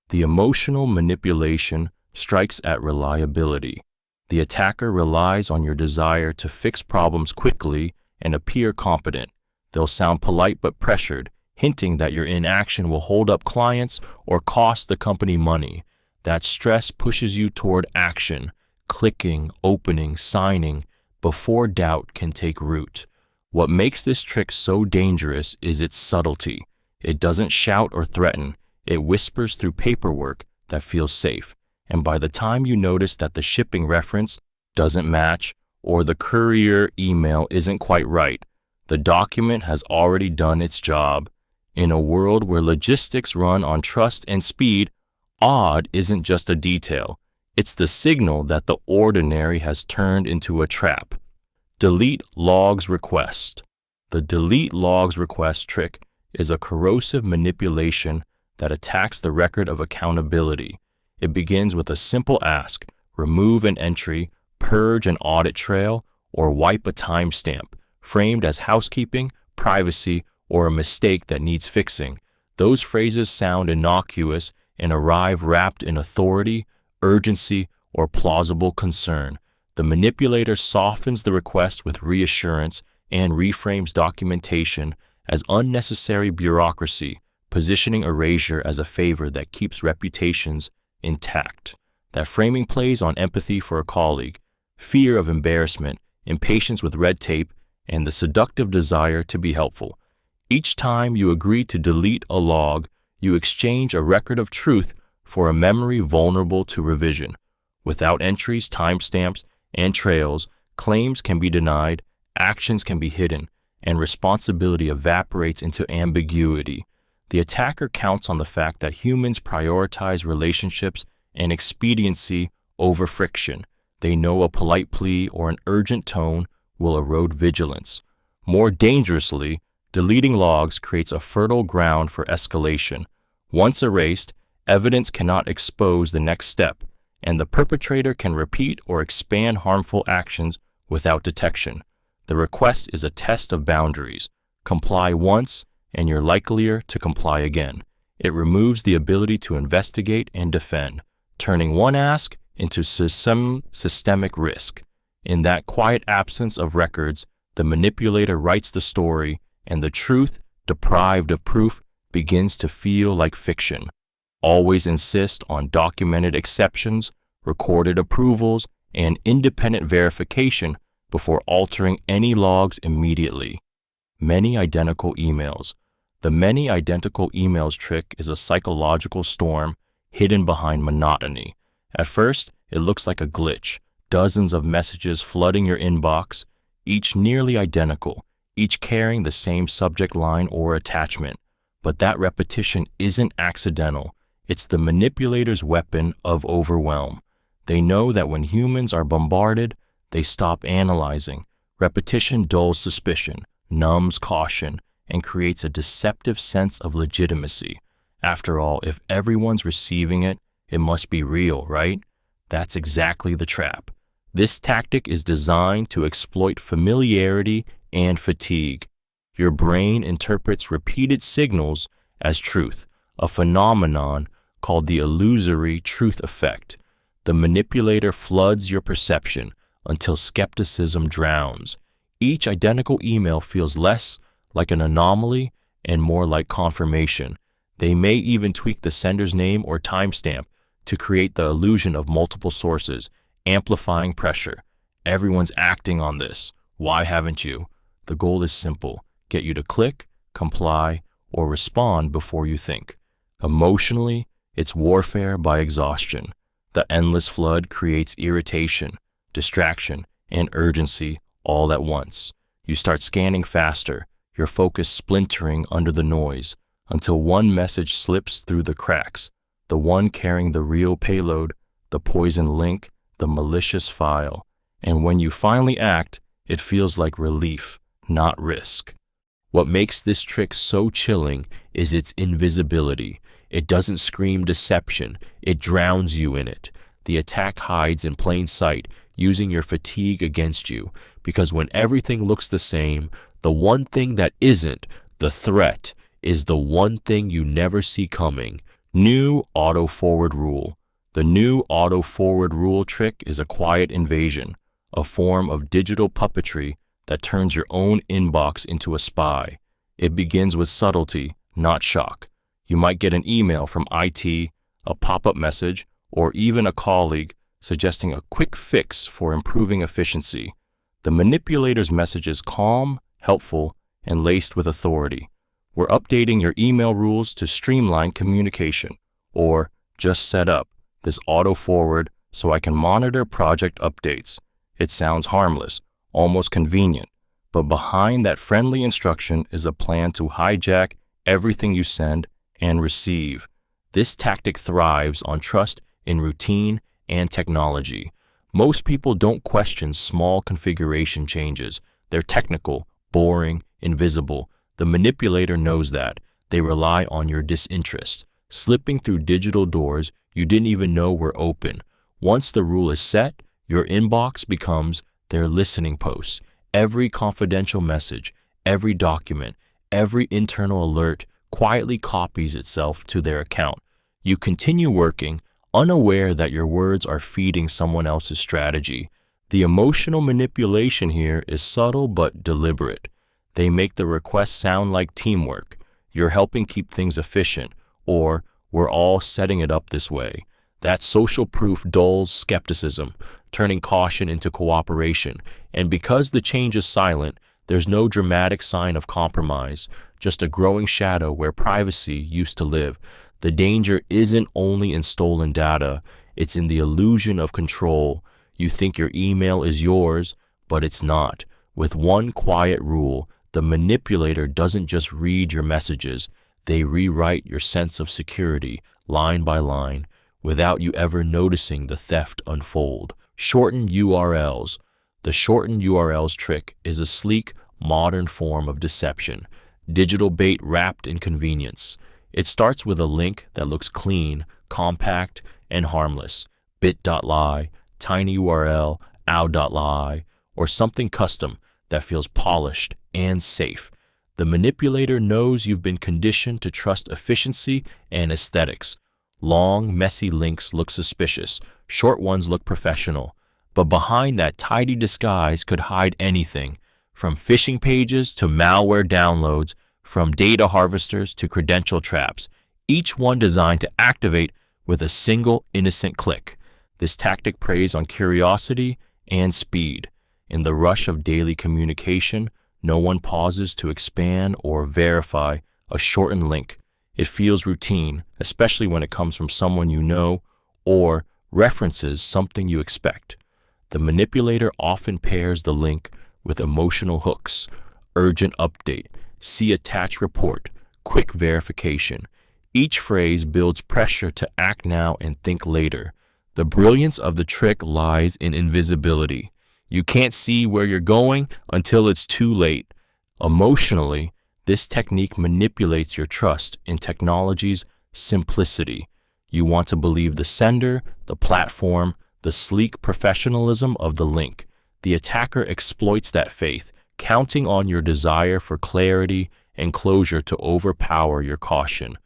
The emotional manipulation strikes at reliability. The attacker relies on your desire to fix problems quickly and appear competent. They'll sound polite but pressured, hinting that your inaction will hold up clients or cost the company money. That stress pushes you toward action, clicking, opening, signing, before doubt can take root. What makes this trick so dangerous is its subtlety. It doesn't shout or threaten. It whispers through paperwork that feels safe. And by the time you notice that the shipping reference doesn't match or the courier email isn't quite right, the document has already done its job. In a world where logistics run on trust and speed, odd isn't just a detail. It's the signal that the ordinary has turned into a trap. Delete logs request. The delete logs request trick is a corrosive manipulation that attacks the record of accountability. It begins with a simple ask: remove an entry, purge an audit trail, or wipe a timestamp, framed as housekeeping, privacy, or a mistake that needs fixing. Those phrases sound innocuous and arrive wrapped in authority, urgency, or plausible concern. The manipulator softens the request with reassurance and reframes documentation as unnecessary bureaucracy, positioning erasure as a favor that keeps reputations intact. That framing plays on empathy for a colleague, fear of embarrassment, impatience with red tape, and the seductive desire to be helpful. Each time you agree to delete a log, you exchange a record of truth for a memory vulnerable to revision. Without entries, timestamps, and trails, claims can be denied, actions can be hidden, and responsibility evaporates into ambiguity. The attacker counts on the fact that humans prioritize relationships and expediency over friction. They know a polite plea or an urgent tone will erode vigilance. More dangerously, deleting logs creates a fertile ground for escalation. Once erased, evidence cannot expose the next step, and the perpetrator can repeat or expand harmful actions without detection. The request is a test of boundaries. Comply once, and you're likelier to comply again. It removes the ability to investigate and defend, turning one ask into systemic risk. In that quiet absence of records, the manipulator writes the story, and the truth, deprived of proof, begins to feel like fiction. Always insist on documented exceptions, recorded approvals, and independent verification before altering any logs immediately. Many identical emails. The many identical emails trick is a psychological storm hidden behind monotony. At first, it looks like a glitch, dozens of messages flooding your inbox, each nearly identical, each carrying the same subject line or attachment. But that repetition isn't accidental. It's the manipulator's weapon of overwhelm. They know that when humans are bombarded, they stop analyzing. Repetition dulls suspicion, numbs caution, and creates a deceptive sense of legitimacy. After all, if everyone's receiving it, it must be real, right? That's exactly the trap. This tactic is designed to exploit familiarity and fatigue. Your brain interprets repeated signals as truth. a phenomenon called the illusory truth effect. The manipulator floods your perception until skepticism drowns. Each identical email feels less like an anomaly and more like confirmation. They may even tweak the sender's name or timestamp to create the illusion of multiple sources, amplifying pressure. Everyone's acting on this. Why haven't you? The goal is simple: get you to click, comply, or respond before you think. Emotionally, it's warfare by exhaustion. The endless flood creates irritation, distraction, and urgency all at once. You start scanning faster, your focus splintering under the noise, until one message slips through the cracks, the one carrying the real payload, the poison link, the malicious file. And when you finally act, it feels like relief, not risk. What makes this trick so chilling is its invisibility. It doesn't scream deception, it drowns you in it. The attack hides in plain sight, using your fatigue against you, because when everything looks the same, the one thing that isn't, the threat, is the one thing you never see coming. New auto-forward rule. The new auto-forward rule trick is a quiet invasion, a form of digital puppetry that turns your own inbox into a spy. It begins with subtlety, not shock. You might get an email from IT, a pop-up message, or even a colleague suggesting a quick fix for improving efficiency. The manipulator's message is calm, helpful, and laced with authority. We're updating your email rules to streamline communication, or just set up this auto-forward so I can monitor project updates. It sounds harmless, almost convenient, but behind that friendly instruction is a plan to hijack everything you send and receive. This tactic thrives on trust in routine and technology. Most people don't question small configuration changes. They're technical, boring, invisible. The manipulator knows that. They rely on your disinterest, slipping through digital doors you didn't even know were open. Once the rule is set, your inbox becomes their listening post. Every confidential message, every document, every internal alert quietly copies itself to their account. You continue working, unaware that your words are feeding someone else's strategy. The emotional manipulation here is subtle but deliberate. They make the request sound like teamwork. You're helping keep things efficient, or we're all setting it up this way. That social proof dulls skepticism, turning caution into cooperation. And because the change is silent, there's no dramatic sign of compromise, just a growing shadow where privacy used to live. The danger isn't only in stolen data, it's in the illusion of control. You think your email is yours, but it's not. With one quiet rule, the manipulator doesn't just read your messages, they rewrite your sense of security, line by line, without you ever noticing the theft unfold. Shortened URLs. The shortened URLs trick is a sleek, modern form of deception, digital bait wrapped in convenience. It starts with a link that looks clean, compact, and harmless. bit.ly, tinyurl, ow.ly, or something custom that feels polished and safe. The manipulator knows you've been conditioned to trust efficiency and aesthetics. Long, messy links look suspicious, short ones look professional, but behind that tidy disguise could hide anything, from phishing pages to malware downloads, from data harvesters to credential traps, each one designed to activate with a single innocent click. This tactic preys on curiosity and speed. In the rush of daily communication, no one pauses to expand or verify a shortened link. It feels routine, especially when it comes from someone you know or references something you expect. The manipulator often pairs the link with emotional hooks: urgent update, see attached report, quick verification. Each phrase builds pressure to act now and think later. The brilliance of the trick lies in invisibility. You can't see where you're going until it's too late. Emotionally, this technique manipulates your trust in technology's simplicity. You want to believe the sender, the platform, the sleek professionalism of the link. The attacker exploits that faith, counting on your desire for clarity and closure to overpower your caution.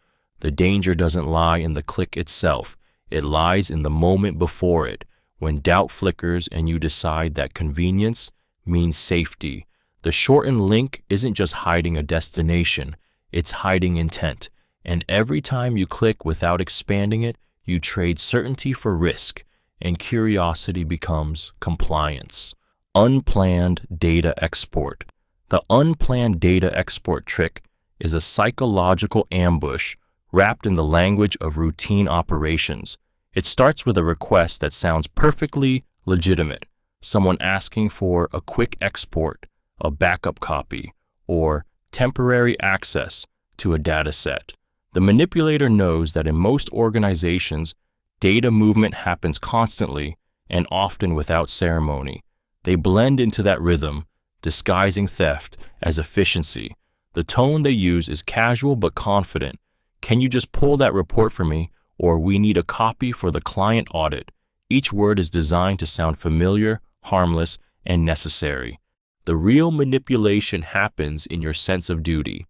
The danger doesn't lie in the click itself. It lies in the moment before it, when doubt flickers and you decide that convenience means safety. The shortened link isn't just hiding a destination, it's hiding intent. And every time you click without expanding it, you trade certainty for risk, and curiosity becomes compliance. Unplanned data export. The unplanned data export trick is a psychological ambush wrapped in the language of routine operations. It starts with a request that sounds perfectly legitimate, someone asking for a quick export, a backup copy, or temporary access to a data set. The manipulator knows that in most organizations, data movement happens constantly and often without ceremony. They blend into that rhythm, disguising theft as efficiency. The tone they use is casual but confident. Can you just pull that report for me? Or we need a copy for the client audit. Each word is designed to sound familiar, harmless, and necessary. The real manipulation happens in your sense of duty.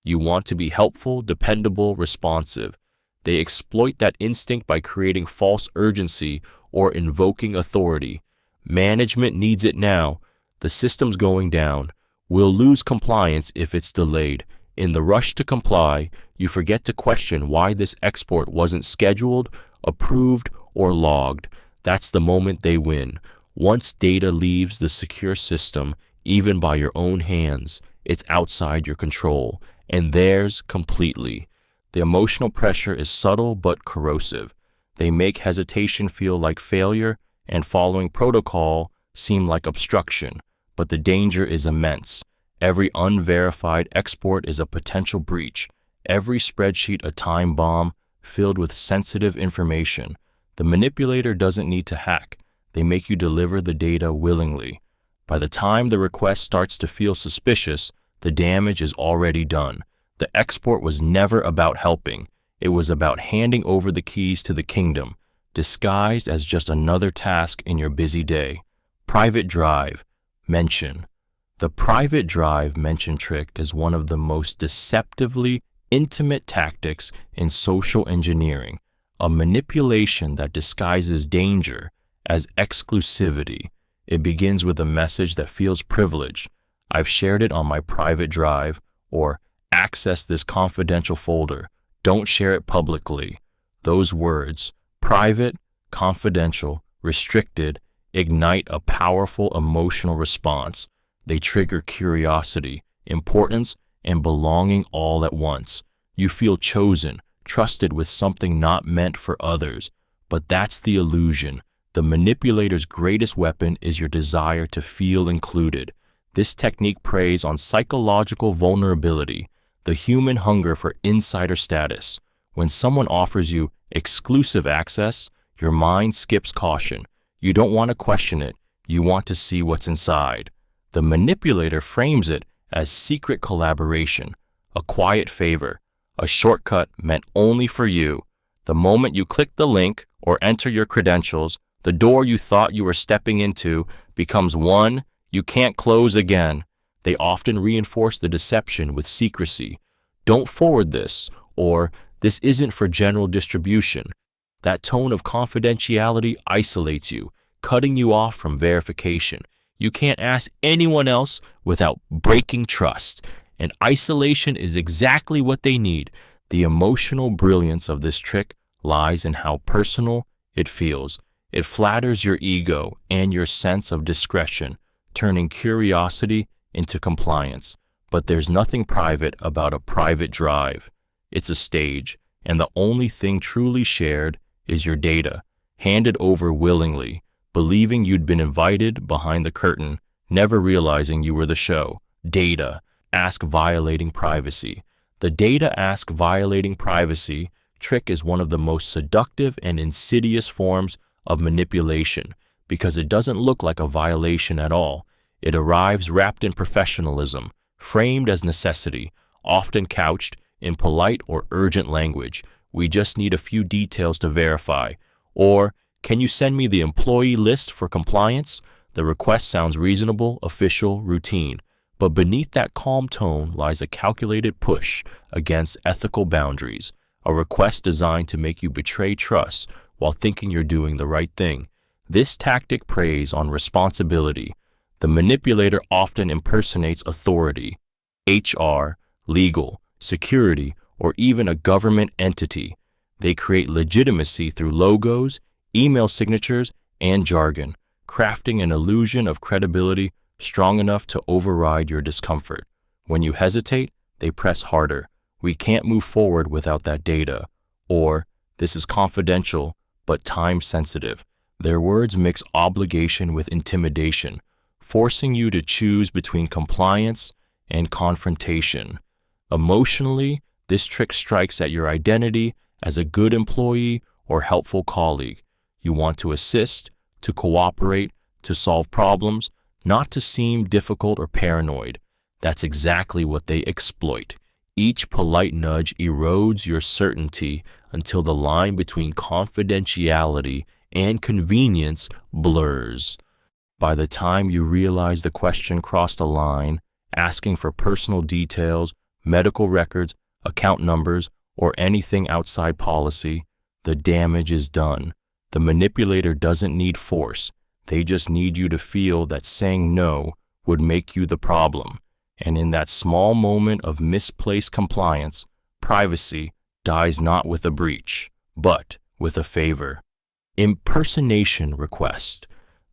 You want to be helpful, dependable, responsive. They exploit that instinct by creating false urgency or invoking authority. Management needs it now. The system's going down. We'll lose compliance if it's delayed. In the rush to comply, you forget to question why this export wasn't scheduled, approved, or logged. That's the moment they win. Once data leaves the secure system, even by your own hands, it's outside your control, and theirs completely. The emotional pressure is subtle but corrosive. They make hesitation feel like failure and following protocol seem like obstruction, but the danger is immense. Every unverified export is a potential breach. Every spreadsheet a time bomb filled with sensitive information. The manipulator doesn't need to hack. They make you deliver the data willingly. By the time the request starts to feel suspicious, the damage is already done. The export was never about helping. It was about handing over the keys to the kingdom, disguised as just another task in your busy day. Private drive. Mention. The private drive mention trick is one of the most deceptively intimate tactics in social engineering, a manipulation that disguises danger as exclusivity. It begins with a message that feels privileged. I've shared it on my private drive, or access this confidential folder. Don't share it publicly. Those words, private, confidential, restricted, ignite a powerful emotional response. They trigger curiosity, importance, and belonging all at once. You feel chosen, trusted with something not meant for others. But that's the illusion. The manipulator's greatest weapon is your desire to feel included. This technique preys on psychological vulnerability, the human hunger for insider status. When someone offers you exclusive access, your mind skips caution. You don't want to question it. You want to see what's inside. The manipulator frames it as secret collaboration, a quiet favor, a shortcut meant only for you. The moment you click the link or enter your credentials, the door you thought you were stepping into becomes one you can't close again. They often reinforce the deception with secrecy. Don't forward this, or this isn't for general distribution. That tone of confidentiality isolates you, cutting you off from verification. You can't ask anyone else without breaking trust. And isolation is exactly what they need. The emotional brilliance of this trick lies in how personal it feels. It flatters your ego and your sense of discretion, turning curiosity into compliance. But there's nothing private about a private drive. It's a stage, and the only thing truly shared is your data, handed over willingly, believing you'd been invited behind the curtain, never realizing you were the show. Data ask violating privacy. The data ask violating privacy trick is one of the most seductive and insidious forms of manipulation because it doesn't look like a violation at all. It arrives wrapped in professionalism, framed as necessity, often couched in polite or urgent language. We just need a few details to verify. Or, can you send me the employee list for compliance? The request sounds reasonable, official, routine. But beneath that calm tone lies a calculated push against ethical boundaries, a request designed to make you betray trust while thinking you're doing the right thing. This tactic preys on responsibility. The manipulator often impersonates authority, HR, legal, security, or even a government entity. They create legitimacy through logos, email signatures, and jargon, crafting an illusion of credibility strong enough to override your discomfort. When you hesitate, they press harder. We can't move forward without that data. Or, this is confidential, but time-sensitive. Their words mix obligation with intimidation, forcing you to choose between compliance and confrontation. Emotionally, this trick strikes at your identity as a good employee or helpful colleague. You want to assist, to cooperate, to solve problems, not to seem difficult or paranoid. That's exactly what they exploit. Each polite nudge erodes your certainty until the line between confidentiality and convenience blurs. By the time you realize the question crossed a line, asking for personal details, medical records, account numbers, or anything outside policy, the damage is done. The manipulator doesn't need force. They just need you to feel that saying no would make you the problem. And in that small moment of misplaced compliance, privacy dies not with a breach, but with a favor. Impersonation request.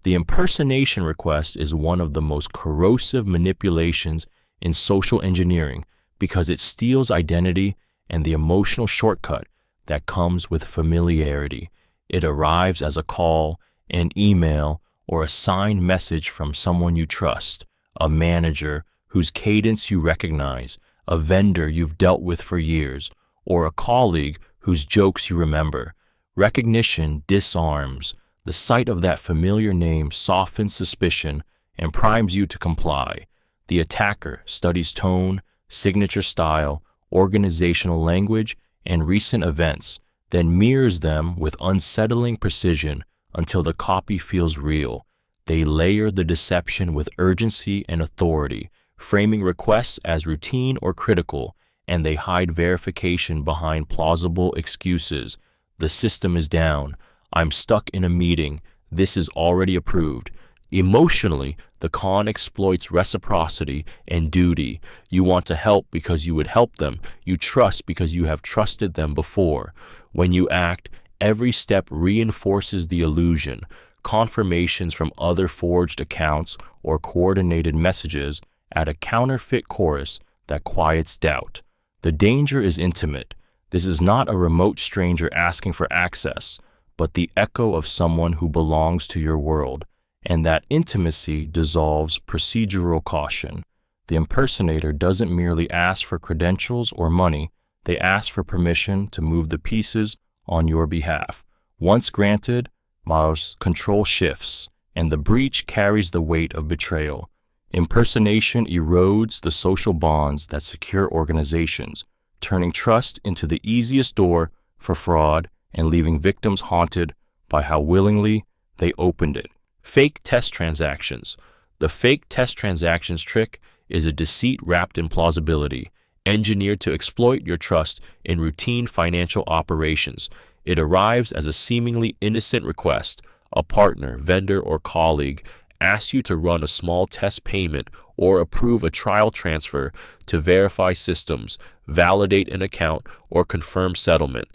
The impersonation request is one of the most corrosive manipulations in social engineering because it steals identity and the emotional shortcut that comes with familiarity. It arrives as a call, an email, or a signed message from someone you trust, a manager whose cadence you recognize, a vendor you've dealt with for years, or a colleague whose jokes you remember. Recognition disarms. The sight of that familiar name softens suspicion and primes you to comply. The attacker studies tone, signature style, organizational language, and recent events, then mirrors them with unsettling precision until the copy feels real. They layer the deception with urgency and authority, framing requests as routine or critical, and they hide verification behind plausible excuses. The system is down. I'm stuck in a meeting. This is already approved. Emotionally, the con exploits reciprocity and duty. You want to help because you would help them. You trust because you have trusted them before. When you act, every step reinforces the illusion. Confirmations from other forged accounts or coordinated messages add a counterfeit chorus that quiets doubt. The danger is intimate. This is not a remote stranger asking for access, but the echo of someone who belongs to your world. And that intimacy dissolves procedural caution. The impersonator doesn't merely ask for credentials or money, they ask for permission to move the pieces on your behalf. Once granted, mouse control shifts, and the breach carries the weight of betrayal. Impersonation erodes the social bonds that secure organizations, turning trust into the easiest door for fraud and leaving victims haunted by how willingly they opened it. Fake test transactions. The fake test transactions trick is a deceit wrapped in plausibility, engineered to exploit your trust in routine financial operations. It arrives as a seemingly innocent request. A partner, vendor, or colleague asks you to run a small test payment or approve a trial transfer to verify systems, validate an account, or confirm settlement.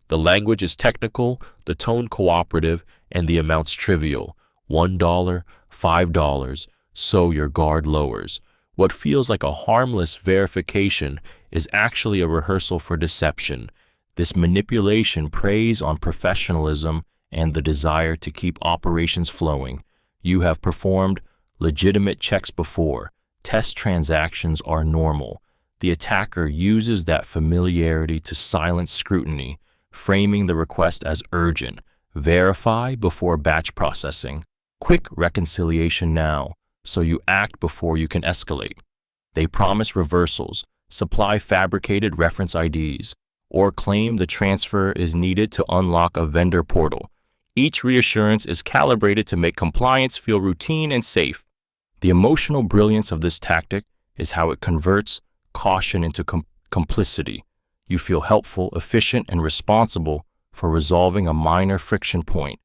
The language is technical, the tone cooperative, and the amounts trivial. $1, $5, so your guard lowers. What feels like a harmless verification is actually a rehearsal for deception. This manipulation preys on professionalism and the desire to keep operations flowing. You have performed legitimate checks before. Test transactions are normal. The attacker uses that familiarity to silence scrutiny, framing the request as urgent. Verify before batch processing. Quick reconciliation now, so you act before you can escalate. They promise reversals, supply fabricated reference IDs, or claim the transfer is needed to unlock a vendor portal. Each reassurance is calibrated to make compliance feel routine and safe. The emotional brilliance of this tactic is how it converts caution into complicity. You feel helpful, efficient, and responsible for resolving a minor friction point.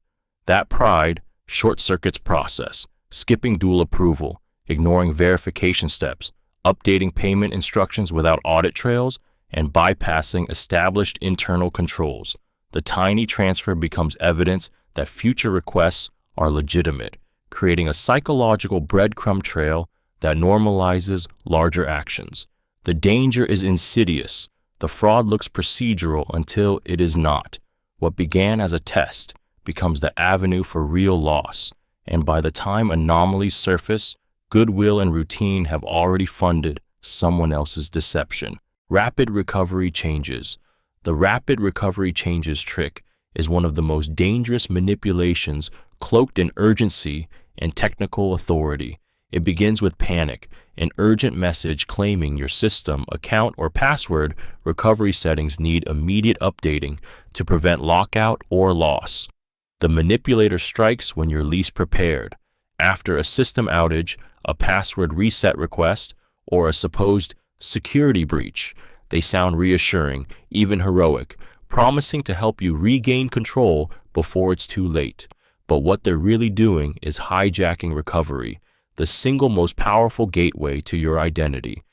That pride short-circuits process, skipping dual approval, ignoring verification steps, updating payment instructions without audit trails, and bypassing established internal controls. The tiny transfer becomes evidence that future requests are legitimate, creating a psychological breadcrumb trail that normalizes larger actions. The danger is insidious. The fraud looks procedural until it is not. What began as a test becomes the avenue for real loss, and by the time anomalies surface, goodwill and routine have already funded someone else's deception. Rapid recovery changes. The rapid recovery changes trick is one of the most dangerous manipulations cloaked in urgency and technical authority. It begins with panic, an urgent message claiming your system, account, or password recovery settings need immediate updating to prevent lockout or loss. The manipulator strikes when you're least prepared. After a system outage, a password reset request, or a supposed security breach, they sound reassuring, even heroic, promising to help you regain control before it's too late. But what they're really doing is hijacking recovery, the single most powerful gateway to your identity.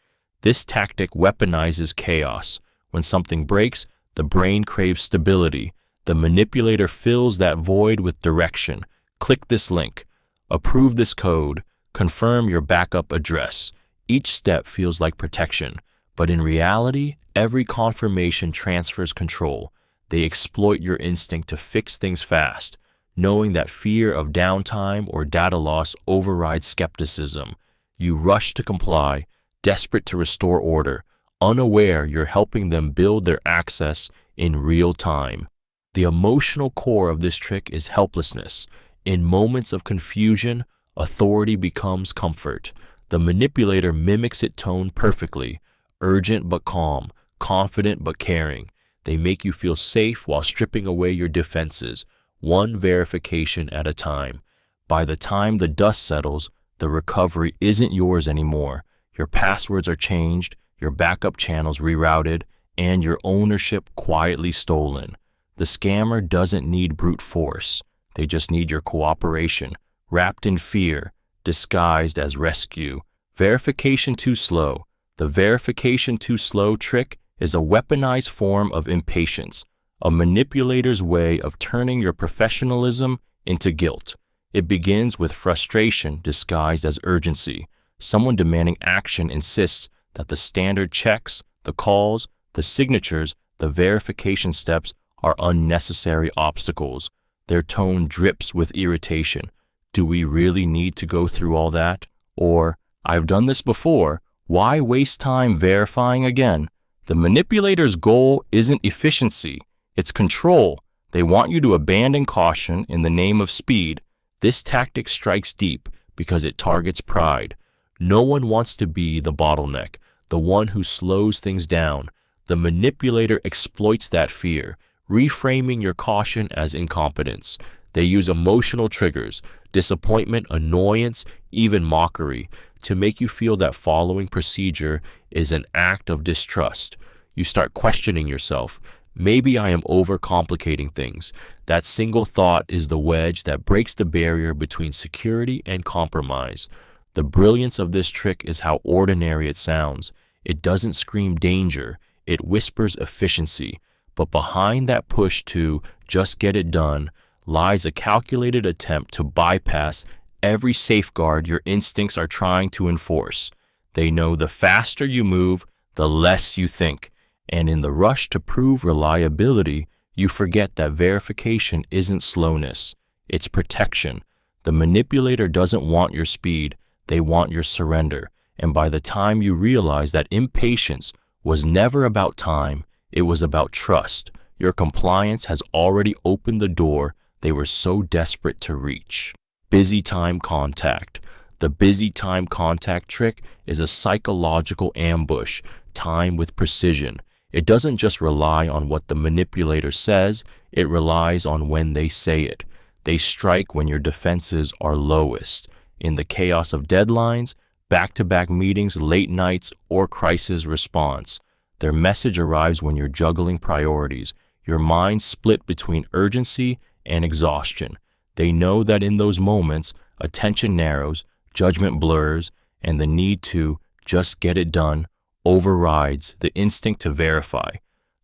This tactic weaponizes chaos. When something breaks, the brain craves stability. The manipulator fills that void with direction. Click this link. Approve this code. Confirm your backup address. Each step feels like protection, but in reality, every confirmation transfers control. They exploit your instinct to fix things fast, knowing that fear of downtime or data loss overrides skepticism. You rush to comply, desperate to restore order, unaware you're helping them build their access in real time. The emotional core of this trick is helplessness. In moments of confusion, authority becomes comfort. The manipulator mimics its tone perfectly, urgent but calm, confident but caring. They make you feel safe while stripping away your defenses, one verification at a time. By the time the dust settles, the recovery isn't yours anymore. Your passwords are changed, your backup channels rerouted, and your ownership quietly stolen. The scammer doesn't need brute force. They just need your cooperation, wrapped in fear, disguised as rescue. Verification too slow. The verification too slow trick is a weaponized form of impatience, a manipulator's way of turning your professionalism into guilt. It begins with frustration disguised as urgency. Someone demanding action insists that the standard checks, the calls, the signatures, the verification steps are unnecessary obstacles. Their tone drips with irritation. Do we really need to go through all that? Or, I've done this before, why waste time verifying again? The manipulator's goal isn't efficiency, it's control. They want you to abandon caution in the name of speed. This tactic strikes deep because it targets pride. No one wants to be the bottleneck, the one who slows things down. The manipulator exploits that fear, reframing your caution as incompetence. They use emotional triggers, disappointment, annoyance, even mockery, to make you feel that following procedure is an act of distrust. You start questioning yourself. Maybe I am overcomplicating things. That single thought is the wedge that breaks the barrier between security and compromise. The brilliance of this trick is how ordinary it sounds. It doesn't scream danger, it whispers efficiency. But behind that push to just get it done lies a calculated attempt to bypass every safeguard your instincts are trying to enforce. They know the faster you move, the less you think. And in the rush to prove reliability, you forget that verification isn't slowness, it's protection. The manipulator doesn't want your speed, they want your surrender. And by the time you realize that impatience was never about time, it was about trust, your compliance has already opened the door they were so desperate to reach. Busy time contact. The busy time contact trick is a psychological ambush, time with precision. It doesn't just rely on what the manipulator says, it relies on when they say it. They strike when your defenses are lowest. In the chaos of deadlines, back-to-back meetings, late nights, or crisis response. Their message arrives when you're juggling priorities, your mind split between urgency and exhaustion. They know that in those moments, attention narrows, judgment blurs, and the need to just get it done overrides the instinct to verify.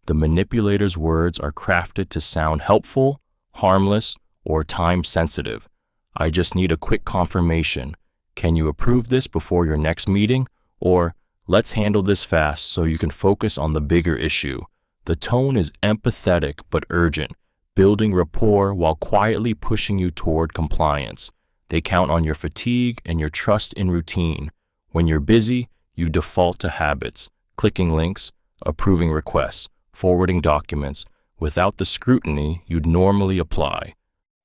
The manipulator's words are crafted to sound helpful, harmless, or time-sensitive. I just need a quick confirmation. Can you approve this before your next meeting? Or, let's handle this fast so you can focus on the bigger issue. The tone is empathetic but urgent, building rapport while quietly pushing you toward compliance. They count on your fatigue and your trust in routine. When you're busy, you default to habits, clicking links, approving requests, forwarding documents, without the scrutiny you'd normally apply.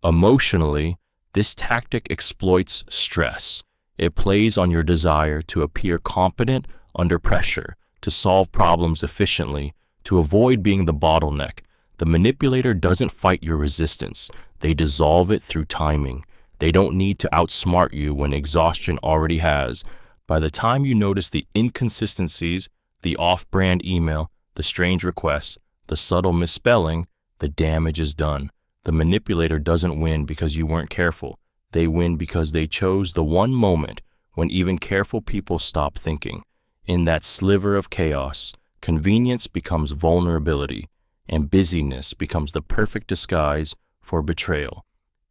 Emotionally, this tactic exploits stress. It plays on your desire to appear competent under pressure, to solve problems efficiently, to avoid being the bottleneck. The manipulator doesn't fight your resistance. They dissolve it through timing. They don't need to outsmart you when exhaustion already has. By the time you notice the inconsistencies, the off-brand email, the strange requests, the subtle misspelling, the damage is done. The manipulator doesn't win because you weren't careful. They win because they chose the one moment when even careful people stop thinking. In that sliver of chaos, convenience becomes vulnerability, and busyness becomes the perfect disguise for betrayal.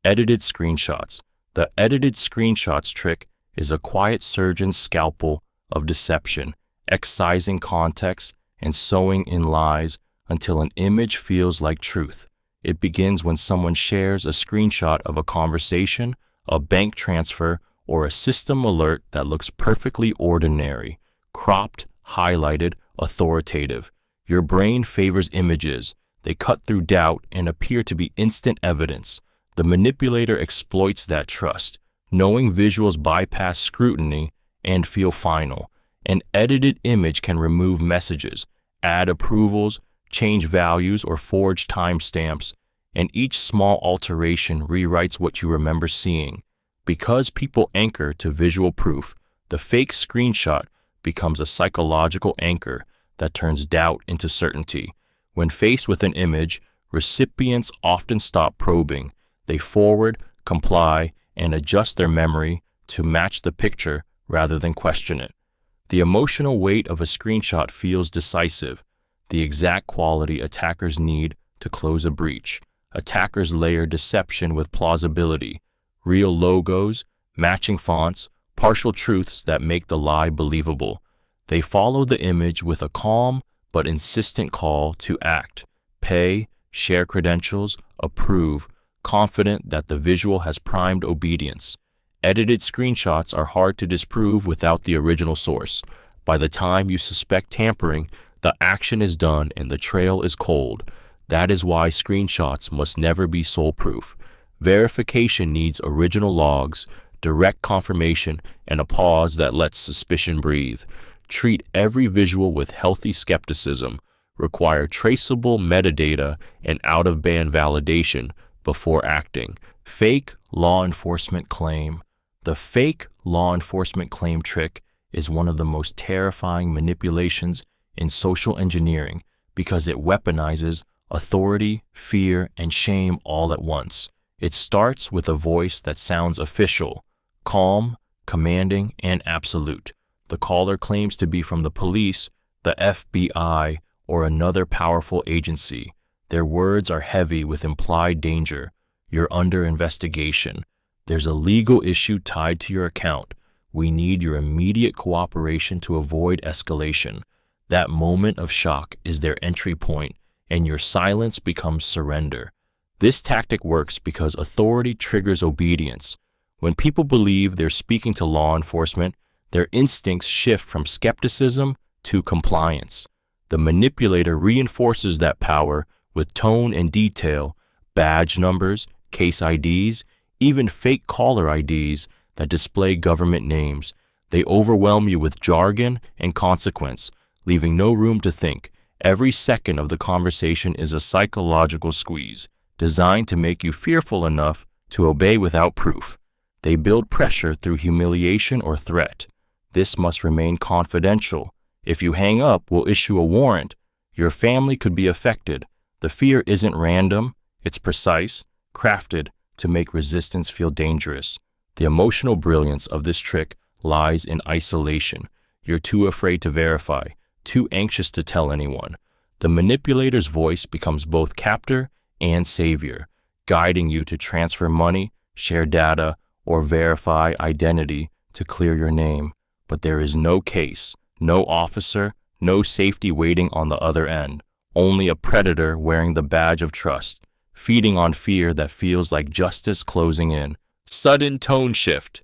Edited screenshots. The edited screenshots trick is a quiet surgeon's scalpel of deception, excising context and sewing in lies until an image feels like truth. It begins when someone shares a screenshot of a conversation, a bank transfer, or a system alert that looks perfectly ordinary, cropped, highlighted, authoritative. Your brain favors images. They cut through doubt and appear to be instant evidence. The manipulator exploits that trust, knowing visuals bypass scrutiny and feel final. An edited image can remove messages, add approvals, change values, or forge timestamps, and each small alteration rewrites what you remember seeing. Because people anchor to visual proof, the fake screenshot becomes a psychological anchor that turns doubt into certainty. When faced with an image, recipients often stop probing. They forward, comply, and adjust their memory to match the picture rather than question it. The emotional weight of a screenshot feels decisive, the exact quality attackers need to close a breach. Attackers layer deception with plausibility, real logos, matching fonts, partial truths that make the lie believable. They follow the image with a calm but insistent call to act, pay, share credentials, approve, confident that the visual has primed obedience. Edited screenshots are hard to disprove without the original source. By the time you suspect tampering, the action is done and the trail is cold. That is why screenshots must never be sole proof. Verification needs original logs, direct confirmation, and a pause that lets suspicion breathe. Treat every visual with healthy skepticism. Require traceable metadata and out-of-band validation before acting. Fake law enforcement claim. The fake law enforcement claim trick is one of the most terrifying manipulations in social engineering because it weaponizes authority, fear, and shame all at once. It starts with a voice that sounds official, calm, commanding, and absolute. The caller claims to be from the police, the FBI, or another powerful agency. Their words are heavy with implied danger. You're under investigation. There's a legal issue tied to your account. We need your immediate cooperation to avoid escalation. That moment of shock is their entry point, and your silence becomes surrender. This tactic works because authority triggers obedience. When people believe they're speaking to law enforcement, their instincts shift from skepticism to compliance. The manipulator reinforces that power with tone and detail, badge numbers, case IDs, even fake caller IDs that display government names. They overwhelm you with jargon and consequence, leaving no room to think. Every second of the conversation is a psychological squeeze, designed to make you fearful enough to obey without proof. They build pressure through humiliation or threat. This must remain confidential. If you hang up, we'll issue a warrant. Your family could be affected. The fear isn't random, it's precise, crafted to make resistance feel dangerous. The emotional brilliance of this trick lies in isolation. You're too afraid to verify, too anxious to tell anyone. The manipulator's voice becomes both captor and savior, guiding you to transfer money, share data, or verify identity to clear your name. But there is no case, no officer, no safety waiting on the other end. Only a predator wearing the badge of trust, feeding on fear that feels like justice closing in. Sudden tone shift.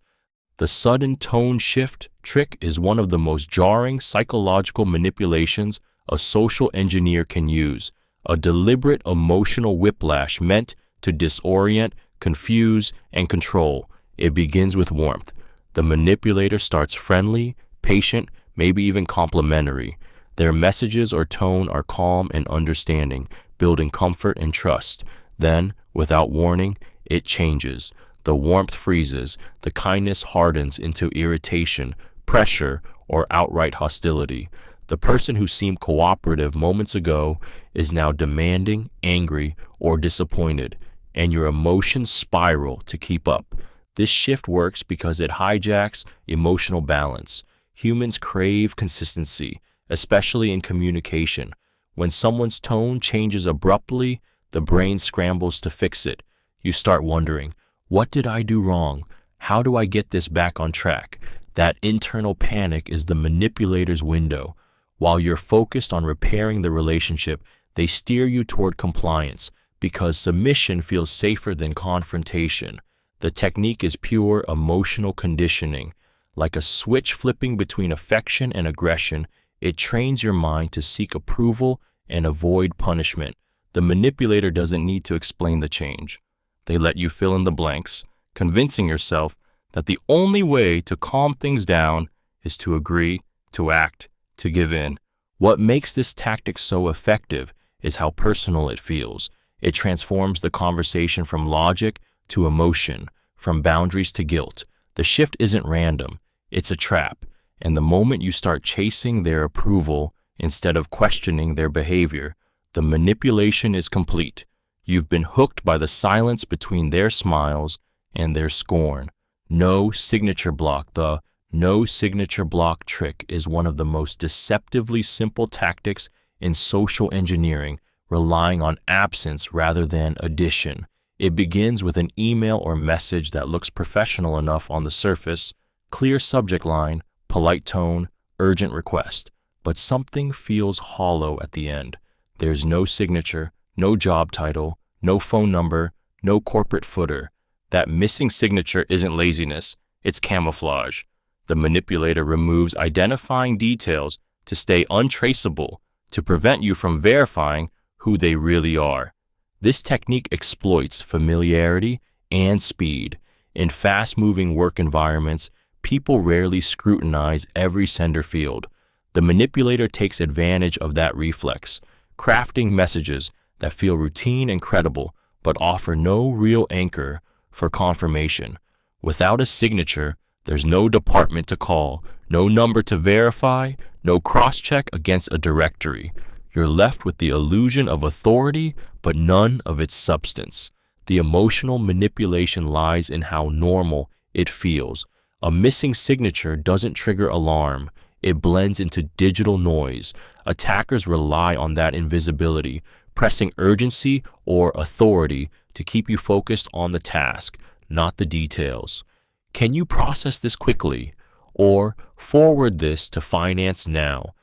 The sudden tone shift trick is one of the most jarring psychological manipulations a social engineer can use, a deliberate emotional whiplash meant to disorient, confuse, and control. It begins with warmth. The manipulator starts friendly, patient, maybe even complimentary. Their messages or tone are calm and understanding, building comfort and trust. Then, without warning, it changes. The warmth freezes, the kindness hardens into irritation, pressure, or outright hostility. The person who seemed cooperative moments ago is now demanding, angry, or disappointed, and your emotions spiral to keep up. This shift works because it hijacks emotional balance. Humans crave consistency, especially in communication. When someone's tone changes abruptly, the brain scrambles to fix it. You start wondering, what did I do wrong? How do I get this back on track? That internal panic is the manipulator's window. While you're focused on repairing the relationship, they steer you toward compliance because submission feels safer than confrontation. The technique is pure emotional conditioning. Like a switch flipping between affection and aggression, it trains your mind to seek approval and avoid punishment. The manipulator doesn't need to explain the change. They let you fill in the blanks, convincing yourself that the only way to calm things down is to agree, to act, to give in. What makes this tactic so effective is how personal it feels. It transforms the conversation from logic to emotion, from boundaries to guilt. The shift isn't random, it's a trap. And the moment you start chasing their approval instead of questioning their behavior, the manipulation is complete. You've been hooked by the silence between their smiles and their scorn. No signature block. The no signature block trick is one of the most deceptively simple tactics in social engineering, relying on absence rather than addition. It begins with an email or message that looks professional enough on the surface, clear subject line, polite tone, urgent request, but something feels hollow at the end. There's no signature, no job title, no phone number, no corporate footer. That missing signature isn't laziness, it's camouflage. The manipulator removes identifying details to stay untraceable, to prevent you from verifying who they really are. This technique exploits familiarity and speed. In fast-moving work environments, people rarely scrutinize every sender field. The manipulator takes advantage of that reflex, crafting messages that feel routine and credible, but offer no real anchor for confirmation. Without a signature, there's no department to call, no number to verify, no cross-check against a directory. You're left with the illusion of authority, but none of its substance. The emotional manipulation lies in how normal it feels. A missing signature doesn't trigger alarm. It blends into digital noise. Attackers rely on that invisibility, pressing urgency or authority to keep you focused on the task, not the details. Can you process this quickly? Or forward this to finance now?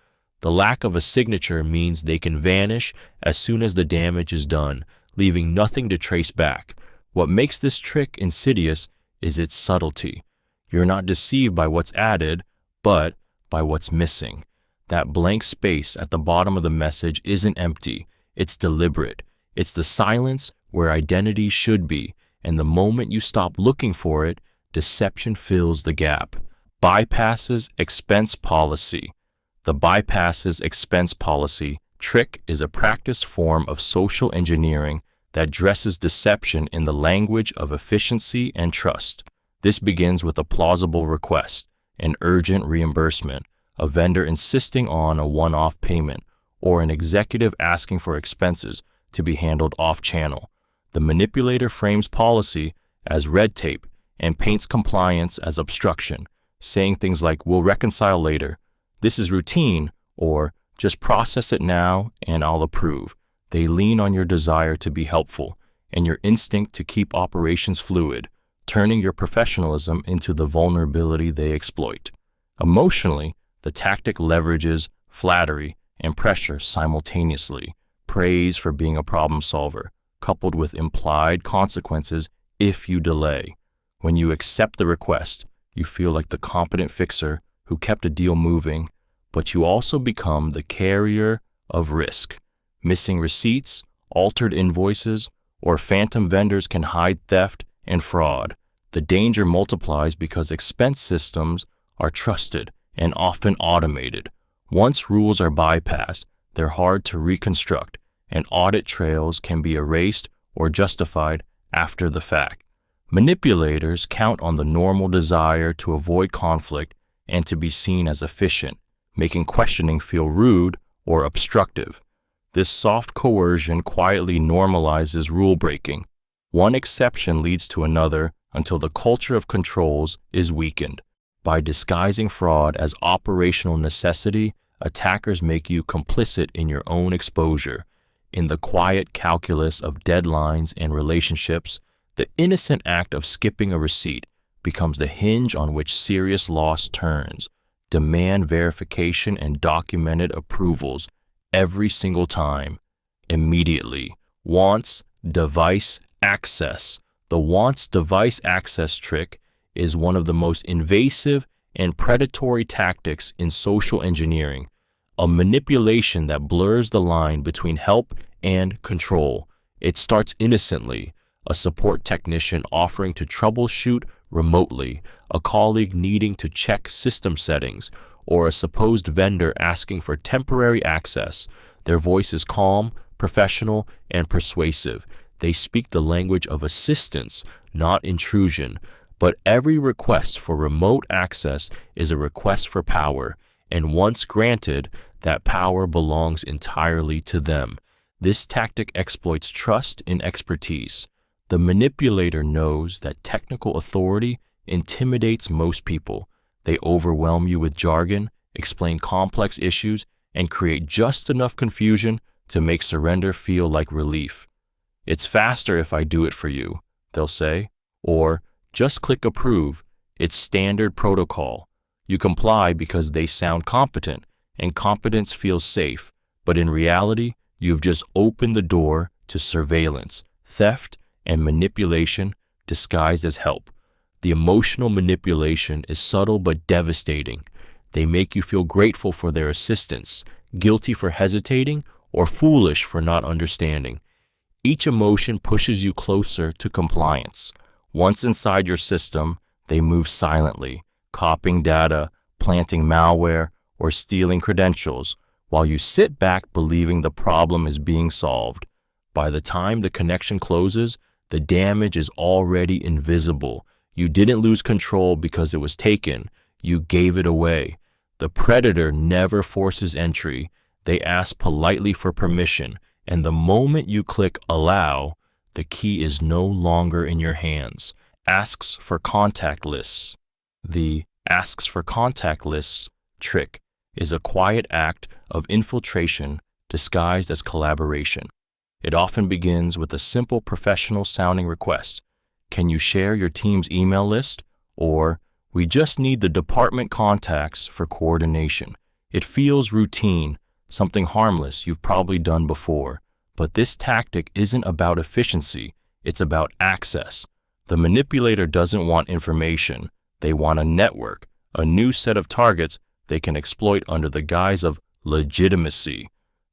The lack of a signature means they can vanish as soon as the damage is done, leaving nothing to trace back. What makes this trick insidious is its subtlety. You're not deceived by what's added, but by what's missing. That blank space at the bottom of the message isn't empty. It's deliberate. It's the silence where identity should be, and the moment you stop looking for it, deception fills the gap. Bypasses expense policy. The bypasses expense policy trick is a practiced form of social engineering that dresses deception in the language of efficiency and trust. This begins with a plausible request, an urgent reimbursement, a vendor insisting on a one-off payment, or an executive asking for expenses to be handled off-channel. The manipulator frames policy as red tape and paints compliance as obstruction, saying things like, "We'll reconcile later," "This is routine," or "Just process it now and I'll approve." They lean on your desire to be helpful and your instinct to keep operations fluid, turning your professionalism into the vulnerability they exploit. Emotionally, the tactic leverages flattery and pressure simultaneously, praise for being a problem solver, coupled with implied consequences if you delay. When you accept the request, you feel like the competent fixer who kept a deal moving, but you also become the carrier of risk. Missing receipts, altered invoices, or phantom vendors can hide theft and fraud. The danger multiplies because expense systems are trusted and often automated. Once rules are bypassed, they're hard to reconstruct, and audit trails can be erased or justified after the fact. Manipulators count on the normal desire to avoid conflict and to be seen as efficient, making questioning feel rude or obstructive. This soft coercion quietly normalizes rule breaking. One exception leads to another until the culture of controls is weakened. By disguising fraud as operational necessity, attackers make you complicit in your own exposure. In the quiet calculus of deadlines and relationships, the innocent act of skipping a receipt becomes the hinge on which serious loss turns. Demand verification and documented approvals every single time, immediately. Wants device access. The wants device access trick is one of the most invasive and predatory tactics in social engineering, a manipulation that blurs the line between help and control. It starts innocently, a support technician offering to troubleshoot remotely, a colleague needing to check system settings, or a supposed vendor asking for temporary access. Their voice is calm, professional, and persuasive. They speak the language of assistance, not intrusion. But every request for remote access is a request for power, and once granted, that power belongs entirely to them. This tactic exploits trust in expertise. The manipulator knows that technical authority intimidates most people. They overwhelm you with jargon, explain complex issues, and create just enough confusion to make surrender feel like relief. "It's faster if I do it for you," they'll say, or "Just click approve, it's standard protocol." You comply because they sound competent, and competence feels safe, but in reality, you've just opened the door to surveillance, theft, and manipulation disguised as help. The emotional manipulation is subtle but devastating. They make you feel grateful for their assistance, guilty for hesitating, or foolish for not understanding. Each emotion pushes you closer to compliance. Once inside your system, they move silently, copying data, planting malware, or stealing credentials, while you sit back believing the problem is being solved. By the time the connection closes, the damage is already invisible. You didn't lose control because it was taken. You gave it away. The predator never forces entry. They ask politely for permission, and the moment you click allow, the key is no longer in your hands. Asks for contact lists. The asks for contact lists trick is a quiet act of infiltration disguised as collaboration. It often begins with a simple professional-sounding request. "Can you share your team's email list?" Or, "We just need the department contacts for coordination." It feels routine, something harmless you've probably done before. But this tactic isn't about efficiency, it's about access. The manipulator doesn't want information. They want a network, a new set of targets they can exploit under the guise of legitimacy.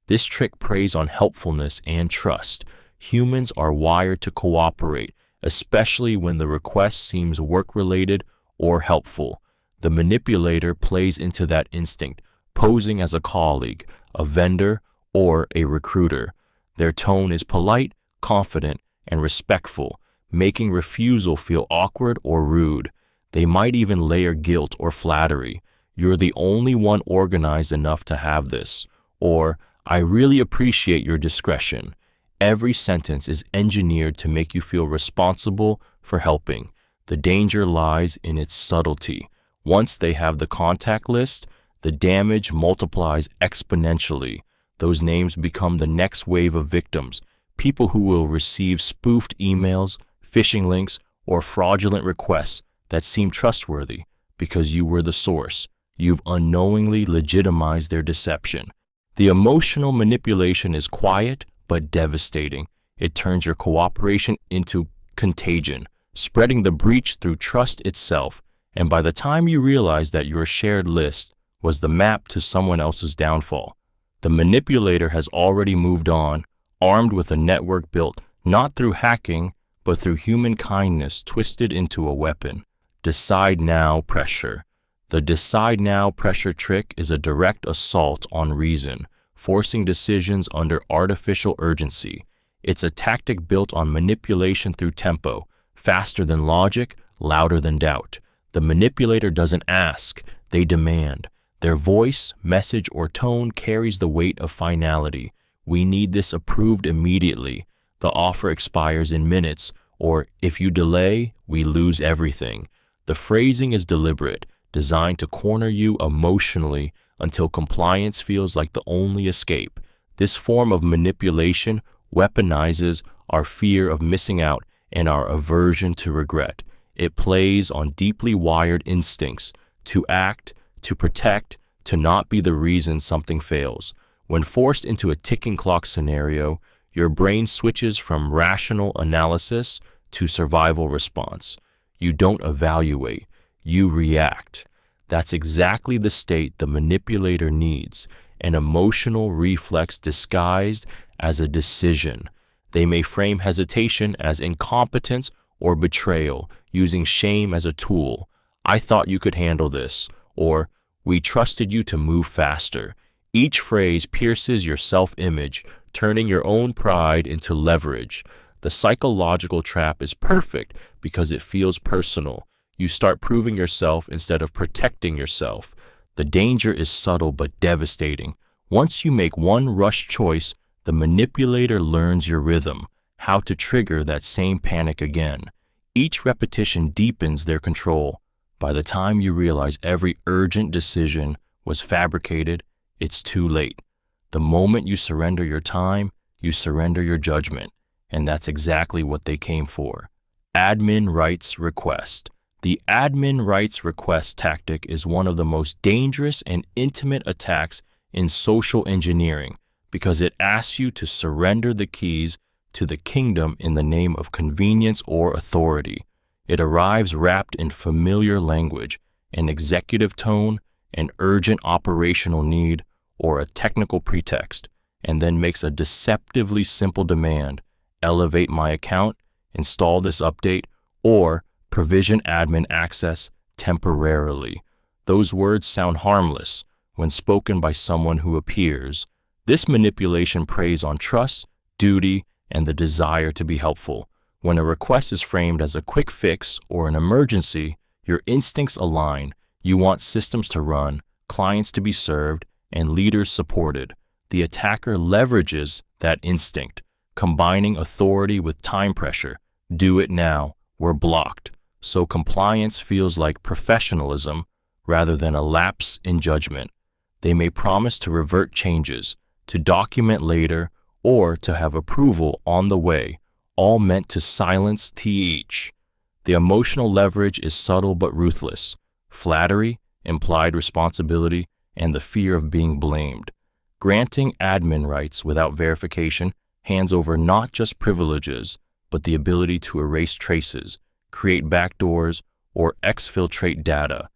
This trick preys on helpfulness and trust. Humans are wired to cooperate, especially when the request seems work-related or helpful. The manipulator plays into that instinct, posing as a colleague, a vendor, or a recruiter. Their tone is polite, confident, and respectful, making refusal feel awkward or rude. They might even layer guilt or flattery. "You're the only one organized enough to have this," or "I really appreciate your discretion." Every sentence is engineered to make you feel responsible for helping. The danger lies in its subtlety. Once they have the contact list, the damage multiplies exponentially. Those names become the next wave of victims, people who will receive spoofed emails, phishing links, or fraudulent requests that seem trustworthy because you were the source. You've unknowingly legitimized their deception. The emotional manipulation is quiet but devastating. It turns your cooperation into contagion, spreading the breach through trust itself. And by the time you realize that your shared list was the map to someone else's downfall, the manipulator has already moved on, armed with a network built not through hacking, but through human kindness twisted into a weapon. Decide now pressure. The decide now pressure trick is a direct assault on reason, forcing decisions under artificial urgency. It's a tactic built on manipulation through tempo, faster than logic, louder than doubt. The manipulator doesn't ask, they demand. Their voice, message, or tone carries the weight of finality. "We need this approved immediately." "The offer expires in minutes," or "If you delay, we lose everything." The phrasing is deliberate, designed to corner you emotionally until compliance feels like the only escape. This form of manipulation weaponizes our fear of missing out and our aversion to regret. It plays on deeply wired instincts to act, to protect, to not be the reason something fails. When forced into a ticking clock scenario, your brain switches from rational analysis to survival response. You don't evaluate, you react. That's exactly the state the manipulator needs, an emotional reflex disguised as a decision. They may frame hesitation as incompetence or betrayal, using shame as a tool. "I thought you could handle this," or "We trusted you to move faster." Each phrase pierces your self-image, turning your own pride into leverage. The psychological trap is perfect because it feels personal. You start proving yourself instead of protecting yourself. The danger is subtle but devastating. Once you make one rush choice, the manipulator learns your rhythm, how to trigger that same panic again. Each repetition deepens their control. By the time you realize every urgent decision was fabricated, it's too late. The moment you surrender your time, you surrender your judgment, and that's exactly what they came for. Admin rights request. The admin rights request tactic is one of the most dangerous and intimate attacks in social engineering because it asks you to surrender the keys to the kingdom in the name of convenience or authority. It arrives wrapped in familiar language, an executive tone, an urgent operational need, or a technical pretext, and then makes a deceptively simple demand: elevate my account, install this update, or provision admin access temporarily. Those words sound harmless when spoken by someone who appears. This manipulation preys on trust, duty, and the desire to be helpful. When a request is framed as a quick fix or an emergency, your instincts align. You want systems to run, clients to be served, and leaders supported. The attacker leverages that instinct, combining authority with time pressure. "Do it now, we're blocked." So compliance feels like professionalism rather than a lapse in judgment. They may promise to revert changes, to document later, or to have approval on the way, all meant to silence TH. The emotional leverage is subtle but ruthless. Flattery, implied responsibility, and the fear of being blamed. Granting admin rights without verification hands over not just privileges, but the ability to erase traces, create backdoors, or exfiltrate data.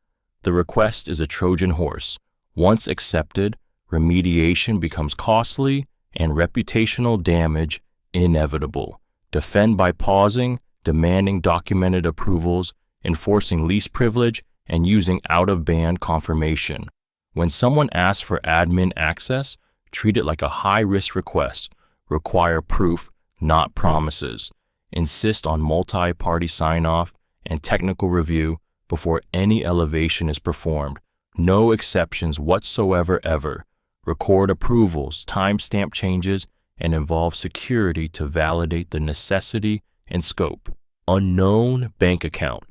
The request is a Trojan horse. Once accepted, remediation becomes costly and reputational damage inevitable. Defend by pausing, demanding documented approvals, enforcing least privilege, and using out-of-band confirmation. When someone asks for admin access, treat it like a high-risk request. Require proof, not promises. Insist on multi-party sign-off and technical review before any elevation is performed. No exceptions whatsoever ever. Record approvals, timestamp changes, and involve security to validate the necessity and scope. Unknown bank account.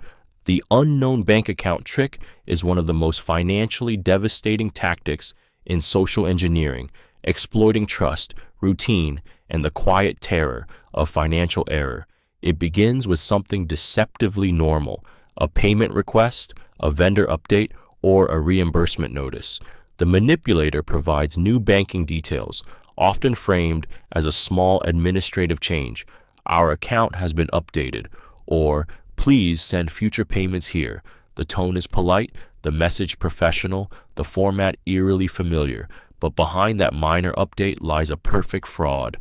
The unknown bank account trick is one of the most financially devastating tactics in social engineering, exploiting trust, routine, and the quiet terror of financial error. It begins with something deceptively normal, a payment request, a vendor update, or a reimbursement notice. The manipulator provides new banking details, often framed as a small administrative change. Our account has been updated, or please send future payments here. The tone is polite, the message professional, the format eerily familiar, but behind that minor update lies a perfect fraud.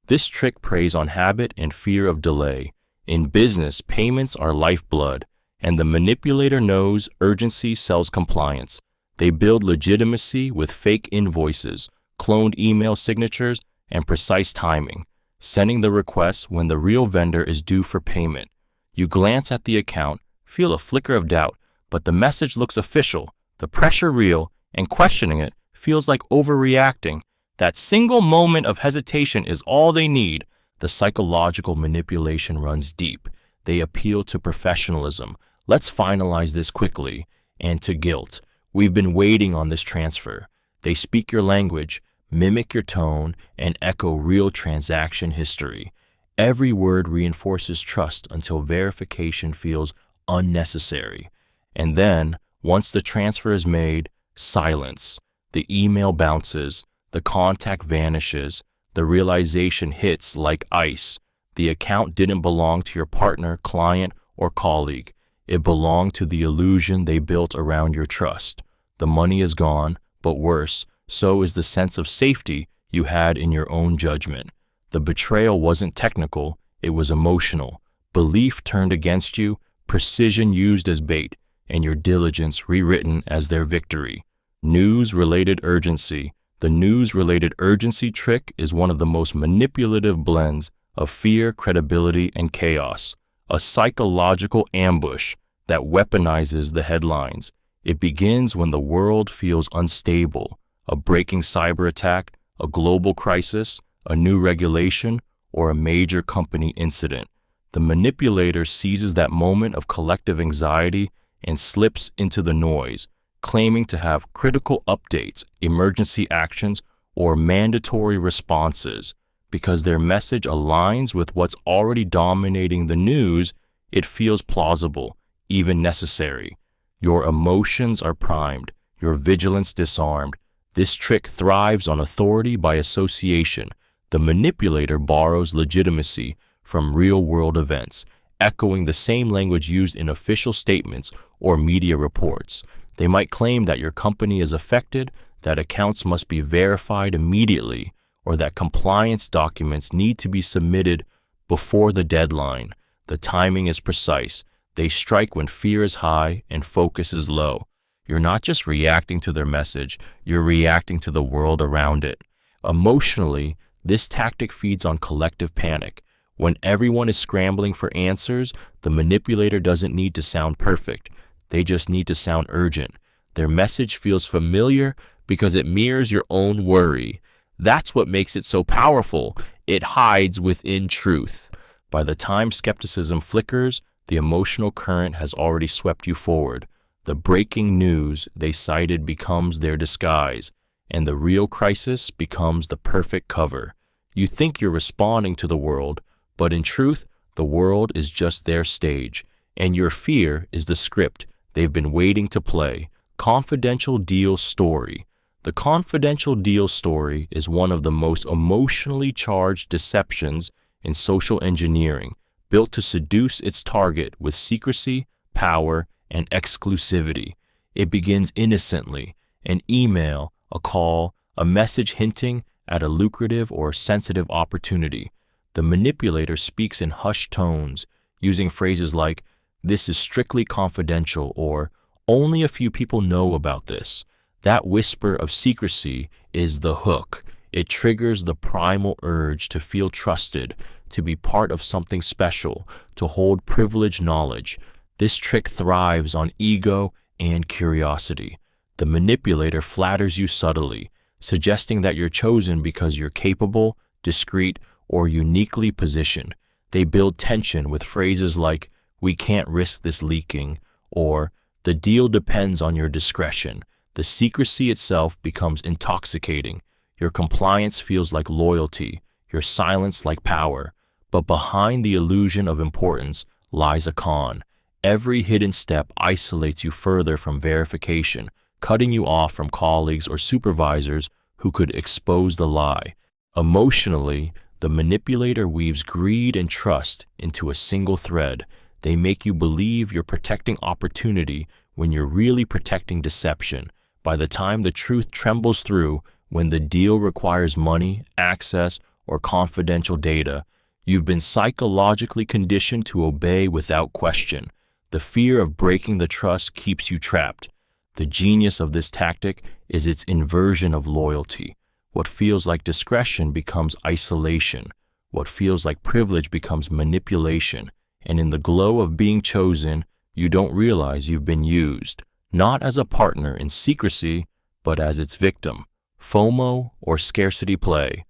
This trick preys on habit and fear of delay. In business, payments are lifeblood, and the manipulator knows urgency sells compliance. They build legitimacy with fake invoices, cloned email signatures, and precise timing, sending the request when the real vendor is due for payment. You glance at the account, feel a flicker of doubt, but the message looks official, the pressure real, and questioning it feels like overreacting. That single moment of hesitation is all they need. The psychological manipulation runs deep. They appeal to professionalism. Let's finalize this quickly. And to guilt. We've been waiting on this transfer. They speak your language, mimic your tone, and echo real transaction history. Every word reinforces trust until verification feels unnecessary. And then, once the transfer is made, silence. The email bounces, the contact vanishes, the realization hits like ice. The account didn't belong to your partner, client, or colleague. It belonged to the illusion they built around your trust. The money is gone, but worse, so is the sense of safety you had in your own judgment. The betrayal wasn't technical, it was emotional. Belief turned against you, precision used as bait, and your diligence rewritten as their victory. News-related urgency. The news-related urgency trick is one of the most manipulative blends of fear, credibility, and chaos. A psychological ambush that weaponizes the headlines. It begins when the world feels unstable. A breaking cyber attack, a global crisis, a new regulation, or a major company incident. The manipulator seizes that moment of collective anxiety and slips into the noise, claiming to have critical updates, emergency actions, or mandatory responses. Because their message aligns with what's already dominating the news, it feels plausible, even necessary. Your emotions are primed, your vigilance disarmed. This trick thrives on authority by association. The manipulator borrows legitimacy from real-world events, echoing the same language used in official statements or media reports. They might claim that your company is affected, that accounts must be verified immediately, or that compliance documents need to be submitted before the deadline. The timing is precise. They strike when fear is high and focus is low. You're not just reacting to their message, you're reacting to the world around it. Emotionally, this tactic feeds on collective panic. When everyone is scrambling for answers, the manipulator doesn't need to sound perfect. They just need to sound urgent. Their message feels familiar because it mirrors your own worry. That's what makes it so powerful. It hides within truth. By the time skepticism flickers, the emotional current has already swept you forward. The breaking news they cited becomes their disguise, and the real crisis becomes the perfect cover. You think you're responding to the world, but in truth, the world is just their stage, and your fear is the script they've been waiting to play. Confidential deal story. The confidential deal story is one of the most emotionally charged deceptions in social engineering, built to seduce its target with secrecy, power, and exclusivity. It begins innocently, an email, a call, a message hinting at a lucrative or sensitive opportunity. The manipulator speaks in hushed tones, using phrases like, "This is strictly confidential," or "Only a few people know about this." That whisper of secrecy is the hook. It triggers the primal urge to feel trusted, to be part of something special, to hold privileged knowledge. This trick thrives on ego and curiosity. The manipulator flatters you subtly, suggesting that you're chosen because you're capable, discreet, or uniquely positioned. They build tension with phrases like, "We can't risk this leaking," or "The deal depends on your discretion." The secrecy itself becomes intoxicating. Your compliance feels like loyalty, your silence like power. But behind the illusion of importance lies a con. Every hidden step isolates you further from verification, cutting you off from colleagues or supervisors who could expose the lie. Emotionally, the manipulator weaves greed and trust into a single thread. They make you believe you're protecting opportunity when you're really protecting deception. By the time the truth trembles through, when the deal requires money, access, or confidential data, you've been psychologically conditioned to obey without question. The fear of breaking the trust keeps you trapped. The genius of this tactic is its inversion of loyalty. What feels like discretion becomes isolation. What feels like privilege becomes manipulation. And in the glow of being chosen, you don't realize you've been used, not as a partner in secrecy, but as its victim. FOMO, or scarcity play.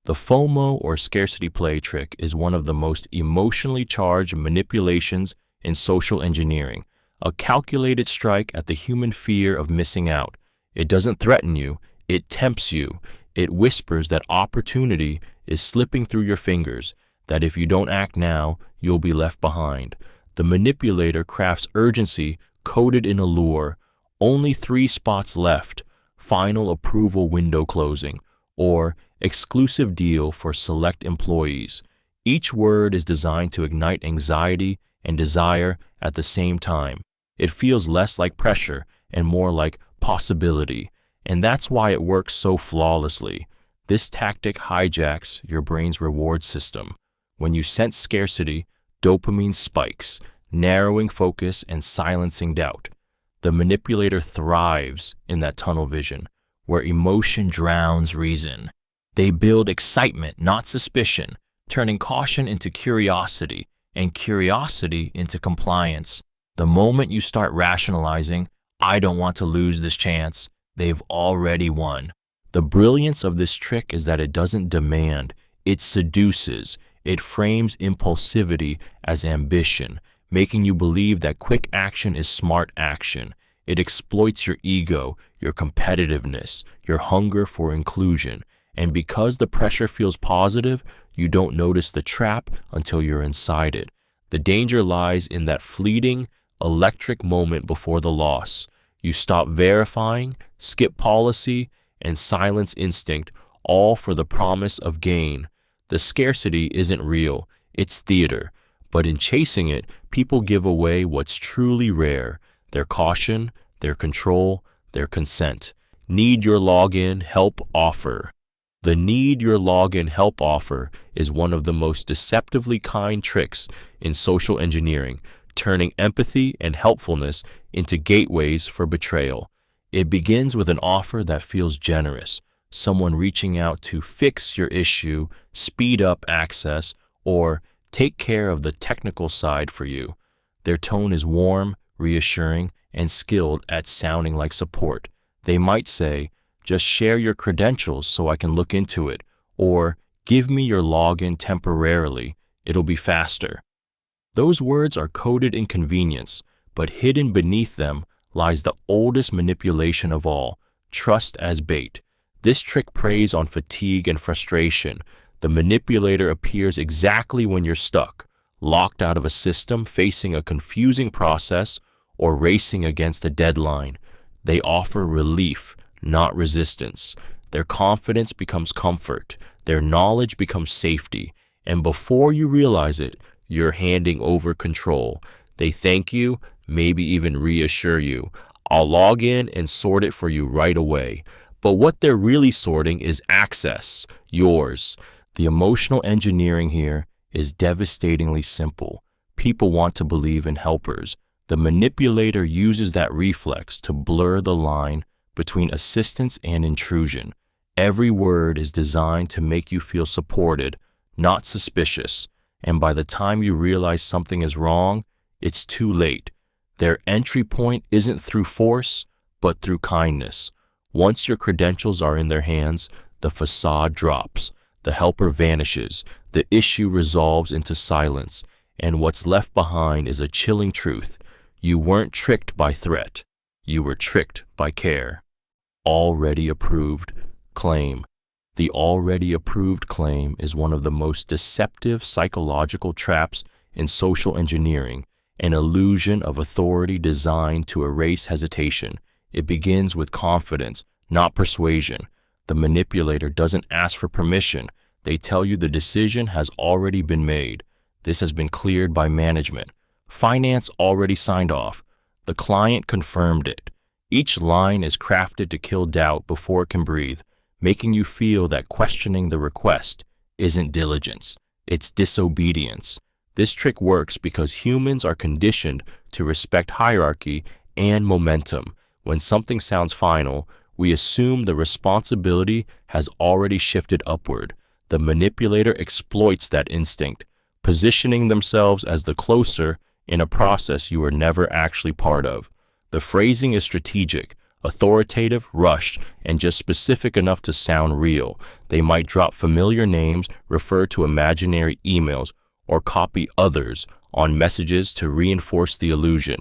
The FOMO, or scarcity play trick, is one of the most emotionally charged manipulations in social engineering, a calculated strike at the human fear of missing out. It doesn't threaten you, it tempts you. It whispers that opportunity is slipping through your fingers, that if you don't act now, you'll be left behind. The manipulator crafts urgency coded in allure. Only 3 spots left, final approval window closing, or exclusive deal for select employees. Each word is designed to ignite anxiety and desire at the same time. It feels less like pressure and more like possibility, and that's why it works so flawlessly. This tactic hijacks your brain's reward system. When you sense scarcity, dopamine spikes, narrowing focus and silencing doubt. The manipulator thrives in that tunnel vision, where emotion drowns reason. They build excitement, not suspicion, turning caution into curiosity and curiosity into compliance. The moment you start rationalizing, "I don't want to lose this chance," they've already won. The brilliance of this trick is that it doesn't demand, it seduces. It frames impulsivity as ambition, making you believe that quick action is smart action. It exploits your ego, your competitiveness, your hunger for inclusion. And because the pressure feels positive, you don't notice the trap until you're inside it. The danger lies in that fleeting, electric moment before the loss. You stop verifying, skip policy, and silence instinct, all for the promise of gain. The scarcity isn't real, it's theater. But in chasing it, people give away what's truly rare: their caution, their control, their consent. Need your login help offer. The need your login help offer is one of the most deceptively kind tricks in social engineering, turning empathy and helpfulness into gateways for betrayal. It begins with an offer that feels generous, someone reaching out to fix your issue, speed up access, or take care of the technical side for you. Their tone is warm, reassuring, and skilled at sounding like support. They might say, "Just share your credentials so I can look into it," or "Give me your login temporarily, it'll be faster." Those words are coded in convenience, but hidden beneath them lies the oldest manipulation of all: trust as bait. This trick preys on fatigue and frustration. The manipulator appears exactly when you're stuck, locked out of a system, facing a confusing process, or racing against a deadline. They offer relief, not resistance. Their confidence becomes comfort, their knowledge becomes safety, and before you realize it, you're handing over control. They thank you, maybe even reassure you, "I'll log in and sort it for you right away." But what they're really sorting is access, yours. The emotional engineering here is devastatingly simple. People want to believe in helpers. The manipulator uses that reflex to blur the line between assistance and intrusion. Every word is designed to make you feel supported, not suspicious. And by the time you realize something is wrong, it's too late. Their entry point isn't through force, but through kindness. Once your credentials are in their hands, the facade drops, the helper vanishes, the issue resolves into silence, and what's left behind is a chilling truth. You weren't tricked by threat. You were tricked by care. Already approved claim. The already approved claim is one of the most deceptive psychological traps in social engineering, an illusion of authority designed to erase hesitation. It begins with confidence, not persuasion. The manipulator doesn't ask for permission. They tell you the decision has already been made. This has been cleared by management. Finance already signed off. The client confirmed it. Each line is crafted to kill doubt before it can breathe, making you feel that questioning the request isn't diligence, it's disobedience. This trick works because humans are conditioned to respect hierarchy and momentum. When something sounds final, we assume the responsibility has already shifted upward. The manipulator exploits that instinct, positioning themselves as the closer in a process you were never actually part of. The phrasing is strategic, authoritative, rushed, and just specific enough to sound real. They might drop familiar names, refer to imaginary emails, or copy others on messages to reinforce the illusion.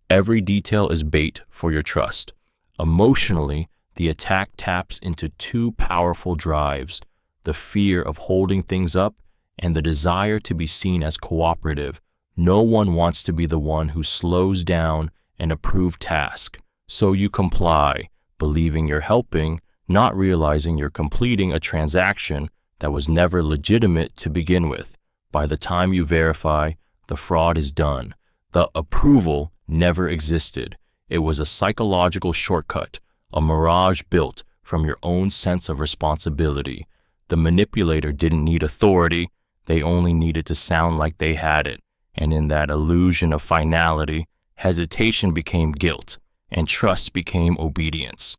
Every detail is bait for your trust. Emotionally, the attack taps into two powerful drives: the fear of holding things up and the desire to be seen as cooperative. No one wants to be the one who slows down an approved task, so you comply, believing you're helping, not realizing you're completing a transaction that was never legitimate to begin with. By the time you verify, the fraud is done. The approval never existed. It was a psychological shortcut, a mirage built from your own sense of responsibility. The manipulator didn't need authority, they only needed to sound like they had it. And in that illusion of finality, hesitation became guilt, and trust became obedience.